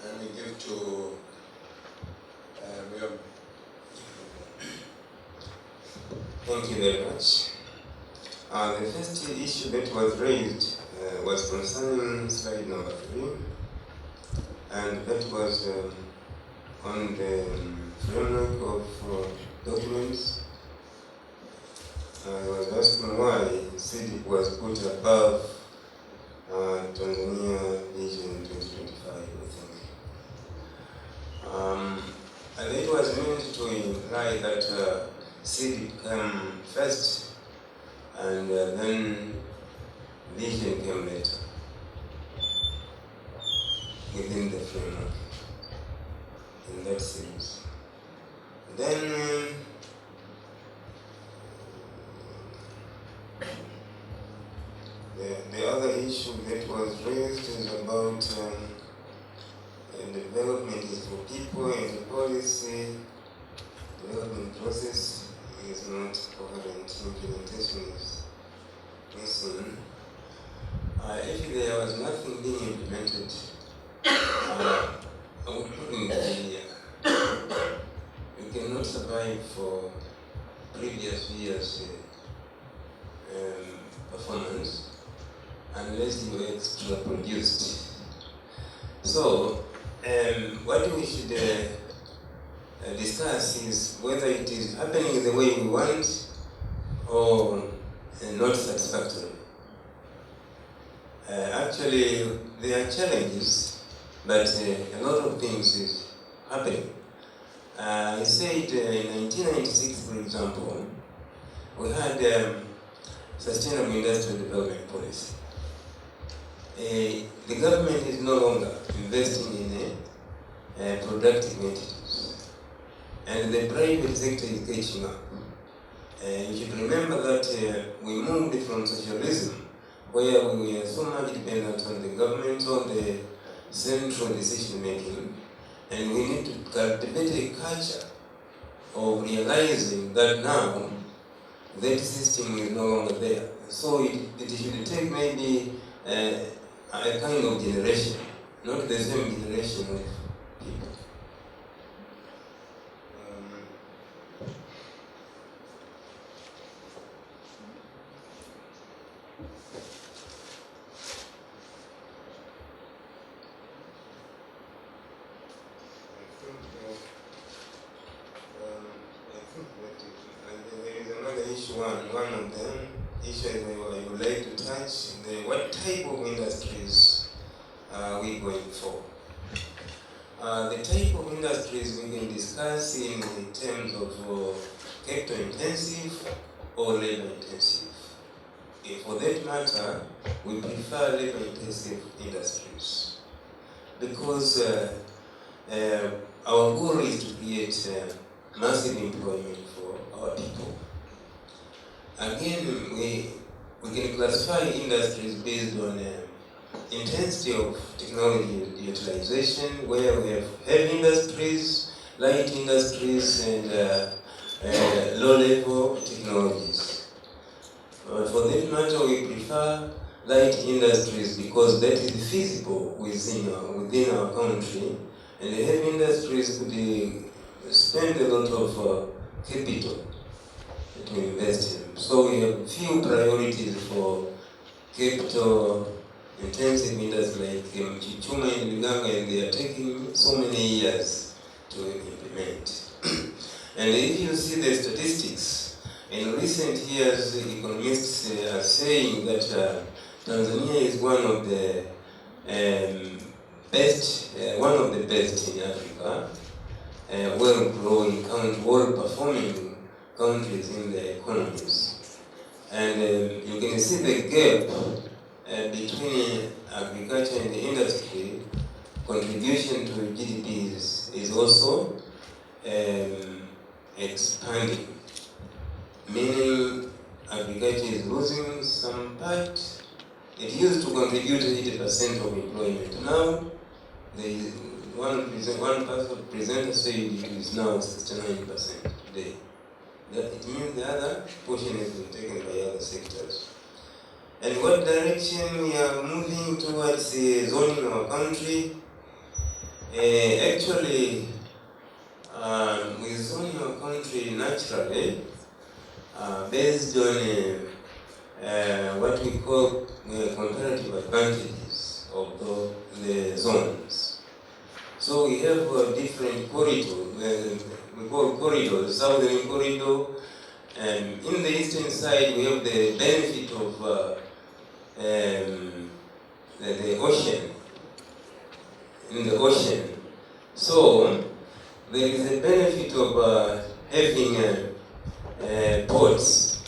Let me give to Thank you very much. The first issue that was raised was concerning slide number 3, and that was on the framework of documents. I was asking why CDIP was put above Tanzania Vision 2025, I think. And it was meant to imply that CDIP came first, and then Vision came later within the framework, in that sense. Then the other issue that was raised is about development is for people, and the policy development process is not coherent, implementation is missing. If there was nothing being implemented, I would put in the you cannot survive for previous years' performance unless you extra produced. So, what we should discuss is whether it is happening the way we want or not satisfactory. Actually, there are challenges, but a lot of things is happening. I said in 1996, for example, we had Sustainable Industrial Development Policy. The government is no longer investing in productive entities, and the private sector is catching up. You should remember that we moved from socialism, where we were so much dependent on the government, on the central decision making, and we need to cultivate a culture of realizing that now that system is no longer there. So it should take maybe a kind of generation, not the same generation of people. There is another issue, one of them, issue I would like to touch, what type of industries are we going for? The type of industries we can discuss in terms of capital intensive or labor intensive. For that matter, we prefer labor intensive industries because our goal is to create massive employment for our people. Again, we can classify industries based on intensity of technology utilization, where we have heavy industries, light industries, and low-level technologies. For that matter, we prefer light industries because that is feasible within our country, and the heavy industries could spend a lot of capital to invest in. So we have few priorities for capital intensive industries like Chichuma and Luganga, and they are taking so many years to implement. And if you see the statistics, in recent years, economists are saying that Tanzania is one of the best in Africa, well-growing, well-performing countries in the economies. And you can see the gap between agriculture and the industry contribution to GDP is also expanding, meaning agriculture is losing some part. It used to contribute 80% of employment. Now, one presenter said it is now 69% today. That it means the other portion has been taken by other sectors. And what direction we are moving towards zoning our country? Actually, we zone our country naturally based on what we call comparative advantages of the zones. So we have different corridors, we call corridors, southern corridor, and in the eastern side we have the benefit of the ocean, in the ocean. So there is a benefit of having ports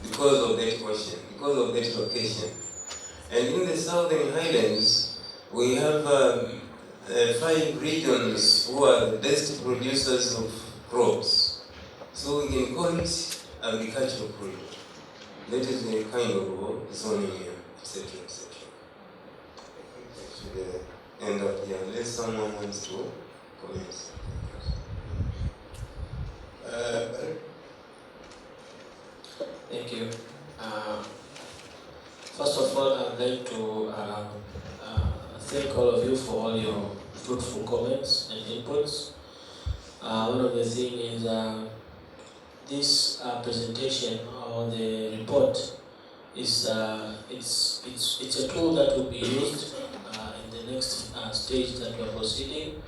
because of that ocean, because of that location. And in the southern highlands, we have 5 regions who are the best producers of crops. So we can call it agricultural corridor. That is a kind of zoning, etc., etc. I should end up here unless someone wants to comment. Thank you. First of all, I'd like to thank all of you for all your fruitful comments and inputs. One of the things is this presentation or the report is it's a tool that will be used in the next stage that we are proceeding,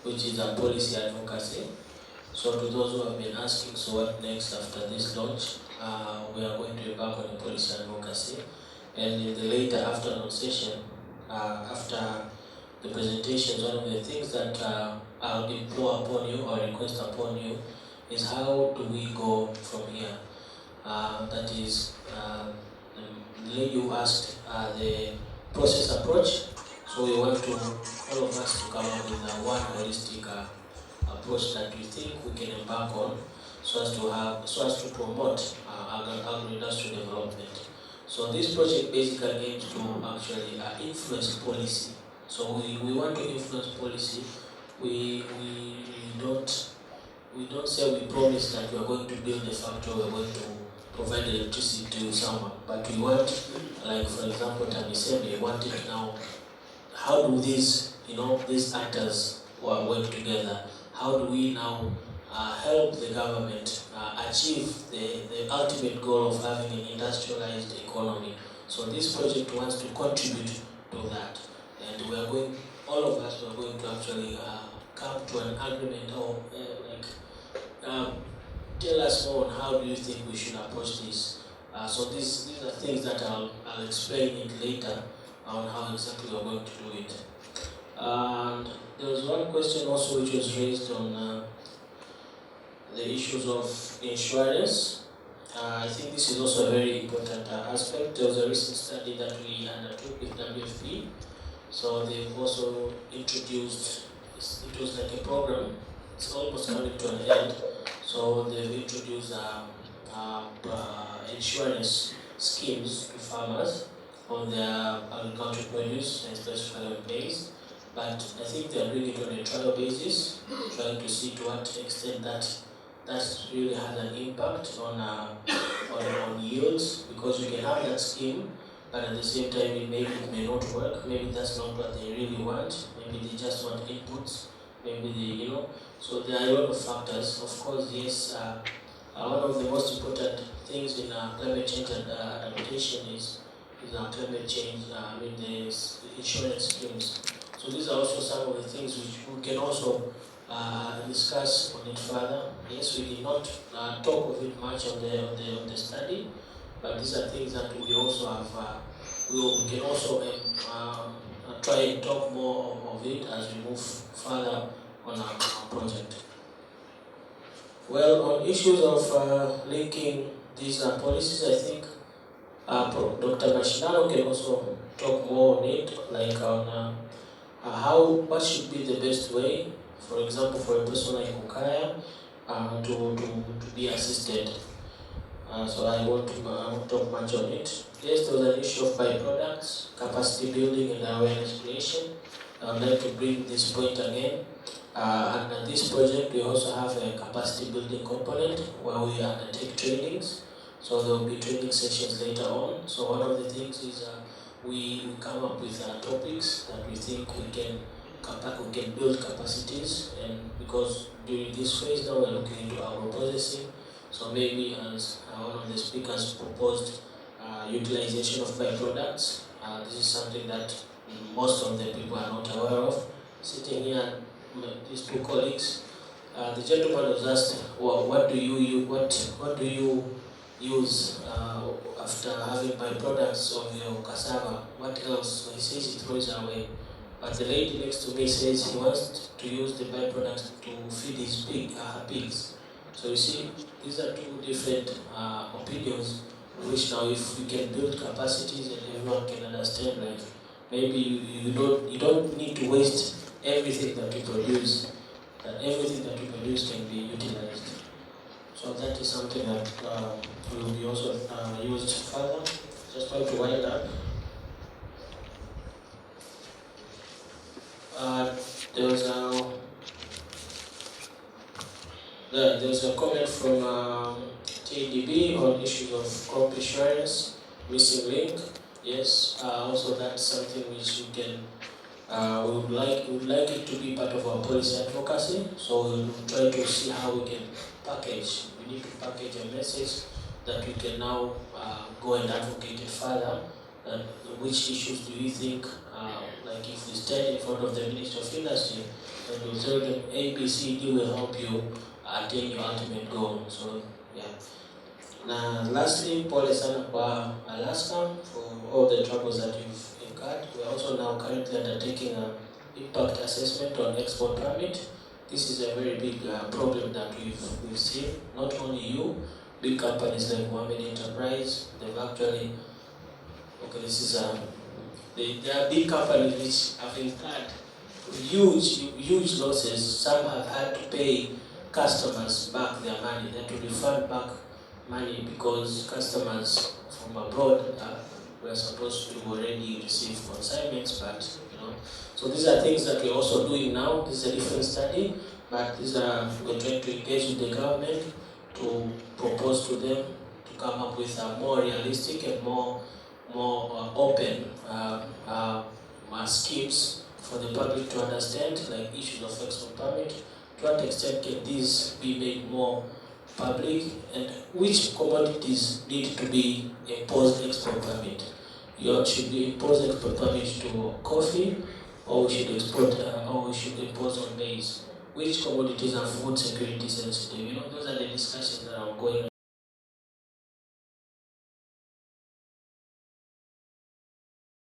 which is policy advocacy. So to those who have been asking, so what next after this launch, we are going to embark on a policy advocacy. And in the later afternoon session, after the presentations, one of the things that I'll implore upon you or request upon you is how do we go from here? That is, the lady who asked the process approach. So we want to, all of us to come up with one holistic approach that we think we can embark on so as to promote agro-industrial development. So this project basically aims to actually influence policy. So we want to influence policy. We don't say we promise that we are going to build a factory, we are going to provide electricity to someone, but we want, like for example, TAMISEMI, we want it now. How do these actors work together? How do we now help the government achieve the ultimate goal of having an industrialized economy? So this project wants to contribute to that, and we are going. All of us are going to actually come to an agreement or tell us more on how do you think we should approach this. So these are things that I'll explain it later on how exactly we're going to do it. And there was one question also which was raised on the issues of insurance. I think this is also a very important aspect. There was a recent study that we undertook with WFP. So they've also introduced, it was like a program, it's almost coming to an end. So they've introduced insurance schemes to farmers on their agricultural produce, and especially on maize. But I think they're doing it on a trial basis, trying to see to what extent that really has an impact on yields, because you can have that scheme, but at the same time it may not work. Maybe that's not what they really want. Maybe they just want inputs. Maybe they, so there are a lot of factors. Of course, yes, one of the most important things in climate change adaptation is climate change, the insurance schemes. So these are also some of the things which we can also discuss on it further. Yes, we did not talk of it much on the study, but these are things that we also have. We can also try and talk more of it as we move further on our project. Well, on issues of linking these policies, I think Dr. Mashindano can also talk more on it, like on what should be the best way, for example, for a person like Ukaya to be assisted. So I won't talk much on it. Yes, there was an issue of byproducts, capacity building and awareness creation. I would like to bring this point again. Under this project, we also have a capacity building component where we undertake trainings. So there will be training sessions later on. So one of the things is we come up with topics that we think we can build capacities, and because during this phase now we're looking into agro-processing. So maybe as one of the speakers proposed, utilization of byproducts. This is something that most of the people are not aware of. Sitting here, these two colleagues, the gentleman was asked, well, what do you use after having byproducts of your cassava? What else? So he says he throws away. But the lady next to me says he wants to use the byproducts to feed his pigs. So you see, these are two different opinions, which now if we can build capacities and everyone can understand, like maybe you don't need to waste everything that you produce, that everything that you produce can be utilized. So that is something that will be also used further. Just trying to wind up. There was a comment from TDB on issues of crop insurance, missing link. Yes, also that's something which we can. We would like it to be part of our policy advocacy. So we'll try to see how we can package. We need to package a message that we can now go and advocate it further. Which issues do you think, like if we stand in front of the Ministry of Industry and we'll tell them A, B, C, D will help you attain your ultimate goal. So yeah. Now lastly, pole sana kwa Alaska for all the troubles that you've incurred. We're also now currently undertaking an impact assessment on export permit. This is a very big problem that we've seen. Not only you, big companies like Mohammed Enterprise, they've actually, okay, this is there are big companies which have incurred huge losses. Some have had to pay customers back their money. They had to refund back money because customers from abroad were supposed to already receive consignments, but So these are things that we're also doing now. This is a different study, but we're trying to engage with the government to propose to them to come up with more realistic and more open schemes for the public to understand, like issues of export permit. To what extent can these be made more public, and which commodities need to be imposed export permit? Should we impose export permit to coffee, or we should impose on maize? Which commodities are food security sensitive? Those are the discussions that are ongoing.